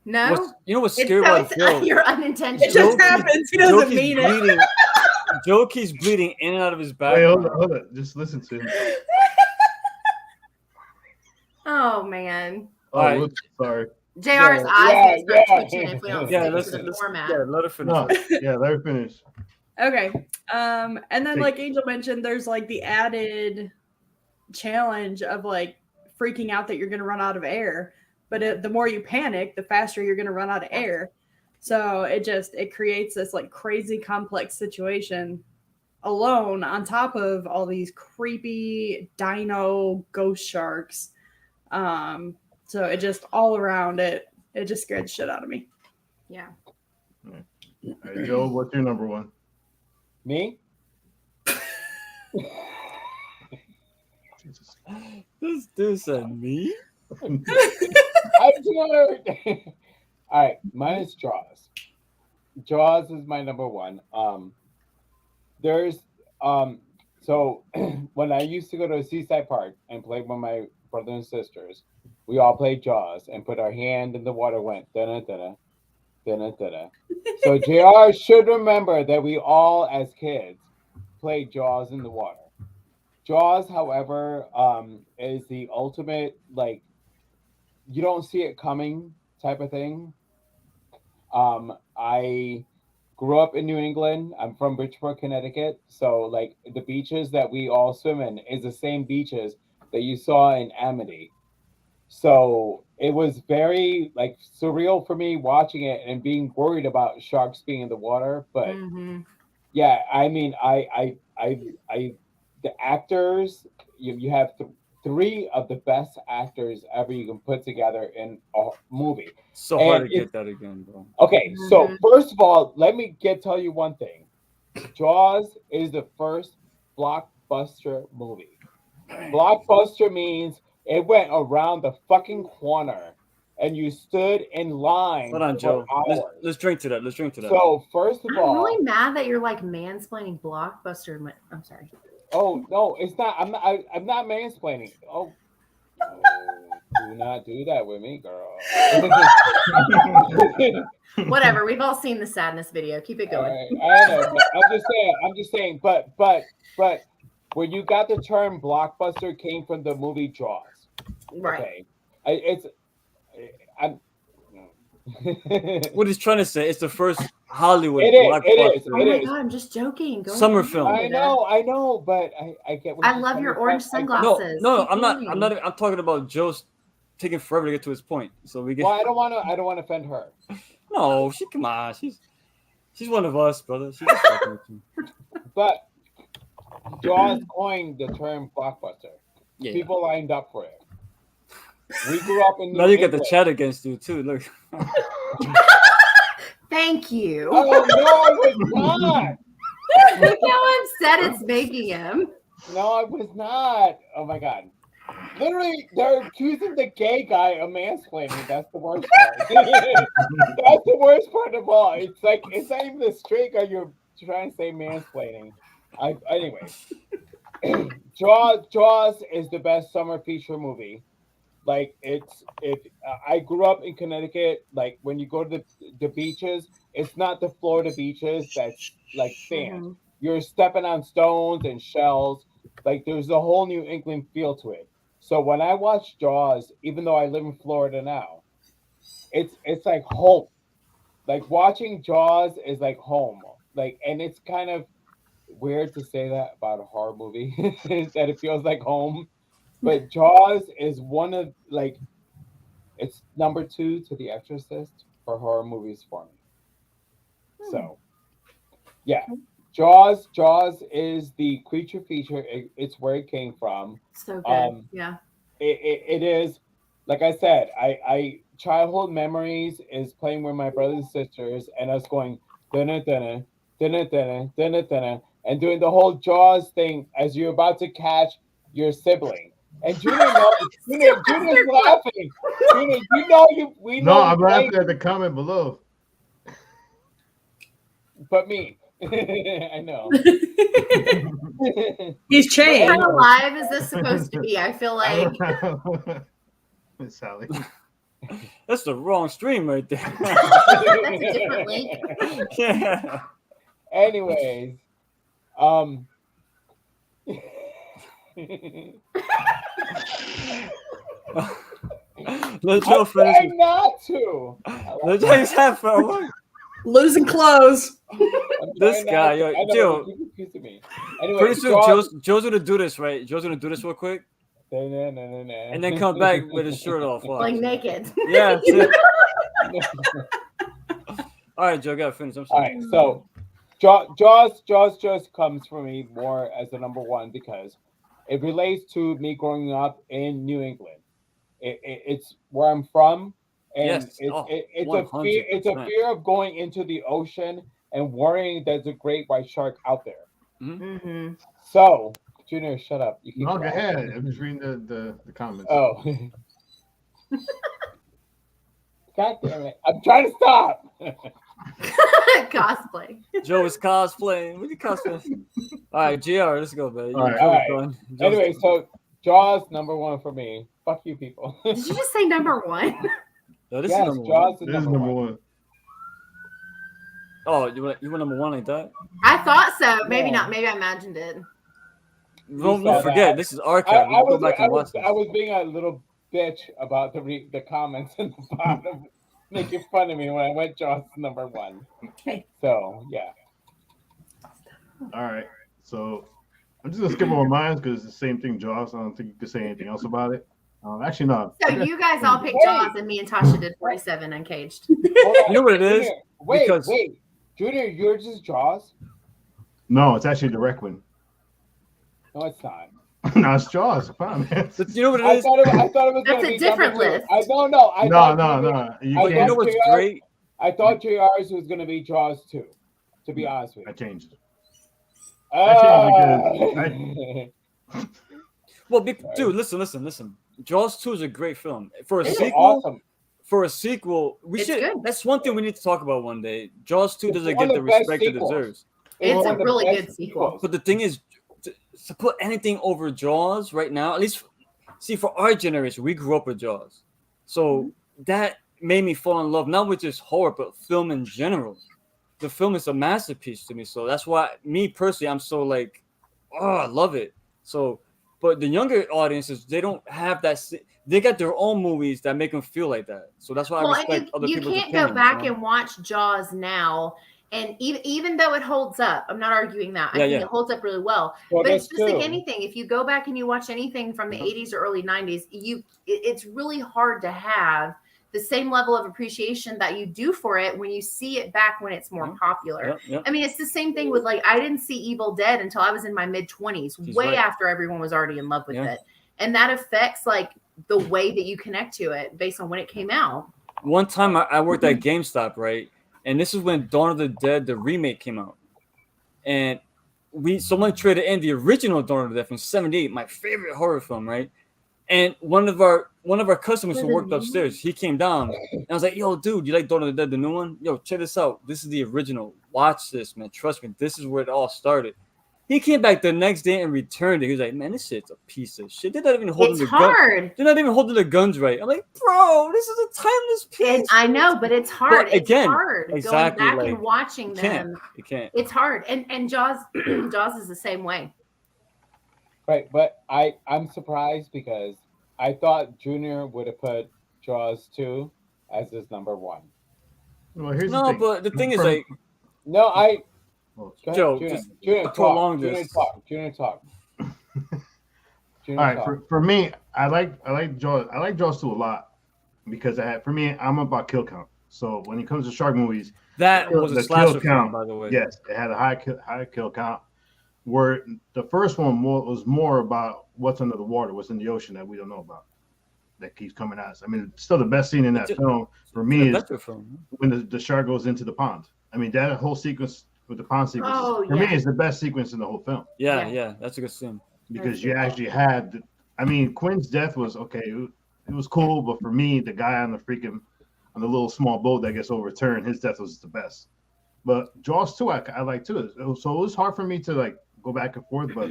No?
You know what's
It's,
scary
so
about Joe?
you're
It
unintentional.
just
Joe-
happens. He
Joe
doesn't
keeps
mean it.
bleeding. Joe keeps bleeding in and out of his
Wait,
background.
hold on. Just listen to him.
Oh, man.
Oh,
All right.
whoops, sorry.
JR's
Yeah,
eyes going to start
yeah.
twitching if we don't
Yeah,
stick
let's,
to the
let's
format.
yeah, let her finish.
No,
it.
yeah, let her finish.
Okay. And then
Take-
like Angel mentioned, there's like the added challenge of like freaking out that you're going to run out of air. But the more you panic, the faster you're going to run out of air. So it creates this like crazy complex situation alone on top of all these creepy dino ghost sharks. So it just all around it just scared the shit out of me.
Yeah.
All right, Joe, what's your number one?
Me?
Jesus.
This dude said me.
I'm tired. All right, mine is Jaws. Jaws is my number one. There's so when I used to go to Seaside Park and play with my brothers and sisters, we all played Jaws and put our hand in the water, went da da da da. So JR should remember that we all as kids played Jaws in the water. Jaws, however, is the ultimate, like, you don't see it coming type of thing. I grew up in New England. I'm from Bridgeport, Connecticut. So, like, the beaches that we all swim in is the same beaches that you saw in Amity. So it was very, like, surreal for me watching it and being worried about sharks being in the water. But
Mhm.
yeah, I mean, the actors, you have three of the best actors ever you can put together in a movie.
So hard
And
to get that again, bro.
Okay, so
Mhm.
first of all, let me tell you one thing. Jaws is the first blockbuster movie. Blockbuster means it went around the fucking corner and you stood in line
Hold on,
for
Joe.
hours.
Let's drink to that. Let's drink to that.
So first of
I'm
all,
really mad that you're like mansplaining Blockbuster. I'm sorry.
Oh no, it's not. I'm not mansplaining. Oh, do not do that with me, girl.
Whatever. We've all seen the sadness video. Keep it going.
I know, but I'm just saying, but when you got the term blockbuster came from the movie Jaws.
Right.
Okay. I'm
What he's trying to say, it's the first Hollywood
It is,
blockbuster.
Oh my god, I'm just joking. Go
Summer
ahead.
film.
I know, but I get what
I
you're
love your
coming
orange
from.
sunglasses.
No,
Keep
I'm
going.
not. I'm talking about Joe's taking forever to get to his point. So we get.
Well, I don't want to offend her.
No, come on. She's one of us, brother. She's just fucking with you.
But Jaws coined the term blockbuster.
Yeah.
People lined up for it. We grew up in New
Now you get the
England.
chat against you too. Look.
Thank you.
Oh no, I was not.
Look how upset it's making him.
No, I was not. Oh my god. Literally, they're accusing the gay guy of mansplaining. That's the worst part. That's the worst part of all. It's like it's not even the straight guy you're trying to say mansplaining. Anyway. Jaws is the best summer feature movie. Like I grew up in Connecticut. Like when you go to the beaches, it's not the Florida beaches that's like sand.
Mhm.
You're stepping on stones and shells. Like there's a whole New England feel to it. So when I watch Jaws, even though I live in Florida now, it's like home. Like watching Jaws is like home. Like, and it's kind of weird to say that about a horror movie that it feels like home. But Jaws is one of like it's number 2 to The Exorcist for horror movies for me. So yeah, Jaws is the creature feature. It's where it came from.
So good. Yeah.
It is like I said. I childhood memories is playing with my brothers and sisters and us going dunna dunna dunna dunna dunna dunna and doing the whole Jaws thing as you're about to catch your sibling. And Junior's laughing. Junior, we know.
No, I'm
you
laughing
played,
at the comment below.
but me. I know.
He's chained.
How live is this supposed to be? I feel like
Miss Sally.
That's the wrong stream right there.
that's a different link.
Yeah.
Anyways,
Let Joe
I'm
finish.
trying not to.
Let Joe have fun.
Losing clothes.
This guy, yo, Joe.
Me. Anyway,
Pretty soon, Joe's gonna do this, right? Joe's gonna do this real quick, and then come back with his shirt off. Watch.
Like naked.
Yeah. That's it. All right, Joe, gotta finish. I'm
All
sorry.
right, so Jaws just comes for me more as the number 1 because it relates to me growing up in New England. It's where I'm from, and
Yes.
it's a fear of going into the ocean and worrying there's a great white shark out there.
Mm-hmm.
So, Junior, shut up. You keep
No, go
talking.
ahead. I'm just reading the comments.
Oh. God damn it. I'm trying to stop.
Cosplay.
Joe is cosplaying. What are you cosplaying? All right, GR, let's go, baby.
All right.
All right. Anyway, so Jaws number 1 for me. Fuck you people.
Did you just say number 1?
No, this
Yes,
is number
Jaws
one.
is
This is
number
number
1.
one.
Oh, you want number 1 like that?
I thought so. Maybe
Yeah.
not. Maybe I imagined it.
Don't
saw
forget,
that.
this is archive. You can go back and watch this.
I was being a little bitch about the comments in the bottom, making fun of me when I went Jaws number 1.
Okay.
So yeah.
All right. So I'm just gonna skip over mine because it's the same thing, Jaws. I don't think you can say anything else about it. Actually, no.
So you guys all picked Jaws, and me and Tasha did 47 Uncaged.
Hold on,
You know what it is?
Junior, wait,
Because-
wait, Junior, yours is Jaws?
No, it's actually the Requiem.
No, it's not.
No, it's Jaws. Come on, man.
But you know what it
I
is?
thought it was
That's
going to
a
be
different
number 2.
list.
I no. I
No,
thought
no,
Junior-
no. You
I
But you
can't.
know what's
JR?
great?
I thought JR's was going to be Jaws 2, to be honest with
I
you.
changed it.
Ah.
Well, dude, listen. Jaws 2 is a great film. For a
It's
sequel,
awesome.
we
It's
should.
good.
That's one thing we need to talk about one day. Jaws 2
It's
one
one
get
of
the
the best
respect it
sequels.
deserves.
It's
one
a
of the
really
best
good sequel.
But the thing is, to put anything over Jaws right now, at least, see, for our generation, we grew up with Jaws, so that made me fall in love not with just horror but film in general. The film is a masterpiece to me, so that's why me personally, I'm so like, oh, I love it. So, but the younger audiences, they don't have that. They got their own movies that make them feel like that. So that's why I
Well, and
respect other
you
people's
can't
opinions.
go back
you know?
and watch Jaws now. And even though it holds up, I'm not arguing that. I
Yeah,
think
yeah.
it holds up really well.
Well,
But it's
that's
just like
true.
anything. If you go back and you watch anything from the 80s or early 90s, it's really hard to have the same level of appreciation that you do for it when you see it back when it's more popular.
Yep.
I mean, it's the same thing with like, I didn't see Evil Dead until I was in my mid 20s,
She's
way
right.
after everyone was already in love with it. And that affects like the way that you connect to it based on when it came out.
One time I worked at GameStop, right? And this is when Dawn of the Dead, the remake, came out. And someone traded in the original Dawn of the Dead from '78, my favorite horror film, right? And one of our customers who worked upstairs, he came down and I was like, yo, dude, you like Dawn of the Dead, the new one? Yo, check this out. This is the original. Watch this, man. Trust me, this is where it all started. He came back the next day and returned it. He was like, man, this shit's a piece of shit. They're not even holding
It's
the
hard.
gun. They're not even holding the guns right. I'm like, bro, this is a timeless piece.
I know, but it's hard.
But again,
it's hard
exactly,
going back
like,
and watching them.
You can't.
It's hard. And Jaws Jaws is the same way.
Right, but I'm surprised because I thought Junior would have put Jaws 2 as his number one.
Well, here's
No,
the thing.
but the thing is, like,
No,
Well,
go ahead,
Joe,
Junior.
just
Junior
to
talk.
prolong
Junior
this.
talk. Junior talk. Junior
all right,
talk.
for me, I like Jaws. I like Jaws 2 a lot because for me, I'm about kill count. So when it comes to shark movies,
that was
the
a slasher
kill count,
film, by the way.
yes, it had a high kill count. Where the first one was more about what's under the water, what's in the ocean that we don't know about, that keeps coming at us. I mean, still the best scene in that film for me is when the shark goes into the pond. I mean, that whole sequence with the pond sequence for me is the best sequence in the whole film.
Yeah, that's a good scene.
Because you actually had, I mean, Quinn's death was okay. It was cool, but for me, the guy on the little small boat that gets overturned, his death was the best. But Jaws 2, I like too. So it was hard for me to like go back and forth, but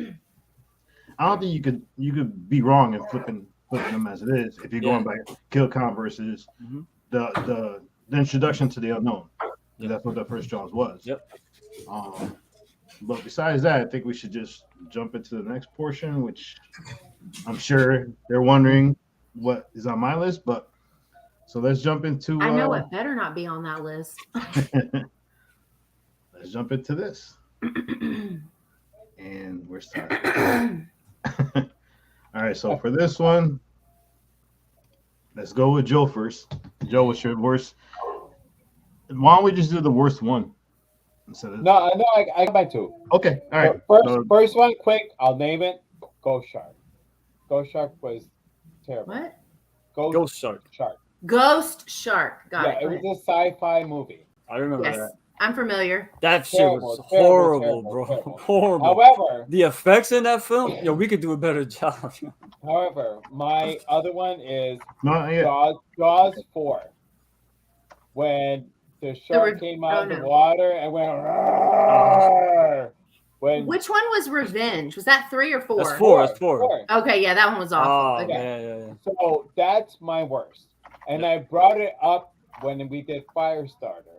I don't think you could be wrong in flipping them as it is if you're going by kill count versus the introduction to the unknown. That's what the first Jaws was.
Yep.
But besides that, I think we should just jump into the next portion, which I'm sure they're wondering what is on my list. But so let's jump into.
I know it better not be on that list.
Let's jump into this. And we're starting. All right, so for this one, let's go with Joe first. Joe, what's your worst? Why don't we just do the worst one?
No, I got my two.
Okay, all right.
First one, quick. I'll name it. Ghost Shark. Ghost Shark was terrible.
What?
Ghost Shark.
Ghost Shark. Got it.
It was a sci-fi movie.
I remember that.
I'm familiar.
That shit was horrible, bro. Horrible.
However,
the effects in that film, yo, we could do a better job.
However, my other one is
Jaws
4. When the shark came out of the water and went.
Which one was Revenge? Was that 3 or 4?
That's 4. That's 4.
Okay, yeah, that one was awful.
Oh,
okay.
yeah.
So that's my worst, and I brought it up when we did Firestarter.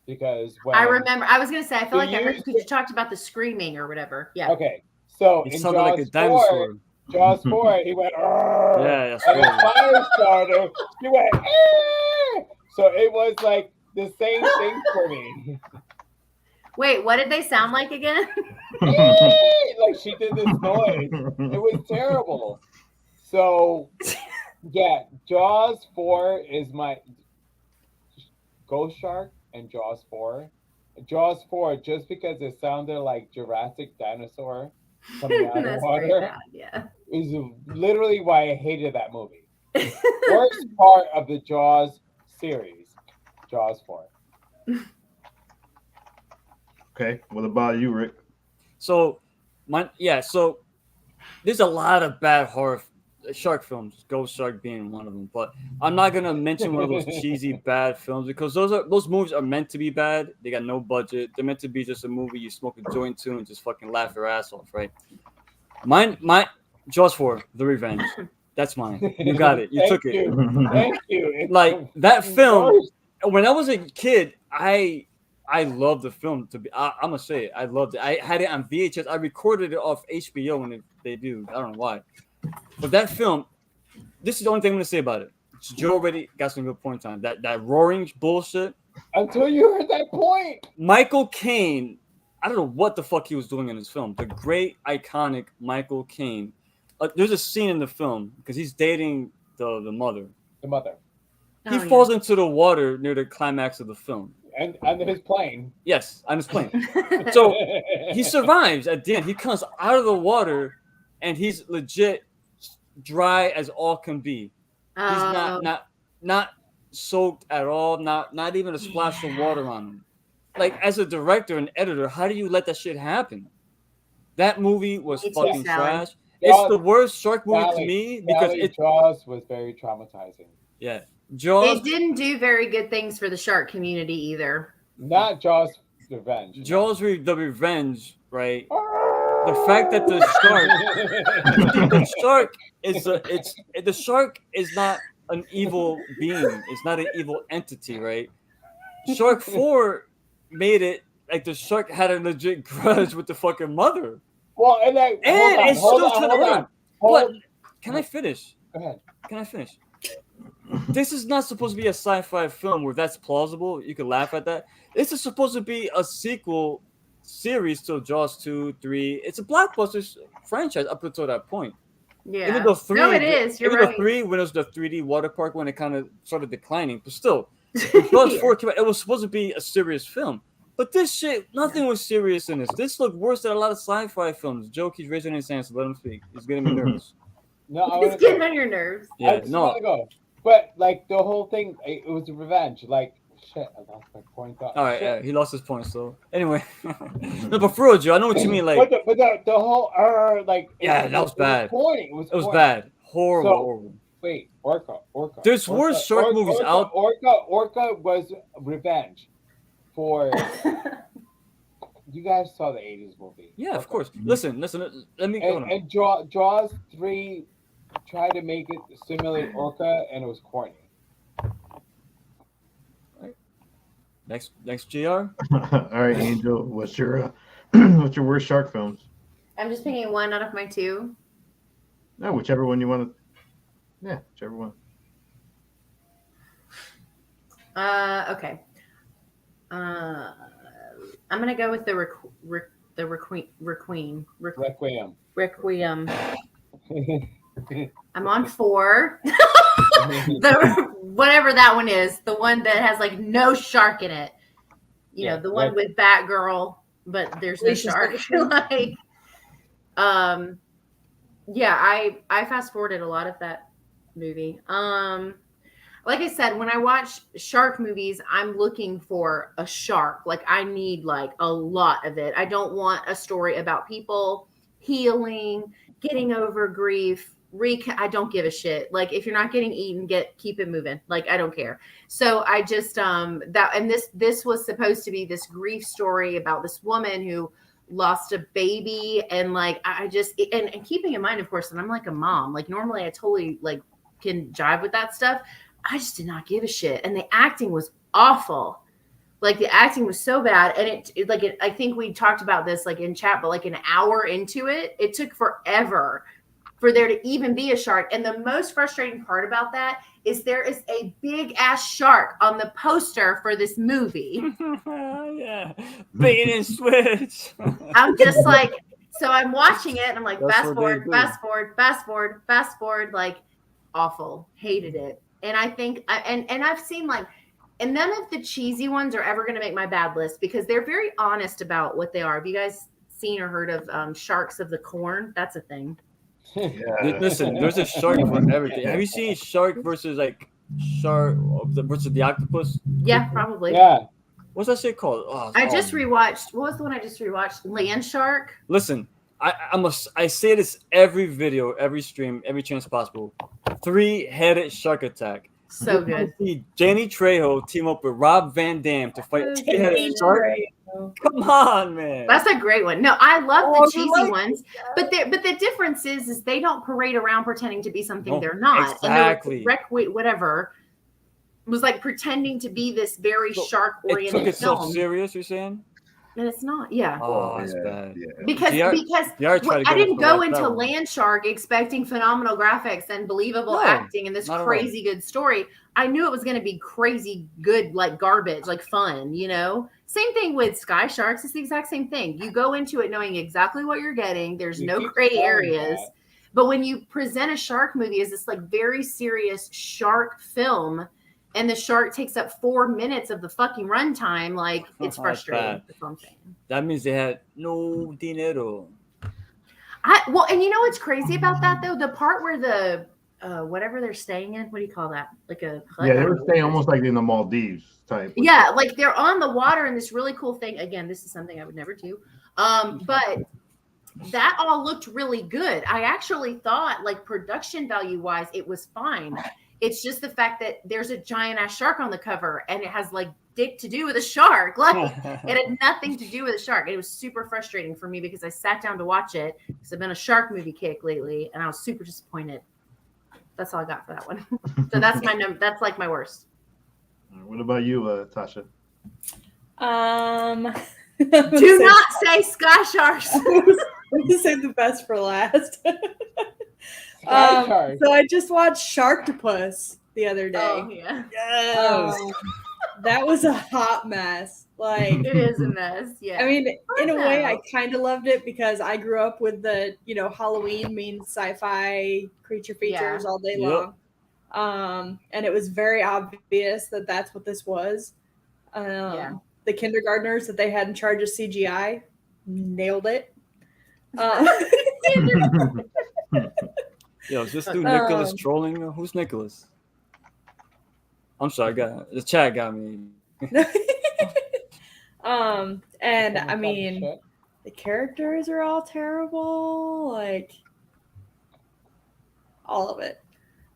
Because when
I remember, I was gonna say, I feel like I heard because you talked about the screaming or whatever. Yeah.
Okay. So
it
in
sounded
Jaws
like a dinosaur.
Jaws 4, he went.
Yeah, that's
and in Firestarter, he went. So it was like the same thing for me.
Wait, what did they sound like again?
Like she did this noise. It was terrible. So yeah, Jaws 4 is my Ghost Shark. And Jaws 4. Jaws 4, just because it sounded like Jurassic dinosaur coming out of the water, is literally why I hated that movie. Worst part of the Jaws series, Jaws 4.
Okay, what about you, Rick?
So there's a lot of bad horror shark films, Ghost Shark being one of them. But I'm not gonna mention one of those cheesy bad films because those movies are meant to be bad. They got no budget. They're meant to be just a movie you smoke a joint to and just fucking laugh your ass off, right? My Jaws 4, The Revenge. That's mine. You got it. You took it.
Thank you. It's
Like
the
that film.
worst.
When I was a kid, I loved the film. I'm gonna say it. I loved it. I had it on VHS. I recorded it off HBO when they do. I don't know why. But that film, this is the only thing I'm gonna say about it. Joe already got some good points on it. That roaring bullshit.
Until you heard that point.
Michael Caine, I don't know what the fuck he was doing in this film. The great, iconic Michael Caine. There's a scene in the film because he's dating the mother.
The mother.
He falls into the water near the climax of the film.
And his plane.
Yes, on his plane. So he survives at the end. He comes out of the water and he's legit dry as all can be. He's not soaked at all, not even a splash of water on him. Like as a director and editor, how do you let that shit happen? That movie was fucking trash. It's the worst shark movie to me because
Jaws was very traumatizing.
Yeah. Jaws.
It didn't do very good things for the shark community either.
Not Jaws Revenge.
Jaws the Revenge, right? The fact that the shark is not an evil being. It's not an evil entity, right? Shark 4 made it like the shark had a legit grudge with the fucking mother.
Well, and then hold on.
But can I finish?
Go ahead.
Can I finish? This is not supposed to be a sci-fi film where that's plausible. You can laugh at that. This is supposed to be a sequel series to Jaws 2, 3. It's a blockbuster franchise up until that point.
Yeah.
Even though 3,
no, it is. You're right.
3 when it was the 3D water park when it kind of started declining, but still, Jaws 4 came out, it was supposed to be a serious film. But this shit, nothing was serious in this. This looked worse than a lot of sci-fi films. Joe keeps raising his hand, so let him speak. He's getting me nervous.
No,
It's getting on your nerves.
Yeah,
I just want to go. But like the whole thing, it was a revenge. Like shit, I lost my point.
All right, yeah, he lost his point. So anyway, no, but for real, Joe, I know what you mean. Like,
but the whole like
yeah, that was bad.
It was
bad. Horrible. Horrible.
Wait, Orca.
There's worse shark movies out.
Orca was revenge for. You guys saw the 80s movie.
Yeah, of course. Listen. Let me go.
And Jaws 3 tried to make it simulate Orca, and it was corny.
Right. Next, GR.
All right, Angel. What's your worst shark films?
I'm just picking one out of my two.
No, whichever one you want to. Yeah, whichever one.
Okay. I'm gonna go with the Requiem. I'm on 4. The whatever that one is, the one that has like no shark in it. You know, the one with Batgirl, but there's no shark. Like, yeah, I fast forwarded a lot of that movie. Like I said, when I watch shark movies, I'm looking for a shark. Like I need like a lot of it. I don't want a story about people healing, getting over grief. I don't give a shit. Like if you're not getting eaten, keep it moving. Like I don't care. So I just this was supposed to be this grief story about this woman who lost a baby, and like I just and keeping in mind, of course, that I'm like a mom. Like normally I totally like can jive with that stuff. I just did not give a shit. And the acting was awful. Like the acting was so bad. And I think we talked about this like in chat, but like an hour into it, it took forever for there to even be a shark. And the most frustrating part about that is there is a big ass shark on the poster for this movie.
Yeah. Bait and switch.
I'm just like, so I'm watching it and I'm like, fast forward, like awful. Hated it. And I think, and I've seen like, and none of the cheesy ones are ever going to make my bad list because they're very honest about what they are. Have you guys seen or heard of Sharks of the Corn? That's a thing.
Yeah. Listen, there's a shark for everything. Have you seen Shark versus the octopus?
Yeah, probably.
Yeah.
What's that shit called? Oh,
I just rewatched. What was the one I just rewatched? Land Shark.
Listen, I say this every video, every stream, every chance possible. 3-headed shark attack.
So good.
See Danny Trejo team up with Rob Van Dam to fight a 3-headed shark.
Trejo.
Come on, man.
That's a great one. No, I love
Oh,
the
you
cheesy
like
ones, but the difference is they don't parade around pretending to be something
No,
they're not.
exactly.
And whatever was like pretending to be this very
So,
shark
It took
oriented
itself
film,
serious, you're saying?
and it's not. Yeah.
Oh, it's
yeah,
bad.
yeah.
Because
DR tried to
I
get us
didn't
to
go
watch
into
that one.
Land Shark expecting phenomenal graphics and believable
No,
acting and this
not at all.
crazy good story. I knew it was going to be crazy good, like garbage, like fun, you know? Same thing with Sky Sharks. It's the exact same thing. You go into it knowing exactly what you're getting. There's
You
no
keep
gray
saying
areas.
that.
But when you present a shark movie as this like very serious shark film, and the shark takes up 4 minutes of the fucking runtime, like it's
That's
frustrating.
bad.
That's what I'm saying.
That means they had no dinero.
Well, and you know what's crazy about that though? The part where the whatever they're staying in, what do you call that? Like a hut?
Yeah, they were staying almost like in the Maldives type.
Yeah, like they're on the water in this really cool thing. Again, this is something I would never do. But that all looked really good. I actually thought, like production value wise, it was fine. It's just the fact that there's a giant ass shark on the cover and it has like dick to do with a shark. Like it had nothing to do with a shark. It was super frustrating for me because I sat down to watch it because I've been a shark movie kick lately and I was super disappointed. That's all I got for that one. So that's my number. That's like my worst.
What about you, Tasha?
Do not say Sky Sharks.
I'm gonna save the best for last.
Shark.
So I just watched Sharktopus the other day.
Oh yeah,
Yes.
That was a hot mess. Like,
it is a mess. Yeah,
I mean, in a way, I
know.
kind of loved it because I grew up with the, Halloween means sci-fi creature features
Yeah.
all day
Yep.
long. And it was very obvious that that's what this was.
Yeah.
The kindergartners that they had in charge of CGI nailed it.
Yo, is this dude Nicholas trolling? Who's Nicholas? I'm sorry, the chat got me.
And I mean, the characters are all terrible, like all of it.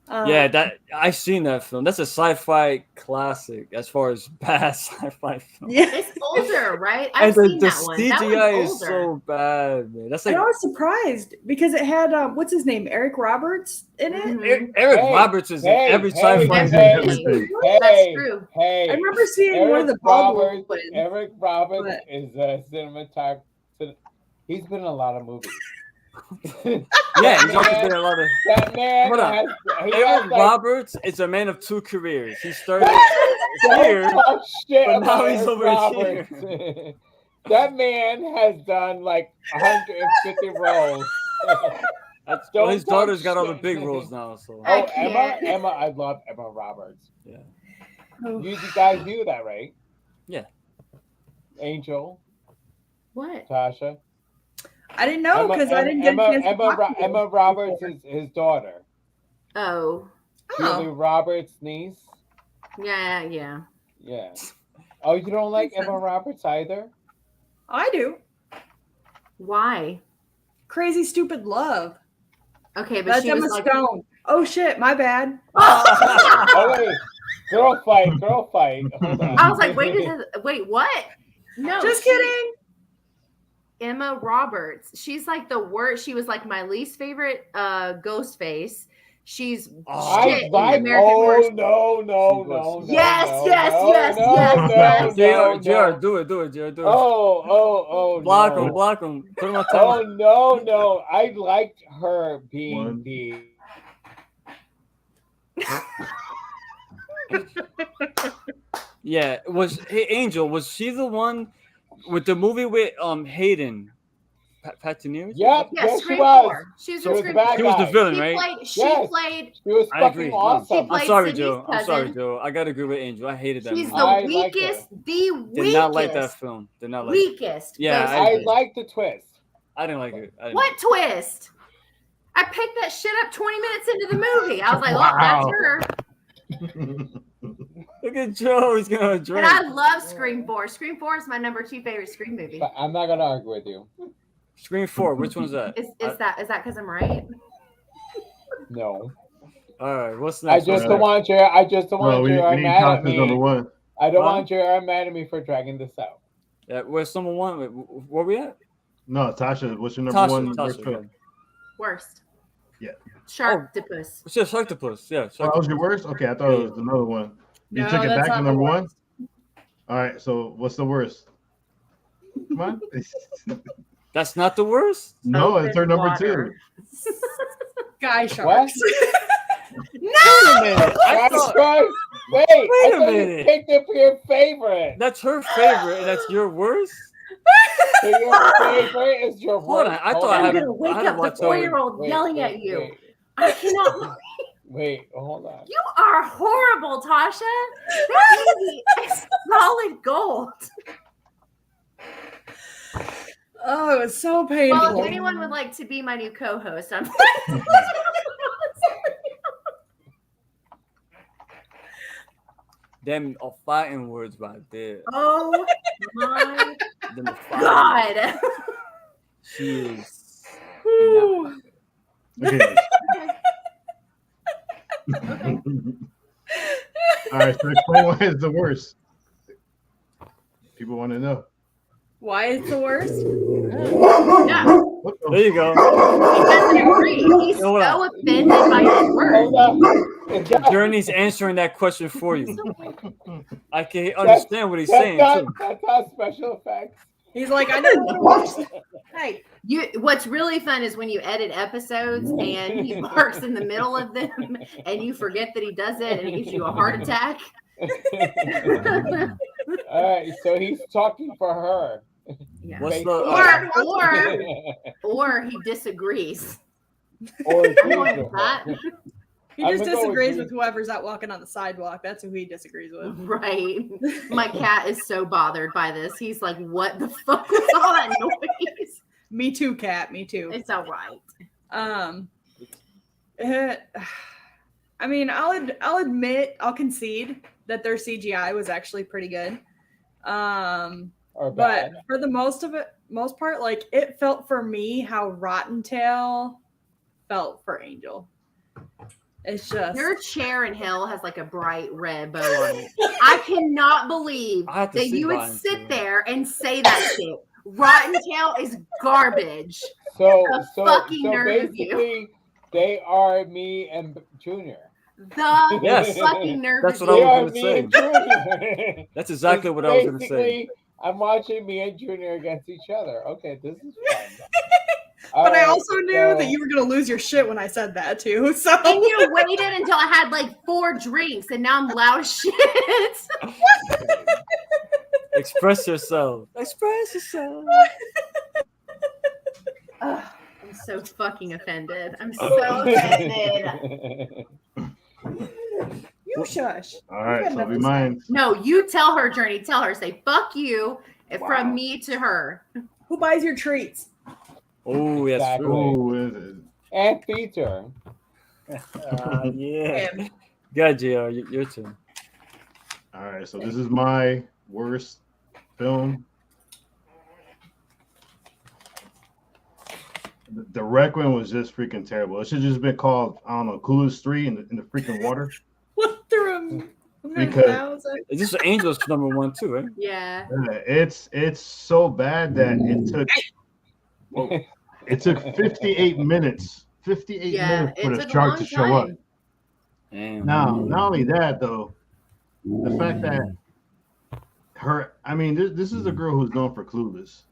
Yeah, that I've seen that film. That's a sci-fi classic as far as bad sci-fi film.
Yeah,
It's older, right?
And
I've seen
the
that one. That
CGI
one's
is
older.
so bad, man. That's
and
like
I was surprised because it had what's his name, Eric Roberts in it.
Mhm.
Eric
Hey,
Roberts is in
hey,
every
hey,
sci-fi
hey,
film.
hey,
That's true.
Hey,
I remember seeing one of the bald ones.
Eric Roberts
But-
is a cinematographer. He's been in a lot of movies.
Yeah, he's also been in a lot of.
That man
Hold on.
has. He
Eric
has like,
Roberts is a man of two careers. He started here.
Don't talk shit
but now
about
he's
Eric
over
Roberts. That man has done like 150 roles.
Well,
Don't
his
talk
daughter's got all the
shit.
big roles now. So
I
Oh,
can't.
Emma, I love Emma Roberts.
yeah,
You guys knew that, right?
Yeah.
Angel,
What?
Tasha.
I didn't know because I didn't get a chance to talk to you.
Emma Roberts is his daughter.
Oh,
Julie Roberts' niece.
yeah, yeah.
Yeah. Oh, you don't like
Makes
Emma
sense.
Roberts either?
I do.
Why?
Crazy Stupid Love.
Okay, but
That's
she
Emma
was like,
Stone. Oh shit, my bad.
Oh wait, girl fight. Hold on.
I was like, wait, what? No,
Just
she-
kidding.
Emma Roberts. She's like the worst. She was like my least favorite ghost face. She's
Oh,
shit
I
in
like.
American
Oh
Horror
no.
Yes,
no,
yes,
no,
yes,
no,
yes,
no,
yes.
no,
JR,
no.
do it, JR, do it.
Oh,
block
no.
him, block him. Put him on
Oh
time.
no. I liked her being
One.
the.
Yeah, hey Angel, was she the one with the movie with Hayden Panettiere?
Yep,
Yeah,
yes, she
Scream
was.
4. She was
She
in
was
Scream
the
4.
bad
She was the
guy.
villain,
She
right?
played. She
Yes.
played.
She was
I
fucking
agree.
awesome.
She
I'm
played
sorry,
Sydney's
Joe. I'm sorry,
cousin.
Joe. I gotta agree with Angel. I hated that
She's
movie.
I
the
like her.
weakest. The
Did not like that
weakest.
film. Did not like it.
Weakest.
Yeah,
ghost
I
I
face.
like the twist.
I didn't like it. I didn't
What twist? I picked that shit up 20 minutes into the movie. I was like, oh, that's
Wow.
her.
Look at Joe. He's gonna drink.
And I love Scream 4. Scream 4 is my number 2 favorite Scream movie.
But I'm not gonna argue with you.
Screen 4. Which one's that?
Is that because I'm right?
No.
All right. What's
I
next?
just don't want you. I just don't
Well,
want you
we need
mad at
Tasha's
me.
number one.
I don't
Huh?
want you mad at me for dragging this out.
Yeah, where's number 1? Where we at?
No, Tasha, what's your number
Tasha.
one?
Tasha.
worst
Yeah.
film?
Worst.
Yeah.
Sharktopus.
What's your Sharktopus? Yeah.
Oh, that was your worst? Okay, I thought it was another one. You
No,
took it
that's
back
not
to
the
number one?
worst.
All right, so what's the worst? Come on.
That's not the worst.
No, it's her
Open
number
water.
2.
Guy sharks.
Wait a minute. I thought
Wait,
Wait
I
a
thought
minute.
you picked it for your favorite.
that's her favorite, and that's your worst.
So your favorite is your
Hold
worst.
on, I
Hold
thought I
I'm
had
gonna
to-
wake
I had to
up the
watch
4-year-old
Wait,
yelling
wait,
at you.
Wait,
I cannot.
wait, hold on.
You are horrible, Tasha. That movie is solid gold.
Oh, it was so painful.
Well, if anyone would like to be my new co-host, I'm.
Them are fighting words right there.
Oh my
Them are fighting.
god.
She is.
Whew.
Okay. All right, so explain why it's the worst. People want to know.
Why it's the worst?
Yeah,
What the
There you go.
he doesn't agree. He's
Hold
so
on.
offended by his words.
Hold on. Is that-
Journey's answering that question for you.
So
I can understand what he's saying too.
That's not special effects.
He's like, I don't want to watch.
Hey, what's really fun is when you edit episodes and he barks in the middle of them and you forget that he does it and it gives you a heart attack.
All right, so he's talking for her.
Yeah.
What's the?
Or he disagrees.
Or
I'm going with that.
He
I'm
just
gonna go with
disagrees
you.
with whoever's out walking on the sidewalk. That's who he disagrees with.
Right. My cat is so bothered by this. He's like, what the fuck was all that noise?
Me too, cat. Me too.
It's all right.
I mean, I'll admit, I'll concede that their CGI was actually pretty good.
Or
But
bad.
for the most part, like it felt for me how Rotten Tail felt for Angel. It's just
Your chair in hell has like a bright red bow on it. I cannot believe
I have to
that
see
you would
Rotten
sit
Tail.
there and say that shit. Rotten Tail is garbage.
So
fucking nerve of you.
basically, they are me and Junior.
The
Yes.
fucking nerve
That's
of
what I
They
you.
was
are
gonna
me
say.
and Junior.
That's exactly
It's
what I was going to say.
basically, I'm watching me and Junior against each other. Okay, this is fun.
But I
Alright,
also knew
so-
that you were gonna lose your shit when I said that too. So
And you waited until I had like 4 drinks and now I'm loud as shit.
Express yourself. Express yourself.
Ugh, I'm so fucking offended. I'm so offended.
you shush.
All right,
got
so
enough
be
to
mine.
No, you tell her, Journey. Tell her. Say, fuck you
Wow.
from me to her.
Who buys your treats?
Oh, yes.
Exactly.
True.
And Peter.
Yeah.
Him.
God, JR, your turn.
All right, so this is my worst film. The Requiem was just freaking terrible. It should have just been called, I don't know, Coolest Street in the freaking water.
What through
Because-
Is this Angel's number 1 too, right?
Yeah.
Yeah, it's so bad that it took 58 minutes. 58
Yeah.
minutes for
It
the
took a
shark
long
to show up.
time.
Damn.
Now, not only that though, the fact that this is a girl who's known for Clueless,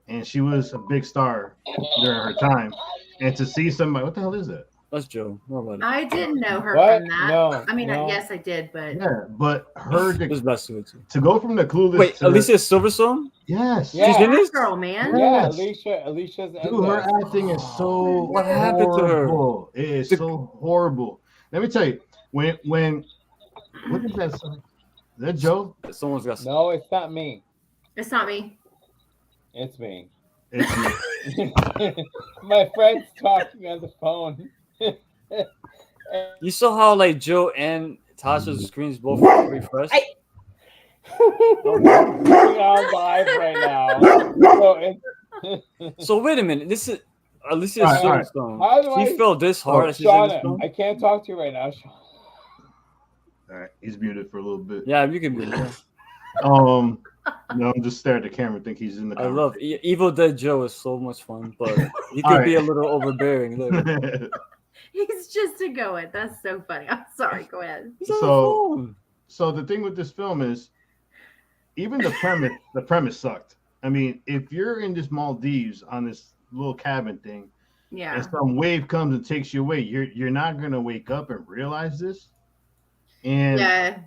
and she was a big star during her time. And to see somebody, what the hell is that?
That's Joe. What about it?
I didn't know her
What?
from that.
No,
I mean,
no.
yes, I did, but
Yeah, but her
Just messing with you.
to go from the Clueless
Wait,
to
Alicia Silverstone?
yes,
Yeah.
She's in
that
this?
girl, man.
Yeah,
Yes.
Alicia's in
dude, her
this.
acting is so
What happened to her?
horrible. It is so horrible. Let me tell you, when what is that? Is that Joe?
Someone's got.
No, it's not me.
It's not me.
It's me.
It's me.
My friend's talking on the phone.
You saw how like Joe and Tasha's screens both refreshed?
We're on live right now. So
So wait a minute. This is Alicia
All right.
Silverstone.
How do
She
I-
fell this hard. as she's in
Shauna,
this film?
I can't talk to you right now, Shauna.
All right, he's muted for a little bit.
Yeah, you can be. Yeah.
No, I'm just staring at the camera, think he's in the.
I love Evil Dead Joe is so much fun, but he could
All
be a
right.
little overbearing. Look.
He's just a going. That's so funny. I'm sorry. Go ahead.
He's on the
So-
phone.
So the thing with this film is, even the premise sucked. I mean, if you're in this Maldives on this little cabin thing,
Yeah.
and some wave comes and takes you away, you're not gonna wake up and realize this. And
Yeah.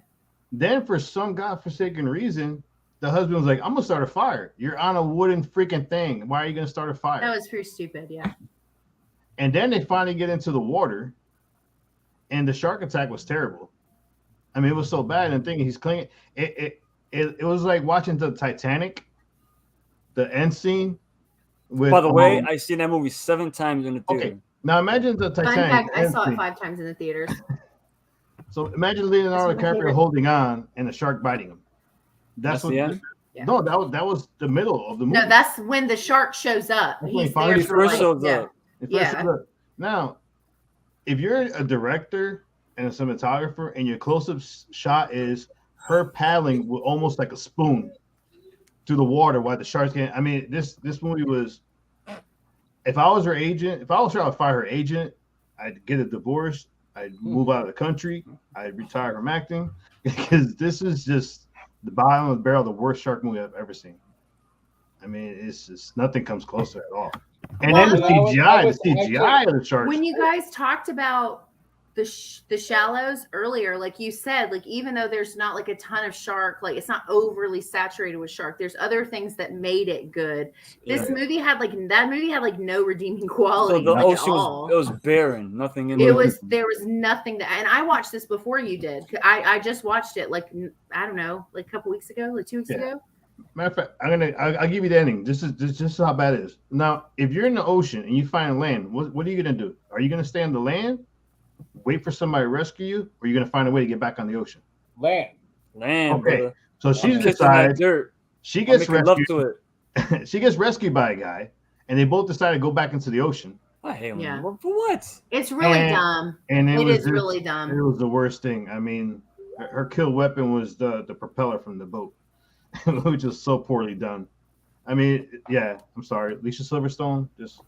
then for some godforsaken reason, the husband was like, "I'm gonna start a fire." You're on a wooden freaking thing. Why are you gonna start a fire?
That was pretty stupid. Yeah.
And then they finally get into the water, and the shark attack was terrible. I mean, it was so bad. And thinking he's clinging, it was like watching the Titanic, the end scene. With,
By the way, I've seen that movie 7 times in the theater.
okay. Now imagine the
Fun
Titanic.
fact: I
end
saw it
scene.
5 times in the theaters.
So imagine Leonardo
That's my
DiCaprio
favorite.
holding on and the shark biting him. That's what.
the end?
Yeah.
No, that was the middle of the movie.
No, that's when the shark shows up.
That's when
He's
he finally
there
He
for
first
like,
shows
yeah.
up.
It first
Yeah.
shows up. Now, if you're a director and a cinematographer, and your close-up shot is her paddling with almost like a spoon through the water while the sharks can't. I mean, this movie was. If I was her agent, if I was her, I'd fire her agent. I'd get a divorce. I'd move out of the country. I'd retire from acting because this is just the bottom of the barrel, the worst shark movie I've ever seen. I mean, it's just nothing comes close to it at all. And
Well,
then the
that was-
CGI,
that was
the CGI of the sharks.
When you guys talked about the shallows earlier, like you said, like even though there's not like a ton of shark, like it's not overly saturated with shark, there's other things that made it good. This movie had like no redeeming
So
quality
the
at
ocean
all.
was barren, nothing in
It
it.
was there was nothing that, and I watched this before you did. I just watched it like I don't know, like a couple weeks ago, like 2 weeks ago.
Matter of fact, I'll give you the ending. This is how bad it is. Now, if you're in the ocean and you find land, what are you gonna do? Are you gonna stay on the land, wait for somebody to rescue you, or are you gonna find a way to get back on the ocean?
Land.
Land,
Okay.
brother.
So she
I'm kissing that
decides
dirt.
she
I'm
gets
making love
rescued.
to it.
She gets rescued by a guy, and they both decide to go back into the ocean.
I hate him.
Yeah.
For what?
It's really
And-
dumb.
And
It
was
is really
It
dumb.
was the worst thing. I mean, her kill weapon was the propeller from the boat, which was so poorly done. I mean, yeah, I'm sorry, Alicia Silverstone, just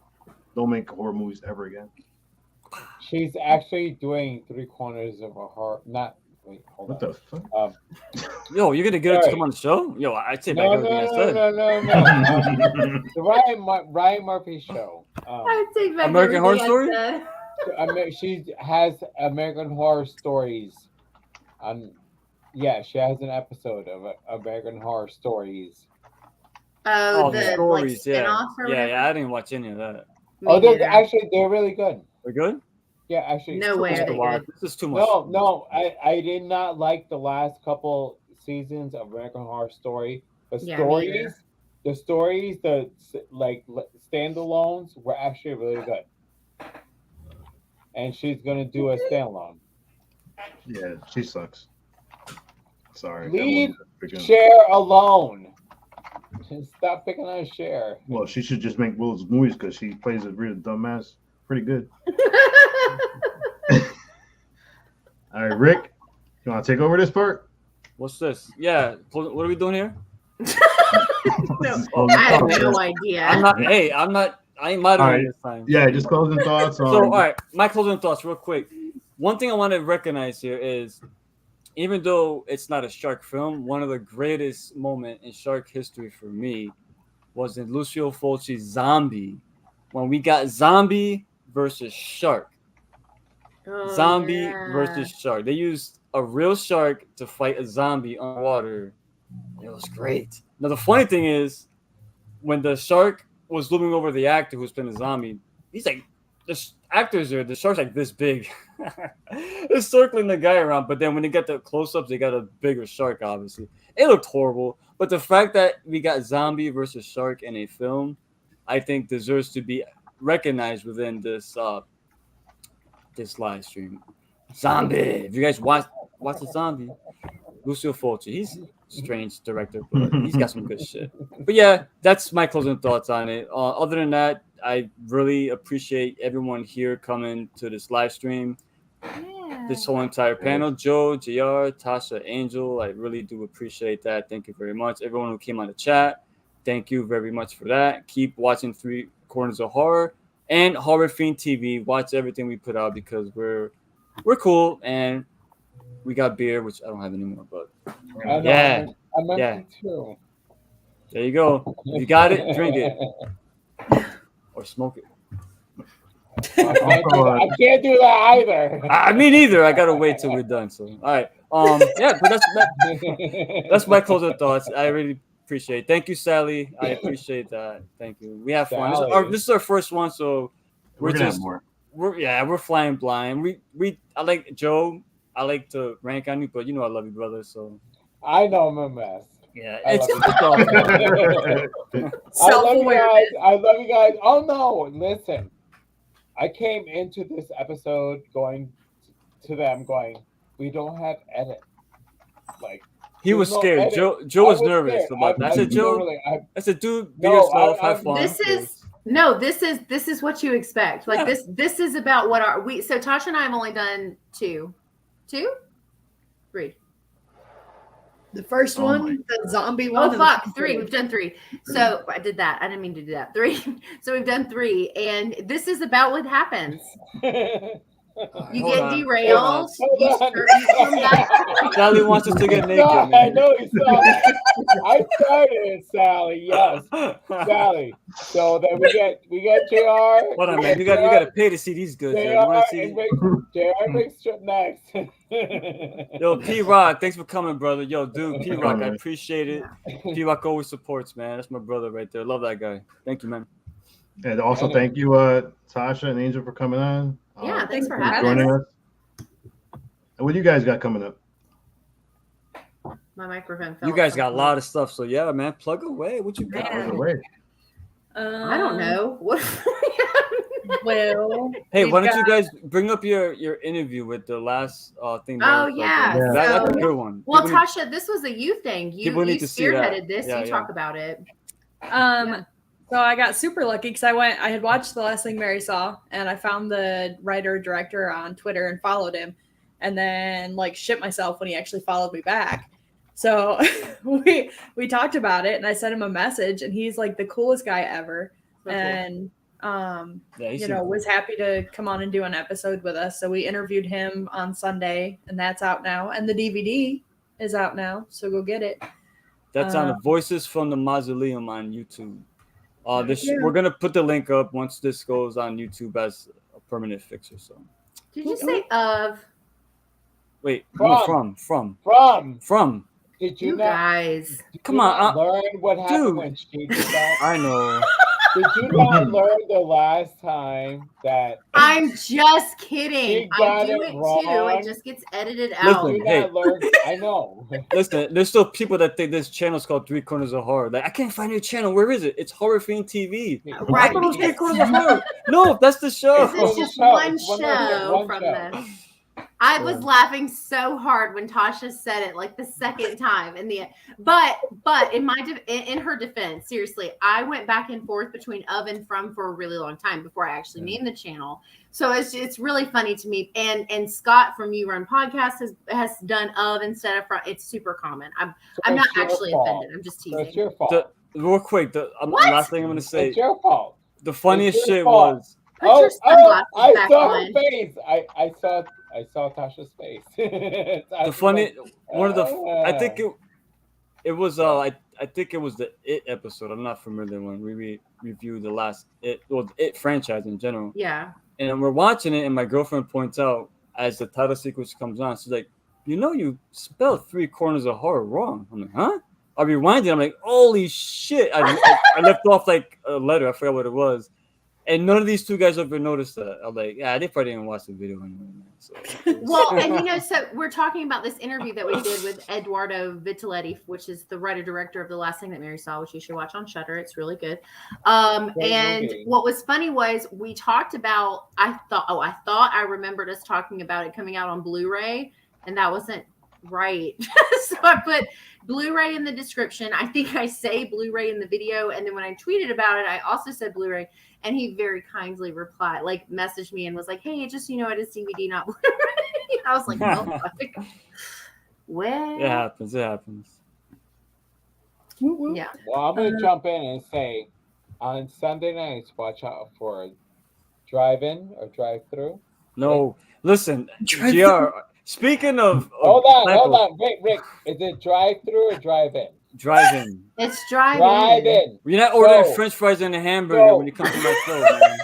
don't make horror movies ever again.
She's actually doing 3/4 of a heart. Not wait, hold
What
on.
the fuck?
Yo, you're gonna get her to
Sorry.
come on the show? Yo, I take back
No,
everything I said.
no. The Ryan Murphy show.
I take back
American Horror
everything I
Story?
said.
She has American Horror Stories. Yeah, she has an episode of American Horror Stories.
Oh,
the
the
stories,
like
yeah.
spin-off or
Yeah,
whatever?
yeah, I didn't watch any of that.
Me
Oh,
neither.
they're really good.
We're good?
Yeah, actually.
No way
This
are
is
they
too much.
good.
This is too much.
No, I did not like the last couple seasons of American Horror Story. The
Yeah, me
stories, the like standalones were actually really good. And she's gonna do a standalone.
Yeah, she sucks. Sorry.
Leave
that woman's freaking-
Cher alone. Stop picking on Cher.
Well, she should just make Will's movies because she plays a real dumbass pretty good. All right, Rick, you want to take over this part?
What's this? Yeah, what are we doing here?
I have no idea.
I ain't moderating
Alright.
this time.
Yeah, just closing thoughts.
So, all right, my closing thoughts, real quick. One thing I want to recognize here is, even though it's not a shark film, one of the greatest moments in shark history for me was in Lucio Fulci's Zombie, when we got zombie versus shark.
Oh,
Zombie
yeah.
versus shark. They used a real shark to fight a zombie underwater. It was great. Now, the funny thing is, when the shark was looming over the actor who's playing the zombie, he's like, the shark's like this big. It's circling the guy around, but then when they get the close-ups, they got a bigger shark, obviously. It looked horrible, but the fact that we got zombie versus shark in a film, I think deserves to be recognized within this this live stream. Zombie. If you guys watch the zombie, Lucio Fulci. He's a strange director, but he's got some good shit. But yeah, that's my closing thoughts on it. Other than that, I really appreciate everyone here coming to this live stream. This whole entire panel, Joe, JR, Tasha, Angel, I really do appreciate that. Thank you very much. Everyone who came on the chat, thank you very much for that. Keep watching Three Corners of Horror and Horror Fiend TV. Watch everything we put out because we're cool and we got beer, which I don't have anymore, but yeah,
I'm
yeah.
empty too.
There you go. If you got it, drink it or smoke it.
I can't do that either.
I mean, neither. I gotta wait till we're done. So, all right. Yeah, but that's my closing thoughts. I really appreciate it. Thank you, Sally. I appreciate that. Thank you. We have fun. This is our first one, so we're
gonna
just
have more.
we're flying blind. I like Joe. I like to rank on you, but you know I love you, brother. So
I know I'm a mess.
yeah,
I
it's
love
all
Self-awareness.
I love you guys. Oh no, listen. I came into this episode going to them going, we don't have edit. Like
he was
no
scared.
edit.
Joe was nervous
scared.
about that. I said, Joe. I said, dude, be
No,
yourself, have fun.
This is what you expect. Like this is about what so Tasha and I have only done two, three.
The first one, the zombie one.
Oh fuck, three. We've done three. So I did that. I didn't mean to do that. Three. So we've done three, and this is about what happens. You get derailed.
Sally wants us to get naked.
I know he's I started it, Sally. Yes, Sally. So then we get JR.
Hold on, man. You gotta pay to see these goods. JR
makes trip next.
Yo, P Rock, thanks for coming, brother. Yo, dude, P Rock, I appreciate it. P Rock always supports, man. That's my brother right there. Love that guy. Thank you, man.
And also thank you, Tasha and Angel, for coming on.
Yeah, thanks for having us.
And what do you guys got coming up?
My microphone fell.
You guys got a lot of stuff, so yeah, man, plug away. What you got?
I don't know. What?
Well,
hey, why don't you guys bring up your interview with the last thing?
Oh yeah,
that's a good one.
Well, Tasha, this was a you thing. You spearheaded this.
Yeah,
you talk about it.
So I got super lucky because I had watched The Last Thing Mary Saw, and I found the writer-director on Twitter and followed him, and then like shit myself when he actually followed me back. So we talked about it, and I sent him a message, and he's like the coolest guy ever, and was happy to come on and do an episode with us. So we interviewed him on Sunday, and that's out now, and the DVD is out now, so go get it.
That's on Voices from the Mausoleum on YouTube. We're gonna put the link up once this goes on YouTube as a permanent fixer. So
did you say of?
Wait,
from. Did you
guys
come on?
Learn what happened when she did that.
I know.
Did you not learn the last time that?
I'm just kidding. I do it
wrong?
too. It just gets edited out.
Listen, hey.
I know.
Listen, there's still people that think this channel is called Three Corners of Horror. Like, I can't find your channel. Where is it? It's Horror Fiend TV.
Right.
I thought it was Three Corners of Horror. No, that's the show.
This is just one show from this. I was laughing so hard when Tasha said it like the second time but in her defense, seriously, I went back and forth between of and from for a really long time before I actually named the channel. So it's really funny to me. And Scott from You Run Podcast has done of instead of from. It's super common. I'm not actually offended. I'm just teasing.
It's your fault.
Real quick, the last thing I'm gonna say.
It's your fault.
The funniest shit was.
Put your
I
back
saw
on.
her face. I saw Tasha's face.
The funny one of the I think it was I think it was the It episode. I'm not familiar when we reviewed the last the It franchise in general.
Yeah.
And we're watching it, and my girlfriend points out as the title sequence comes on, she's like, you spelled Three Corners of Horror wrong. I'm like, huh? I rewinded. I'm like, holy shit! I left off like a letter. I forgot what it was. And none of these two guys ever noticed that. I'm like, yeah, they probably didn't watch the video anyway, man. So,
well, and so we're talking about this interview that we did with Eduardo Vitaletti, which is the writer-director of The Last Thing That Mary Saw, which you should watch on Shudder. It's really good. And what was funny was we talked about, I thought I remembered us talking about it coming out on Blu-ray, and that wasn't Right. So I put Blu-ray in the description. I think I say Blu-ray in the video. And then when I tweeted about it, I also said Blu-ray. And he very kindly replied, like messaged me and was like, hey, just, it is DVD, not Blu-ray. I was like, well, fuck. Well,
It happens. It happens.
yeah.
Well, I'm going to jump in and say on Sunday nights, watch out for drive-in or drive-through.
No, listen, GR. Speaking of
Hold on. Rick. Is it drive-through or drive-in?
Drive-in.
It's driving.
Drive-in.
You're not ordering French fries and a hamburger when you come to my show, man.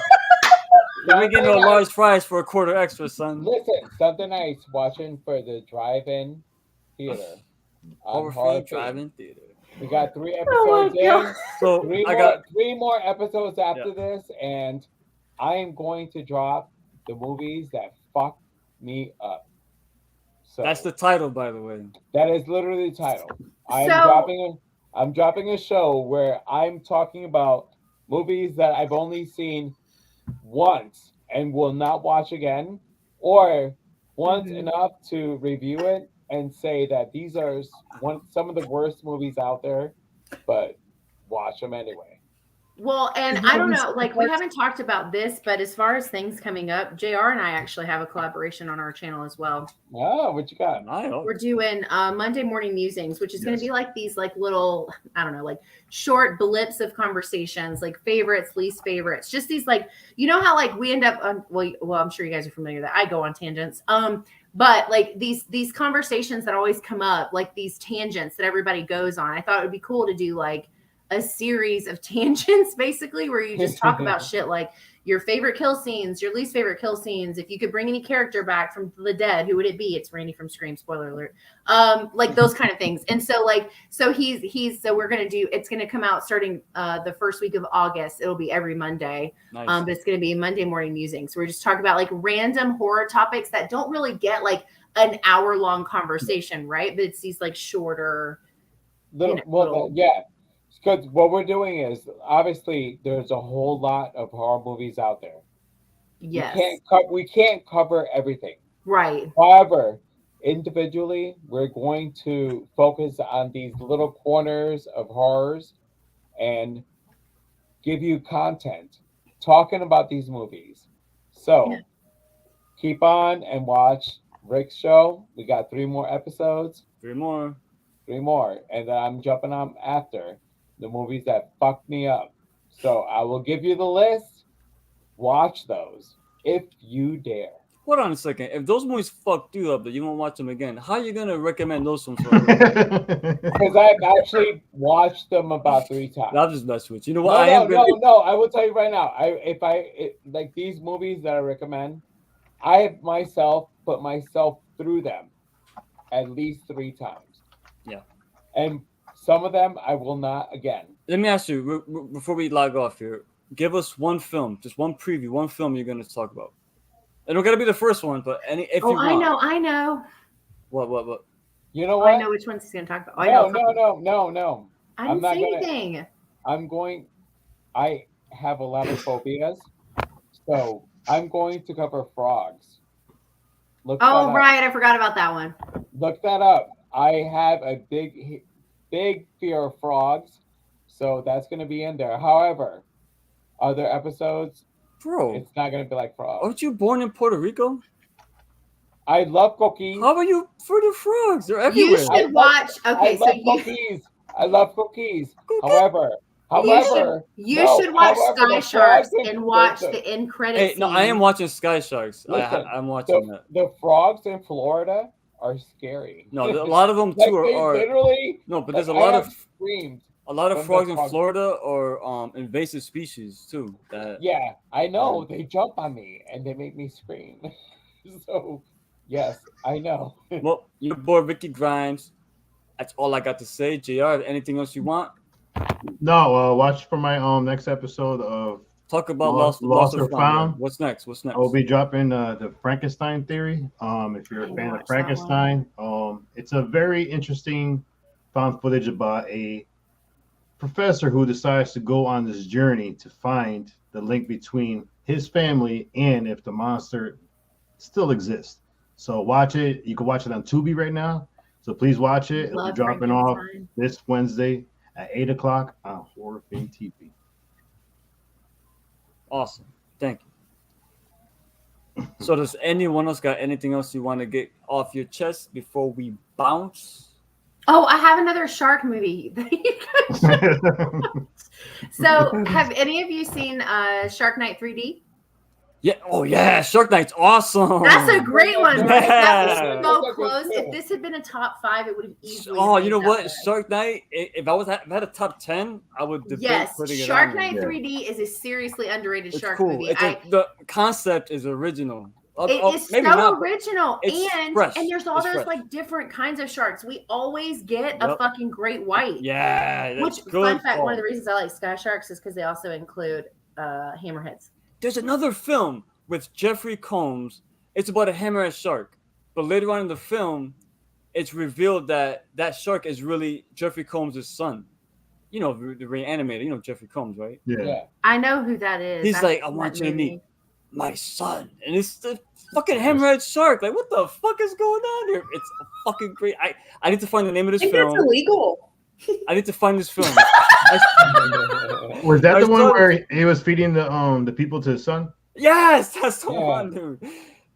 You're getting no large fries for a quarter extra, son.
Listen, Sunday nights watching for the drive-in theater.
Horror-free drive-in theater.
We got 3 episodes in.
So
three more episodes after this, and I am going to drop the movies that fuck me up. So
that's the title, by the way.
That is literally the title. I'm dropping a show where I'm talking about movies that I've only seen once and will not watch again, or once enough to review it and say that these are some of the worst movies out there, but watch them anyway.
Well, and I don't know, like we haven't talked about this, but as far as things coming up, JR and I actually have a collaboration on our channel as well.
Oh, what you got?
We're doing Monday Morning Musings, which is going to be like these like little, I don't know, like short blips of conversations, like favorites, least favorites, just these like, how like we end up on, well, I'm sure you guys are familiar that I go on tangents. But like these conversations that always come up, like these tangents that everybody goes on, I thought it would be cool to do like a series of tangents basically where you just talk about shit like your favorite kill scenes, your least favorite kill scenes. If you could bring any character back from the dead, who would it be? It's Randy from Scream, spoiler alert. Like those kind of things. And so we're going to do, it's going to come out starting the first week of August. It'll be every Monday.
Nice.
But it's going to be Monday Morning Musings. So we're just talking about like random horror topics that don't really get like an hour-long conversation, right? But it's these like shorter little.
Because what we're doing is obviously there's a whole lot of horror movies out there.
Yes.
We can't cover everything.
Right.
However, individually, we're going to focus on these little corners of horrors and give you content talking about these movies. So keep on and watch Rick's show. We got 3 more episodes.
3 more.
3 more. And then I'm jumping on after the movies that fucked me up. So I will give you the list. Watch those if you dare.
Hold on a second. If those movies fucked you up, that you won't watch them again, how are you gonna recommend those ones?
Because I've actually watched them about 3 times.
I'll just mess with you. You know what?
No. I will tell you right now. Like these movies that I recommend, I have myself put myself through them at least 3 times.
Yeah.
And some of them I will not again.
Let me ask you before we log off here. Give us one film, just one preview, one film you're going to talk about. It don't got to be the first one, but if you want.
I know.
What?
You know what?
I know which ones he's going to talk about.
No.
I didn't say anything.
I have a lot of phobias, so I'm going to cover frogs.
Right. I forgot about that one.
Look that up. I have a big fear of frogs, so that's going to be in there. However, other episodes,
bro,
it's not going to be like frogs.
Aren't you born in Puerto Rico?
I love cookies.
How about you for the frogs? They're everywhere.
You should watch. Okay,
cookies. I love cookies. However,
you should watch Sky Sharks and watch the end credits.
Hey, no, I am watching Sky Sharks. I'm watching that.
The frogs in Florida are scary.
No, a lot of them too are
literally.
No, but there's a lot of
screams.
A lot of frogs in Florida are invasive species too.
Yeah, I know. They jump on me and they make me scream. So, yes, I know.
Well, your boy Ricky Grimes. That's all I got to say. JR, anything else you want?
No. Watch for my next episode of
Talk about Lost or Found. What's next? I'll
be dropping the Frankenstein theory. If you're a fan of Frankenstein, it's a very interesting found footage about a professor who decides to go on this journey to find the link between his family and if the monster still exists. So watch it. You can watch it on Tubi right now. So please watch it. It'll be
Love
dropping off
Frankenstein.
this Wednesday at 8:00 on Horror Fiend TV.
Awesome. Thank you. So does anyone else got anything else you want to get off your chest before we bounce?
Oh, I have another shark movie that you could So, have any of you seen Shark Night 3D?
Yeah. Oh yeah, Shark Night's awesome.
That's a great one, right? That was
Yeah.
so close. If this had been a top 5, it would have easily.
Oh, you
made
know
that
what?
list.
Shark Night. If I had a top 10, I would debate
Yes,
putting it
Shark
on.
Night
Yeah.
3D is a seriously underrated
It's
shark
cool.
movie.
The concept is original.
It is so
maybe not, but
original,
it's
and
fresh.
there's all
It's
those
fresh.
like different kinds of sharks. We always get a
Yep.
fucking great white.
Yeah, that's
Which,
good.
fun fact, one of
call.
the reasons I like sky sharks is because they also include hammerheads.
There's another film with Jeffrey Combs. It's about a hammerhead shark, but later on in the film, it's revealed that that shark is really Jeffrey Combs' son. You know, the reanimator. You know Jeffrey Combs, right?
Yeah.
I know who that is.
He's
I've
like,
seen
I want
that
you to
movie.
meet my son, and it's the fucking hammerhead shark. Like, what the fuck is going on here? It's fucking great. I need to find the name of
I
this
think that's
film.
illegal.
I need to find this film.
Was that
I
the one
saw-
where he was feeding the people to his son?
Yes, that's the
Yeah.
one, dude.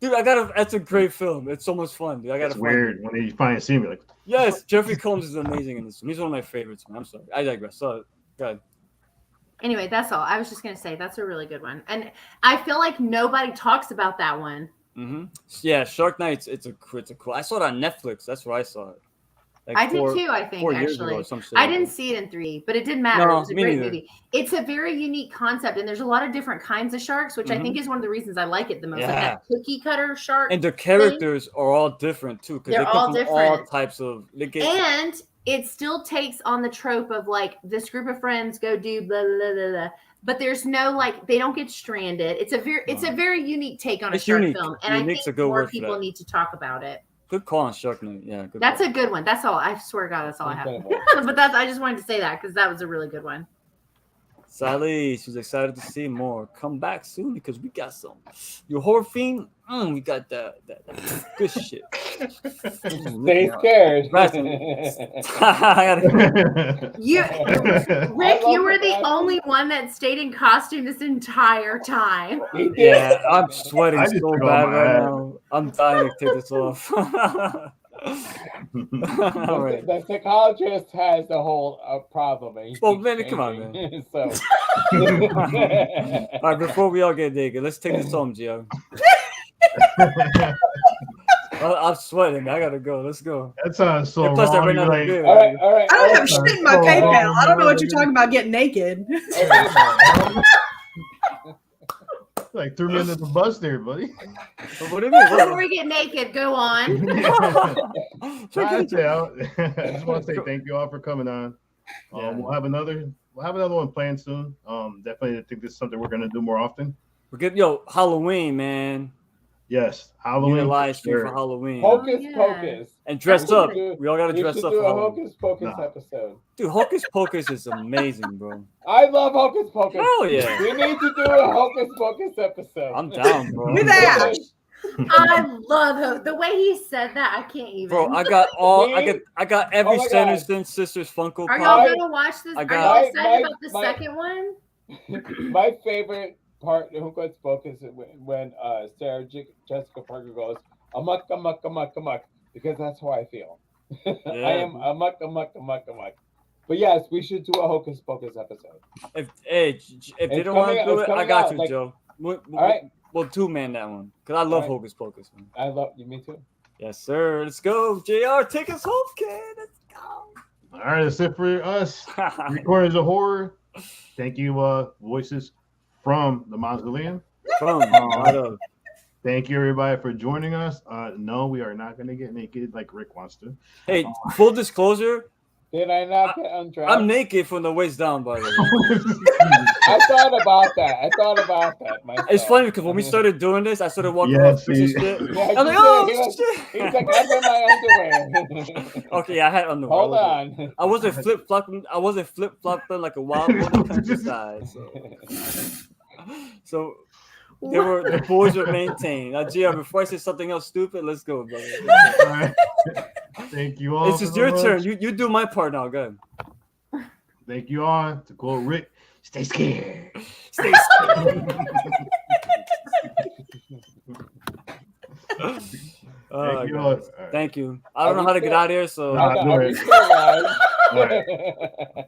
Dude, that's a great film. It's so much fun, dude. I gotta
It's
find
weird when you finally see me. Like,
Yes, Jeffrey Combs is amazing in this. He's one of my favorites, man. I'm sorry. I digress. So, God.
Anyway, that's all. I was just gonna say that's a really good one, and I feel like nobody talks about that one.
Mm-hmm. Yeah, Shark Night. It's a cool. I saw it on Netflix. That's where I saw it. Like
I did too. I think
4 years ago
actually.
or some shit
I
like
didn't
that.
see it in 3D, but it didn't matter.
No,
It was a
me
great
neither.
movie. It's a very unique concept, and there's a lot of different kinds of sharks, which I think is one of the reasons I like it the most. Like that cookie cutter shark.
And the characters are all different too, because
They're
they come
all
from all
different.
types of. They get,
And it still takes on the trope of like this group of friends go do blah blah blah blah. But there's no like they don't get stranded. It's a very unique take on a
It's
shark
unique.
film, and I
Unique's
think
a good
more
word for
people
that.
need to talk about it.
good call on Shark Night. Yeah, good
That's
call.
a good one. That's all. I swear to God, that's all I have.
Incredible.
But I just wanted to say that because that was a really good one.
Sally, she's excited to see more. Come back soon because we got some. Your horror fiend, we got that good shit.
Stay scared.
I gotta-
You, Rick,
love
you were
it,
the
man.
only one that stayed in costume this entire time.
He did.
yeah, I'm sweating
I just
so
took off
bad
my
right
hat.
now. I'm dying to take this off. All right.
The psychologist has the whole problem. And he
Well,
keeps
man, come on,
changing. So,
All right, before we all get naked, let's take this home, Gio. I'm sweating. I gotta go. Let's go.
that sounds so
And plus, I
wrong.
ran
You're
out of
like,
beer.
all right, all right.
I don't have
Oh,
shit in my
oh,
PayPal. I don't know what
oh,
you're talking about getting naked.
like threw me under the bus there, buddy.
What do you mean?
Before we get naked, go on.
I just want to say thank you all for coming on.
Yeah.
We'll have another one planned soon. Definitely, I think this is something we're gonna do more often.
We're good. Yo, Halloween, man.
Yes,
We
Halloween.
need a live stream
sure.
for Halloween.
Hocus
Yeah.
Pocus.
And dress
That's
up.
good.
We all gotta
We
dress
should
up
do
for
a
Halloween.
Hocus Pocus
Nah.
episode.
Dude, Hocus Pocus is amazing, bro.
I love Hocus Pocus.
Hell yeah.
We need to do a Hocus Pocus episode.
I'm down, bro.
With Ash.
I love the way he said that. I can't even.
Bro, I got every
Oh my God.
Sanderson Sisters Funko
Are
Pop.
y'all gonna watch this?
I
Are
got-
y'all excited
My-
about the
my-
second one?
My favorite part of Hocus Pocus is when Sarah Jessica Parker goes amok, amok, amok, amok, because that's how I feel. I am amok, amok, amok, amok. But yes, we should do a Hocus Pocus episode.
If they
It's
don't want to
coming-
do
it's
it, I
coming
got
out,
you,
like-
Joe.
All right,
We'll two-man that one. Because I love
All right.
Hocus Pocus, man.
I love you. Me too.
Yes, sir. Let's go. JR, take us home, kid. Let's
All right, that's it for us.
go.
3 Corners of Horror. Thank you, Voices from the Mausoleum. Thank you, everybody, for joining us. No, we are not going to get naked like Rick wants to.
Hey, full disclosure,
Did I not get undressed?
I'm naked from the waist down, by the way.
I thought about that. Myself.
It's funny because when we started doing this, I started walking
Yeah,
around and
see.
shit.
Yeah,
I'm like,
he
oh,
was-
shit.
He's like, under my underwear.
Okay, I had underwear.
Hold on.
I wasn't flip flopping. I wasn't flip flopping like a wild one on the countryside. So the boys were maintained. Now, Gia, before I say something else stupid, let's go, brother.
All right. Thank you all.
It's just
so
your
much.
turn. You do my part now. Good.
Thank you all. To quote Rick, stay scared.
Stay scared.
Thank you all.
Guys. Thank you. I don't know how to get out of here, so
Nah, go
Are we
ahead.
still live?
All right.